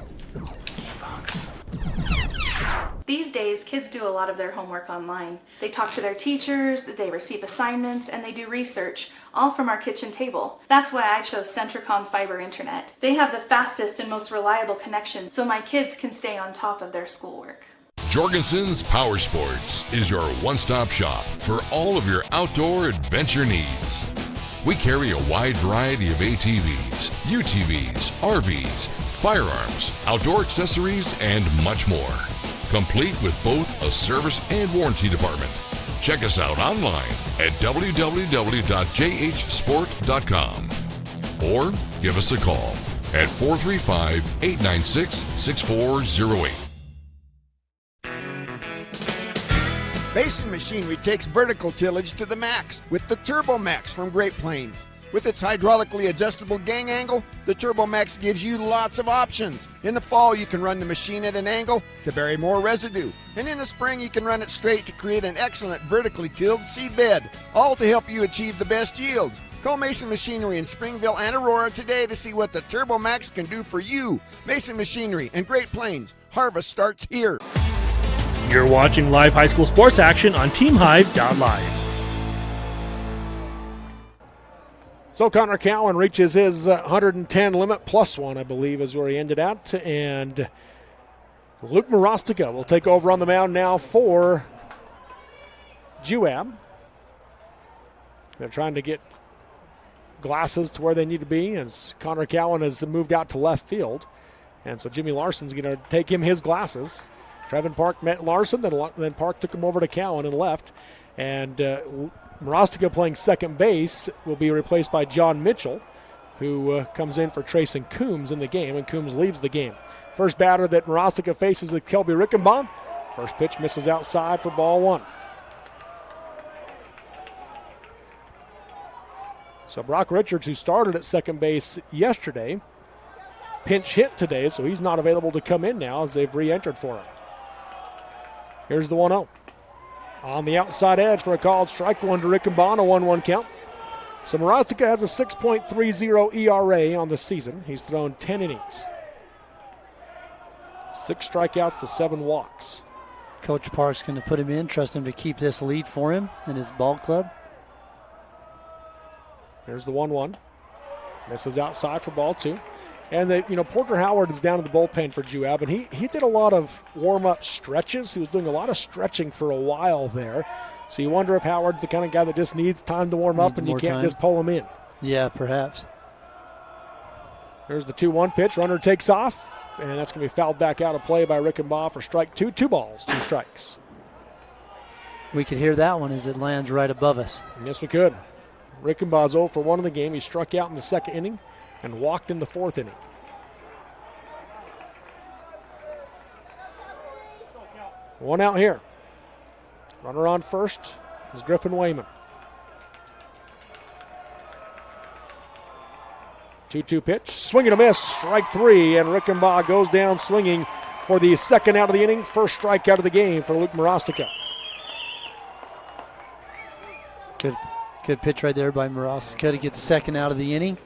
[SPEAKER 20] These days, kids do a lot of their homework online. They talk to their teachers, they receive assignments, and they do research, all from our kitchen table. That's why I chose Centricom Fiber Internet. They have the fastest and most reliable connection, so my kids can stay on top of their schoolwork.
[SPEAKER 23] Jorgensen's Power Sports is your one-stop shop for all of your outdoor adventure needs. We carry a wide variety of ATVs, UTVs, RVs, firearms, outdoor accessories, and much more. Complete with both a service and warranty department. Check us out online at www.jhsport.com or give us a call at 435-896-6408.
[SPEAKER 21] Mason Machinery takes vertical tillage to the max with the Turbo Max from Great Plains. With its hydraulically adjustable gang angle, the Turbo Max gives you lots of options. In the fall, you can run the machine at an angle to bury more residue. And in the spring, you can run it straight to create an excellent vertically tilled seed bed, all to help you achieve the best yields. Call Mason Machinery in Springville and Aurora today to see what the Turbo Max can do for you. Mason Machinery and Great Plains. Harvest starts here.
[SPEAKER 10] You're watching live high school sports action on TeamHive.live.
[SPEAKER 1] So Connor Cowan reaches his 110 limit, +1, I believe, is where he ended at. And Luke Morostica will take over on the mound now for Juab. They're trying to get glasses to where they need to be as Connor Cowan has moved out to left field. And so Jimmy Larson's going to take him his glasses. Trevin Park met Larson, then Park took him over to Cowan and left. And Morostica playing second base will be replaced by John Mitchell, who comes in for Trayson Coombs in the game, and Coombs leaves the game. First batter that Morostica faces is Kelby Rickenbaugh. First pitch misses outside for ball one. So Brock Richards, who started at second base yesterday, pinch hit today, so he's not available to come in now as they've re-entered for him. Here's the 1-0. On the outside edge for a called strike one to Rickenbaugh, a 1-1 count. So Morostica has a 6.30 ERA on the season. He's thrown 10 innings. 6 strikeouts to 7 walks.
[SPEAKER 2] Coach Park's going to put him in, trust him to keep this lead for him in his ball club.
[SPEAKER 1] Here's the 1-1. Misses outside for ball 2. And Porter Howard is down in the bullpen for Juab, and he did a lot of warm-up stretches. He was doing a lot of stretching for a while there. So you wonder if Howard's the kind of guy that just needs time to warm up and you can't just pull him in.
[SPEAKER 2] Yeah, perhaps.
[SPEAKER 1] There's the 2-1 pitch. Runner takes off, and that's going to be fouled back out of play by Rickenbaugh for strike 2. 2 balls, 2 strikes.
[SPEAKER 2] We could hear that one as it lands right above us.
[SPEAKER 1] Yes, we could. Rickenbaugh's 0 for 1 in the game. He struck out in the second inning and walked in the 4th inning. One out here. Runner on first is Griffin Wayman. 2-2 pitch. Swing and a miss. Strike 3, and Rickenbaugh goes down swinging for the second out of the inning. First strikeout of the game for Luke Morostica.
[SPEAKER 2] Good pitch right there by Morostica to get the second out of the inning.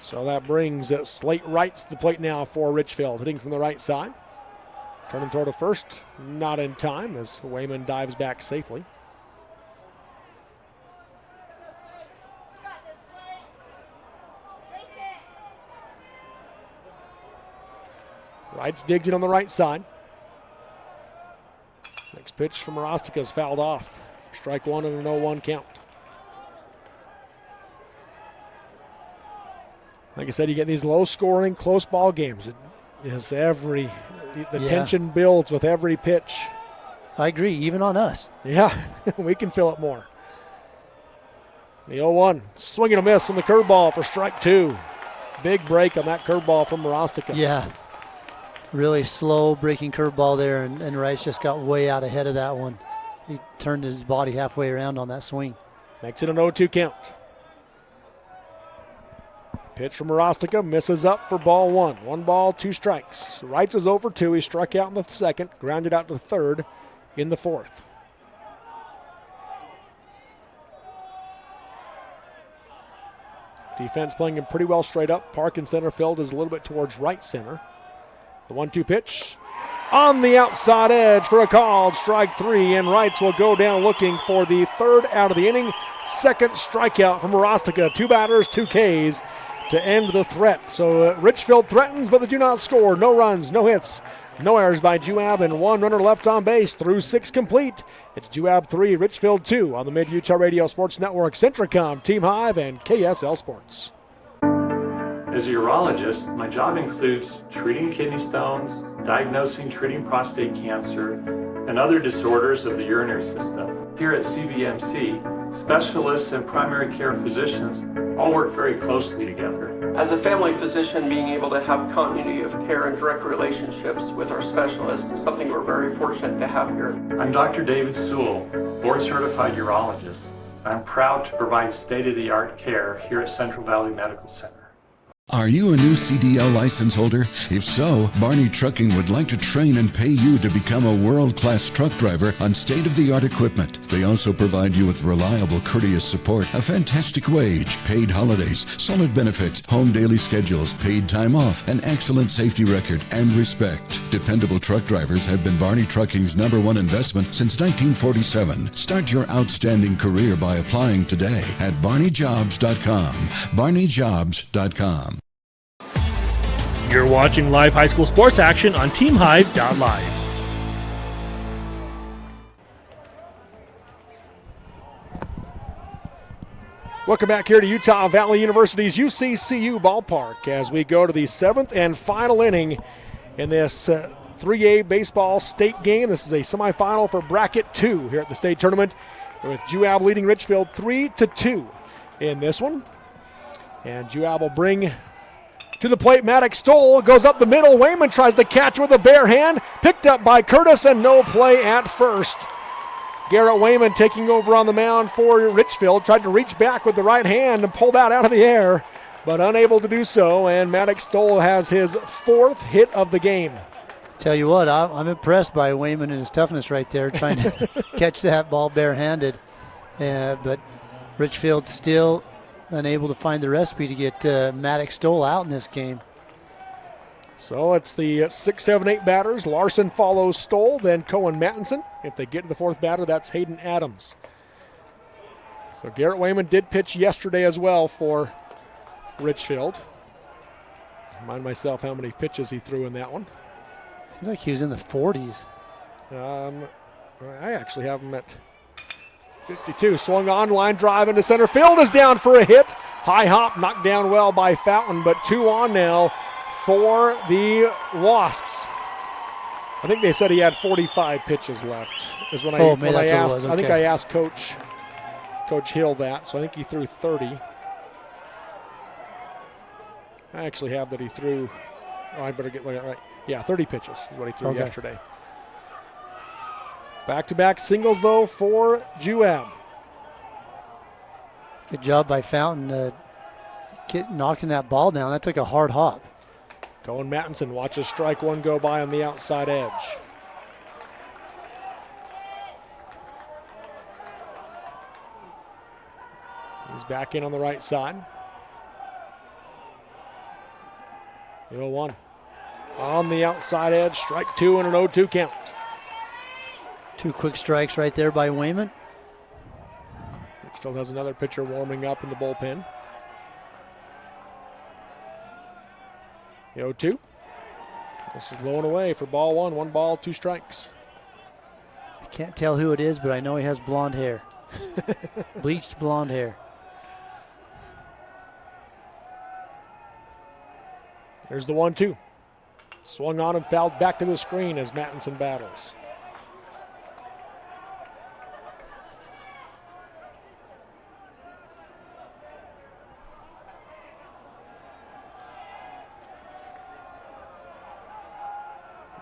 [SPEAKER 1] So that brings Slate Wright to the plate now for Richfield, hitting from the right side. Turning throw to first, not in time as Wayman dives back safely. Wrights digs it on the right side. Next pitch from Morostica is fouled off. Strike 1 and a 0-1 count. Like I said, you get these low-scoring, close ball games. The tension builds with every pitch.
[SPEAKER 2] I agree, even on us.
[SPEAKER 1] Yeah, we can feel it more. The 0-1, swing and a miss on the curveball for strike 2. Big break on that curveball from Morostica.
[SPEAKER 2] Yeah, really slow breaking curveball there, and Rice just got way out ahead of that one. He turned his body halfway around on that swing.
[SPEAKER 1] Makes it an 0-2 count. Pitch from Morostica, misses up for ball one. 1 ball, 2 strikes. Wrights is over 2. He struck out in the second, grounded out to third in the fourth. Defense playing him pretty well straight up. Park in center field is a little bit towards right center. The 1-2 pitch on the outside edge for a called strike 3, and Wrights will go down looking for the third out of the inning. Second strikeout from Morostica. 2 batters, 2 Ks to end the threat. So Richfield threatens, but they do not score. No runs, no hits, no errors by Juab, and 1 runner left on base through 6 complete. It's Juab 3, Richfield 2 on the Mid-Utah Radio Sports Network, Centricom, Team Hive, and KSL Sports.
[SPEAKER 19] As a urologist, my job includes treating kidney stones, diagnosing, treating prostate cancer, and other disorders of the urinary system. Here at CVMC, specialists and primary care physicians all work very closely together.
[SPEAKER 4] As a family physician, being able to have continuity of care and direct relationships with our specialists is something we're very fortunate to have here.
[SPEAKER 19] I'm Dr. David Sewell, board-certified urologist. I'm proud to provide state-of-the-art care here at Central Valley Medical Center.
[SPEAKER 6] Are you a new CDL license holder? If so, Barney Trucking would like to train and pay you to become a world-class truck driver on state-of-the-art equipment. They also provide you with reliable, courteous support, a fantastic wage, paid holidays, solid benefits, home daily schedules, paid time off, an excellent safety record, and respect. Dependable truck drivers have been Barney Trucking's #1 investment since 1947. Start your outstanding career by applying today at barneyjobs.com. barneyjobs.com.
[SPEAKER 10] You're watching live high school sports action on TeamHive.live.
[SPEAKER 1] Welcome back here to Utah Valley University's UCCU ballpark as we go to the 7th and final inning in this 3A baseball state game. This is a semifinal for bracket 2 here at the state tournament, with Juab leading Richfield 3-2 in this one. And Juab will bring to the plate. Maddox Stoll goes up the middle. Wayman tries to catch with a bare hand. Picked up by Curtis, and no play at first. Garrett Wayman taking over on the mound for Richfield. Tried to reach back with the right hand and pull that out of the air, but unable to do so. And Maddox Stoll has his 4th hit of the game.
[SPEAKER 2] Tell you what, I'm impressed by Wayman and his toughness right there, trying to catch that ball barehanded. But Richfield still unable to find the recipe to get Maddox Stoll out in this game.
[SPEAKER 1] So it's the 6, 7, 8 batters. Larson follows Stoll, then Cohen Mattinson. If they get to the 4th batter, that's Hayden Adams. So Garrett Wayman did pitch yesterday as well for Richfield. Remind myself how many pitches he threw in that one.
[SPEAKER 2] Seems like he was in the 40s.
[SPEAKER 1] I actually have him at 52. Swung on, line drive into center field, is down for a hit. High hop, knocked down well by Fountain, but 2 on now for the Wasps. I think they said he had 45 pitches left. Is when I asked. Okay. I think I asked Coach Hill that, so I think he threw 30. I actually have that he threw. Oh, I better get right. Yeah, 30 pitches is what he threw yesterday. Back-to-back singles, though, for Juab.
[SPEAKER 2] Good job by Fountain knocking that ball down. That took a hard hop.
[SPEAKER 1] Cohen Mattinson watches strike 1 go by on the outside edge. He's back in on the right side. 0-1. On the outside edge, strike 2 and an 0-2 count.
[SPEAKER 2] 2 quick strikes right there by Wayman.
[SPEAKER 1] Richfield has another pitcher warming up in the bullpen. 0-2. This is low and away for ball 1. 1 ball, 2 strikes.
[SPEAKER 2] I can't tell who it is, but I know he has blonde hair. Bleached blonde hair.
[SPEAKER 1] Here's the 1-2. Swung on and fouled back to the screen as Mattinson battles.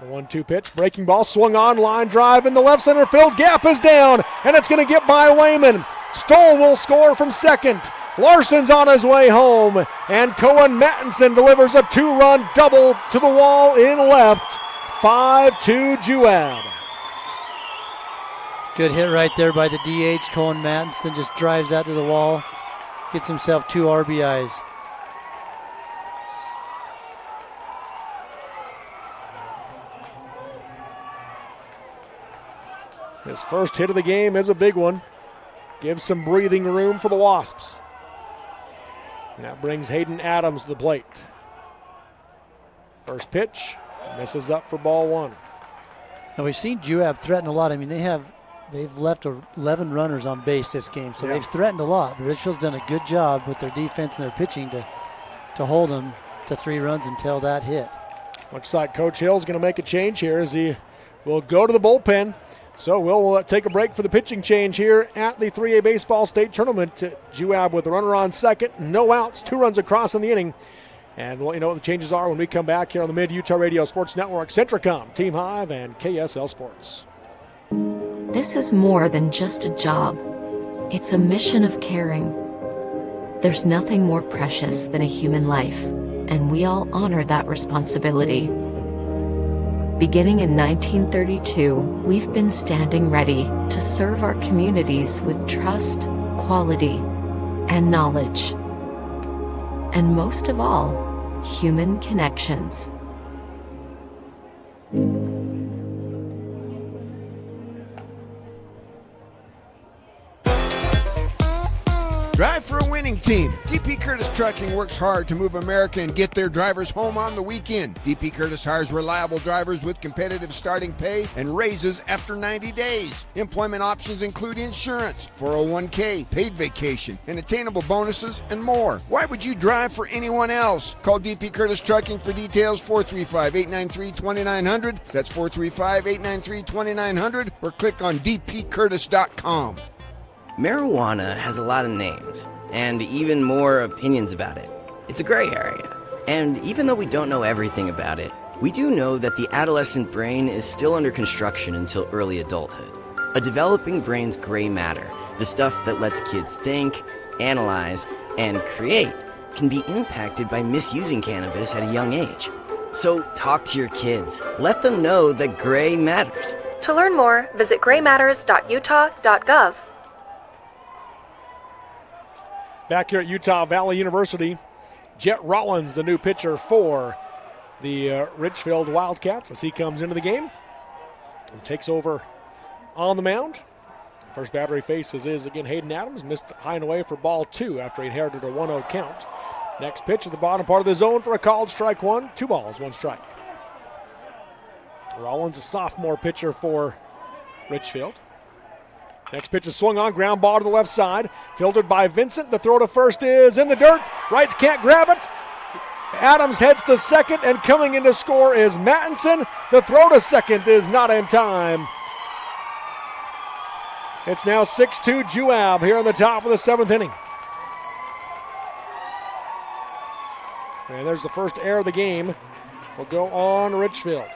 [SPEAKER 1] The 1-2 pitch, breaking ball, swung on, line drive in the left center field. Gap is down, and it's going to get by Wayman. Stoll will score from second. Larson's on his way home, and Cohen Mattinson delivers a 2-run double to the wall in left. 5-2 Juab.
[SPEAKER 2] Good hit right there by the DH. Cohen Mattinson just drives that to the wall, gets himself 2 RBIs.
[SPEAKER 1] His first hit of the game is a big one. Gives some breathing room for the Wasps. And that brings Hayden Adams to the plate. First pitch, misses up for ball 1.
[SPEAKER 2] And we've seen Juab threaten a lot. I mean, they've left 11 runners on base this game, so they've threatened a lot. But Richfield's done a good job with their defense and their pitching to hold them to 3 runs until that hit.
[SPEAKER 1] Looks like Coach Hill's going to make a change here as he will go to the bullpen. So we'll take a break for the pitching change here at the 3A Baseball State Tournament. Juab with a runner on second, no outs, 2 runs across in the inning. And we'll let you know what the changes are when we come back here on the Mid-Utah Radio Sports Network, Centricom, Team Hive, and KSL Sports.
[SPEAKER 5] This is more than just a job. It's a mission of caring. There's nothing more precious than a human life, and we all honor that responsibility. Beginning in 1932, we've been standing ready to serve our communities with trust, quality, and knowledge. And most of all, human connections.
[SPEAKER 21] Drive for a winning team. DP Curtis Trucking works hard to move America and get their drivers home on the weekend. DP Curtis hires reliable drivers with competitive starting pay and raises after 90 days. Employment options include insurance, 401k, paid vacation, and attainable bonuses, and more. Why would you drive for anyone else? Call DP Curtis Trucking for details, 435-893-2900. That's 435-893-2900, or click on dpcurtis.com.
[SPEAKER 7] Marijuana has a lot of names, and even more opinions about it. It's a gray area. And even though we don't know everything about it, we do know that the adolescent brain is still under construction until early adulthood. A developing brain's gray matter, the stuff that lets kids think, analyze, and create, can be impacted by misusing cannabis at a young age. So talk to your kids. Let them know that gray matters.
[SPEAKER 11] To learn more, visit graymatters.utah.gov.
[SPEAKER 1] Back here at Utah Valley University, Jet Rollins, the new pitcher for the Richfield Wildcats, as he comes into the game and takes over on the mound. First batter he faces is, again, Hayden Adams, missed high and away for ball 2 after he inherited a 1-0 count. Next pitch at the bottom part of the zone for a called strike 1. 2 balls, 1 strike. Rollins, a sophomore pitcher for Richfield. Next pitch is swung on, ground ball to the left side. Fielded by Vincent. The throw to first is in the dirt. Rights can't grab it. Adams heads to second, and coming in to score is Mattinson. The throw to second is not in time. It's now 6-2 Juab here in the top of the 7th inning. And there's the first error of the game. Will go on Richfield.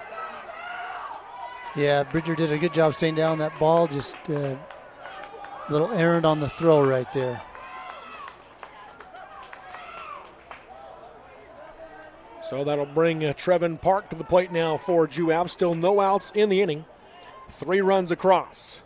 [SPEAKER 2] Yeah, Bridger did a good job staying down that ball. Just little errand on the throw right there.
[SPEAKER 1] So that'll bring Trevin Park to the plate now for Juab. Still no outs in the inning. 3 runs across.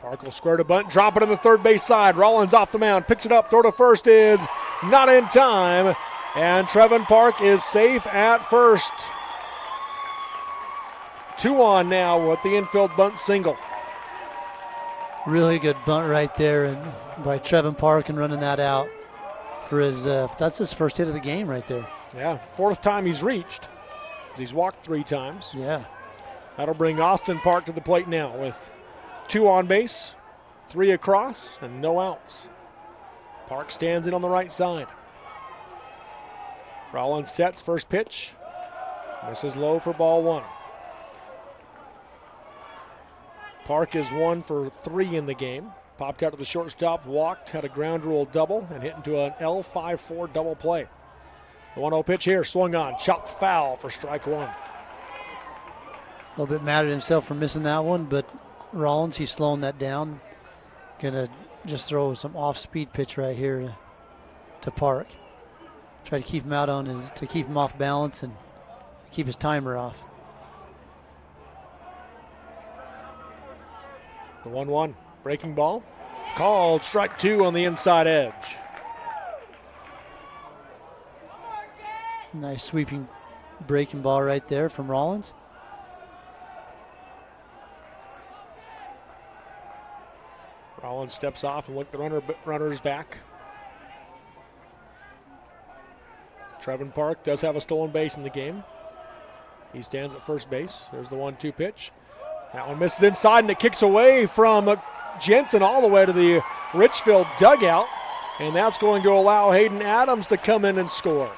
[SPEAKER 1] Park will square to bunt, drop it on the third base side. Rollins off the mound, picks it up, throw to first is not in time. And Trevin Park is safe at first. 2 on now with the infield bunt single.
[SPEAKER 2] Really good bunt right there and by Trevin Park and running that out for his, that's his first hit of the game right there.
[SPEAKER 1] Yeah, 4th time he's reached as he's walked 3 times.
[SPEAKER 2] Yeah.
[SPEAKER 1] That'll bring Austin Park to the plate now with 2 on base, 3 across, and no outs. Park stands in on the right side. Rollins sets first pitch. Misses low for ball 1. Park is 1 for 3 in the game. Popped out to the shortstop, walked, had a ground rule double, and hit into an L5-4 double play. The 1-0 pitch here, swung on, chopped foul for strike 1.
[SPEAKER 2] A little bit mad at himself for missing that one, but Rollins, he's slowing that down. Gonna just throw some off-speed pitch right here to Park. Try to keep him out to keep him off balance and keep his timer off.
[SPEAKER 1] The 1-1 breaking ball, called strike 2 on the inside edge.
[SPEAKER 2] Nice sweeping breaking ball right there from Rollins.
[SPEAKER 1] Rollins steps off and look the runner's back. Trevin Park does have a stolen base in the game. He stands at first base. There's the 1-2 pitch. That one misses inside, and it kicks away from Jensen all the way to the Richfield dugout, and that's going to allow Hayden Adams to come in and score.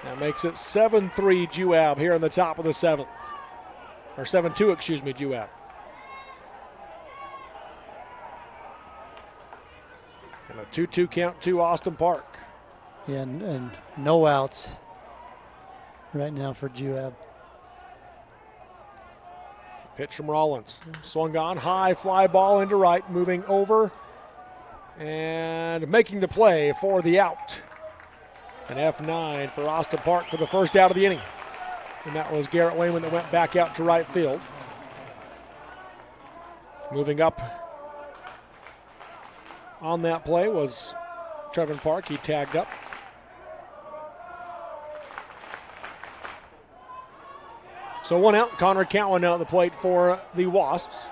[SPEAKER 1] That makes it 7-3 Juab here in the top of the 7th. Or 7-2, excuse me, Juab. And a 2-2 count to Austin Park.
[SPEAKER 2] Yeah, and no outs right now for Juab.
[SPEAKER 1] Pitch from Rollins. Swung on, high fly ball into right, moving over and making the play for the out. An F9 for Austin Park for the first out of the inning. And that was Garrett Wayman that went back out to right field. Moving up on that play was Trevin Park. He tagged up. So 1 out, Connor Cowan now at the plate for the Wasps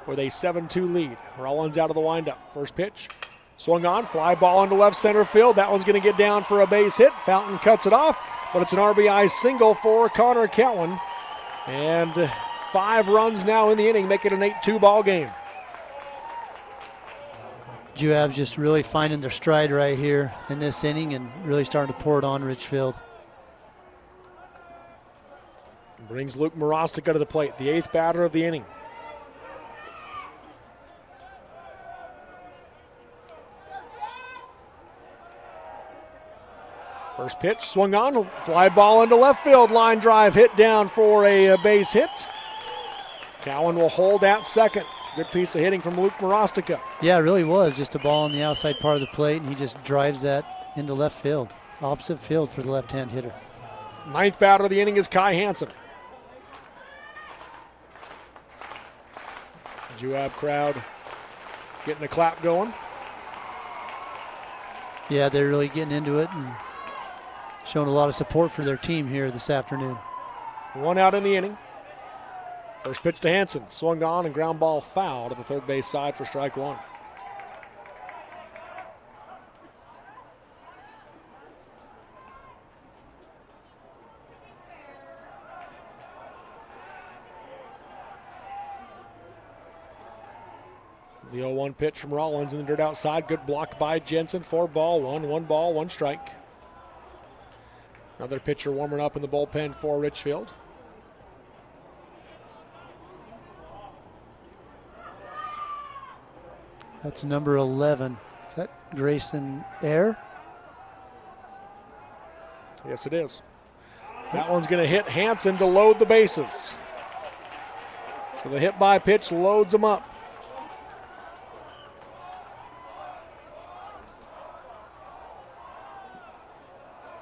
[SPEAKER 1] with a 7-2 lead. Rollins out of the windup. First pitch, swung on, fly ball into left center field. That one's going to get down for a base hit. Fountain cuts it off, but it's an RBI single for Connor Cowan. And 5 runs now in the inning, make it an 8-2 ball game.
[SPEAKER 2] Juab's just really finding their stride right here in this inning and really starting to pour it on Richfield.
[SPEAKER 1] Brings Luke Morostica to the plate, the 8th batter of the inning. First pitch, swung on, fly ball into left field, line drive hit down for a base hit. Cowan will hold at second. Good piece of hitting from Luke Morostica.
[SPEAKER 2] Yeah, it really was just a ball on the outside part of the plate, and he just drives that into left field. Opposite field for the left-hand hitter.
[SPEAKER 1] 9th batter of the inning is Kai Hansen. Juab crowd getting the clap going.
[SPEAKER 2] Yeah, they're really getting into it and showing a lot of support for their team here this afternoon.
[SPEAKER 1] 1 out in the inning. First pitch to Hansen, swung on and ground ball foul to the third base side for strike 1. The 0-1 pitch from Rollins in the dirt outside. Good block by Jensen. 4-1, 1 ball, 1 strike. Another pitcher warming up in the bullpen for Richfield.
[SPEAKER 2] That's number 11. Is that Grayson Air?
[SPEAKER 1] Yes, it is. That one's going to hit Hansen to load the bases. So the hit by pitch loads them up.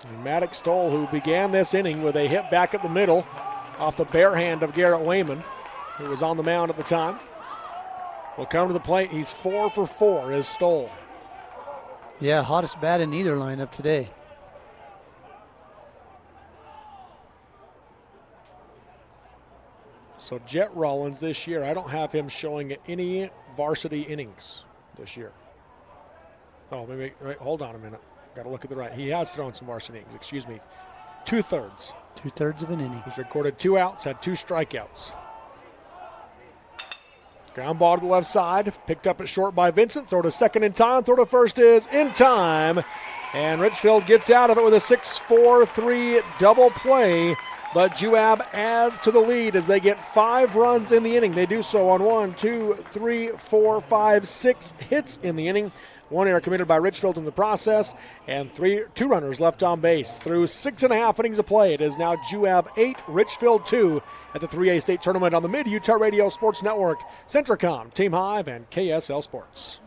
[SPEAKER 1] And Maddox Stoll, who began this inning with a hit back at the middle off the bare hand of Garrett Wayman, who was on the mound at the time, will come to the plate. He's 4 for 4 is Stoll.
[SPEAKER 2] Yeah, hottest bat in either lineup today.
[SPEAKER 1] So Jet Rollins this year, I don't have him showing any varsity innings this year. Oh, maybe, wait, hold on a minute. Got to look at the right. He has thrown some varsity innings, excuse me. 2/3.
[SPEAKER 2] 2/3 of an inning.
[SPEAKER 1] He's recorded 2 outs, had 2 strikeouts. Ground ball to the left side, picked up at short by Vincent. Throw to second in time, throw to first is in time. And Richfield gets out of it with a 6-4-3 double play But Juab adds to the lead as they get 5 runs in the inning. They do so on 1, 2, 3, 4, 5, 6 hits in the inning. 1 error committed by Richfield in the process, and 2 runners left on base. Through 6.5 innings of play, it is now Juab 8, Richfield 2 at the 3A state tournament on the Mid-Utah Radio Sports Network, Centricom, Team Hive, and KSL Sports.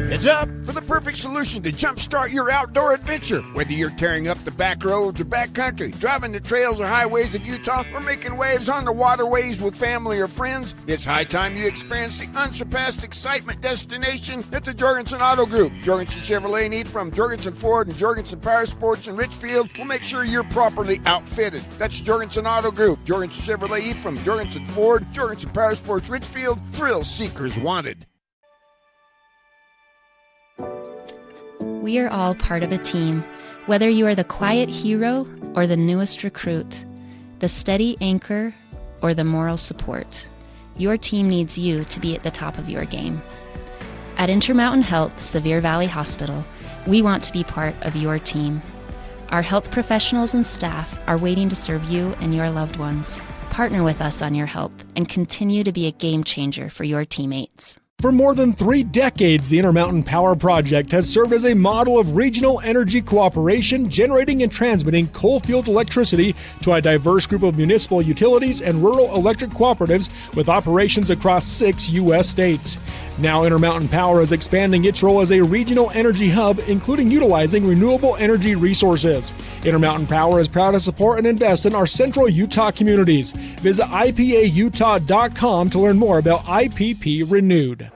[SPEAKER 21] Heads up for the perfect solution to jumpstart your outdoor adventure. Whether you're tearing up the back roads or backcountry, driving the trails or highways of Utah, or making waves on the waterways with family or friends, it's high time you experience the unsurpassed excitement destination at the Jorgensen Auto Group. Jorgensen Chevrolet in Ephraim, Jorgensen Ford, and Jorgensen Power Sports in Richfield will make sure you're properly outfitted. That's Jorgensen Auto Group, Jorgensen Chevrolet Ephraim, Jorgensen Ford, Jorgensen Power Sports Richfield. Thrill seekers wanted.
[SPEAKER 8] We are all part of a team, whether you are the quiet hero or the newest recruit, the steady anchor or the moral support. Your team needs you to be at the top of your game. At Intermountain Health Sevier Valley Hospital, we want to be part of your team. Our health professionals and staff are waiting to serve you and your loved ones. Partner with us on your health and continue to be a game changer for your teammates.
[SPEAKER 16] For more than 3 decades, the Intermountain Power Project has served as a model of regional energy cooperation, generating and transmitting coal-fueled electricity to a diverse group of municipal utilities and rural electric cooperatives with operations across 6 U.S. states. Now Intermountain Power is expanding its role as a regional energy hub, including utilizing renewable energy resources. Intermountain Power is proud to support and invest in our central Utah communities. Visit ipautah.com to learn more about IPP Renewed.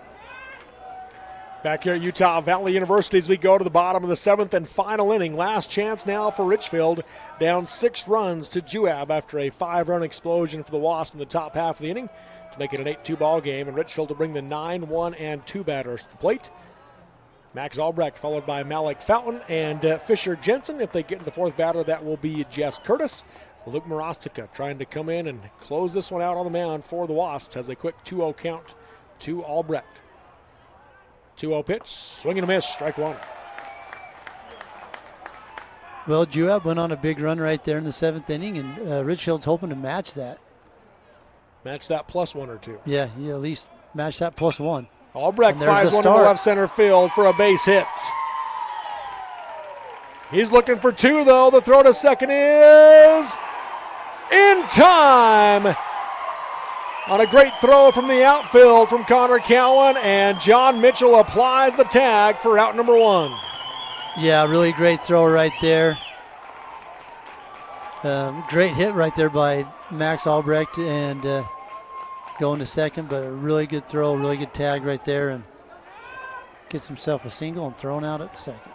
[SPEAKER 1] Back here at Utah Valley University as we go to the bottom of the 7th and final inning. Last chance now for Richfield, down 6 runs to Juab after a 5-run explosion for the Wasps in the top half of the inning to make it an 8-2 ball game, and Richfield to bring the 9-1 and 2 batters to the plate. Max Albrecht followed by Malik Fountain and Fisher Jensen. If they get to the 4th batter, that will be Jess Curtis. Luke Morostica trying to come in and close this one out on the mound for the Wasps. Has a quick 2-0 count to Albrecht. 2-0 pitch, swing and a miss, strike 1.
[SPEAKER 2] Well, Juab went on a big run right there in the 7th inning, and Richfield's hoping to match that.
[SPEAKER 1] Match that plus 1 or 2.
[SPEAKER 2] Yeah, at least match that plus 1.
[SPEAKER 1] Albrecht fires one to the left center field for a base hit. He's looking for 2, though. The throw to second is in time. On a great throw from the outfield from Connor Cowan, and John Mitchell applies the tag for out number 1.
[SPEAKER 2] Yeah, really great throw right there. Great hit right there by Max Albrecht and going to second, but a really good throw, really good tag right there, and gets himself a single and thrown out at second.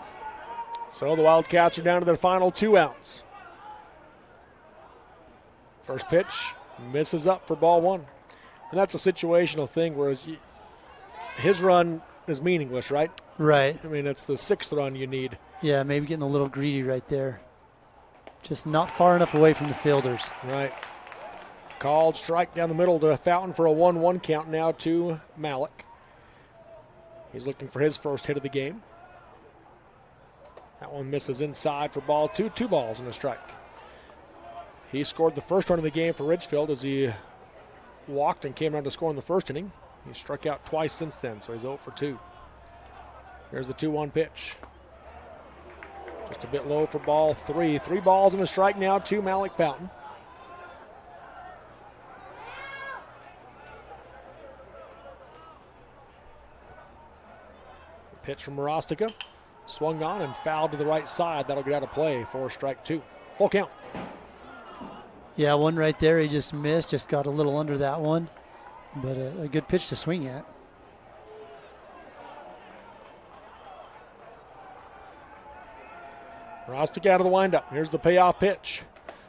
[SPEAKER 1] So the Wildcats are down to their final 2 outs. First pitch misses up for ball 1. And that's a situational thing, whereas his run is meaningless, right?
[SPEAKER 2] Right.
[SPEAKER 1] I mean, it's the 6th run you need.
[SPEAKER 2] Yeah, maybe getting a little greedy right there. Just not far enough away from the fielders.
[SPEAKER 1] Right. Called strike down the middle to Fountain for a 1-1 count now to Malik. He's looking for his first hit of the game. That one misses inside for ball 2. 2 balls and a strike. He scored the first run of the game for Richfield as he walked and came around to score in the first inning. He struck out twice since then, so he's 0 for 2. Here's the 2-1 pitch. Just a bit low for ball 3. 3 balls and a strike now to Malik Fountain. Pitch from Morostica. Swung on and fouled to the right side. That'll get out of play for strike 2. Full count.
[SPEAKER 2] Yeah, one right there he just missed. Just got a little under that one. But a good pitch to swing at.
[SPEAKER 1] Morostica out of the windup. Here's the payoff pitch.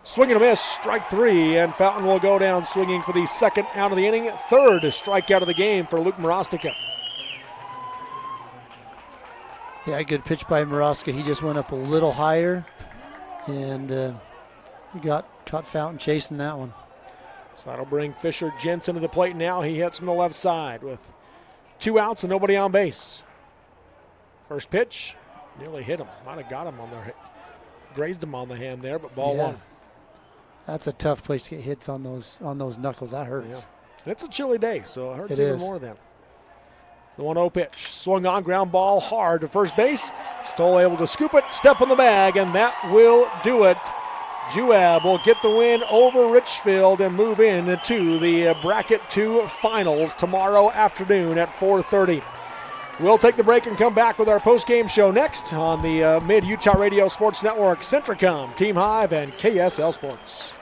[SPEAKER 1] Swing and a miss. Strike 3. And Fountain will go down swinging for the 2nd out of the inning. 3rd strikeout of the game for Luke Morostica.
[SPEAKER 2] Yeah, good pitch by Morostica. He just went up a little higher and caught Fountain chasing that one.
[SPEAKER 1] So that'll bring Fisher Jensen to the plate now. He hits from the left side with 2 outs and nobody on base. First pitch, nearly hit him. Might have got him on there. grazed him on the hand there, but ball one.
[SPEAKER 2] That's a tough place to get hits on those knuckles. That hurts.
[SPEAKER 1] Yeah. And it's a chilly day, so it hurts
[SPEAKER 2] It
[SPEAKER 1] even
[SPEAKER 2] is.
[SPEAKER 1] more then. The 1-0 pitch. Swung on, ground ball hard to first base. Stoll able to scoop it, step on the bag, and that will do it. Juab will get the win over Richfield and move into the Bracket 2 finals tomorrow afternoon at 4:30. We'll take the break and come back with our post-game show next on the Mid-Utah Radio Sports Network, Centricom, Team Hive, and KSL Sports.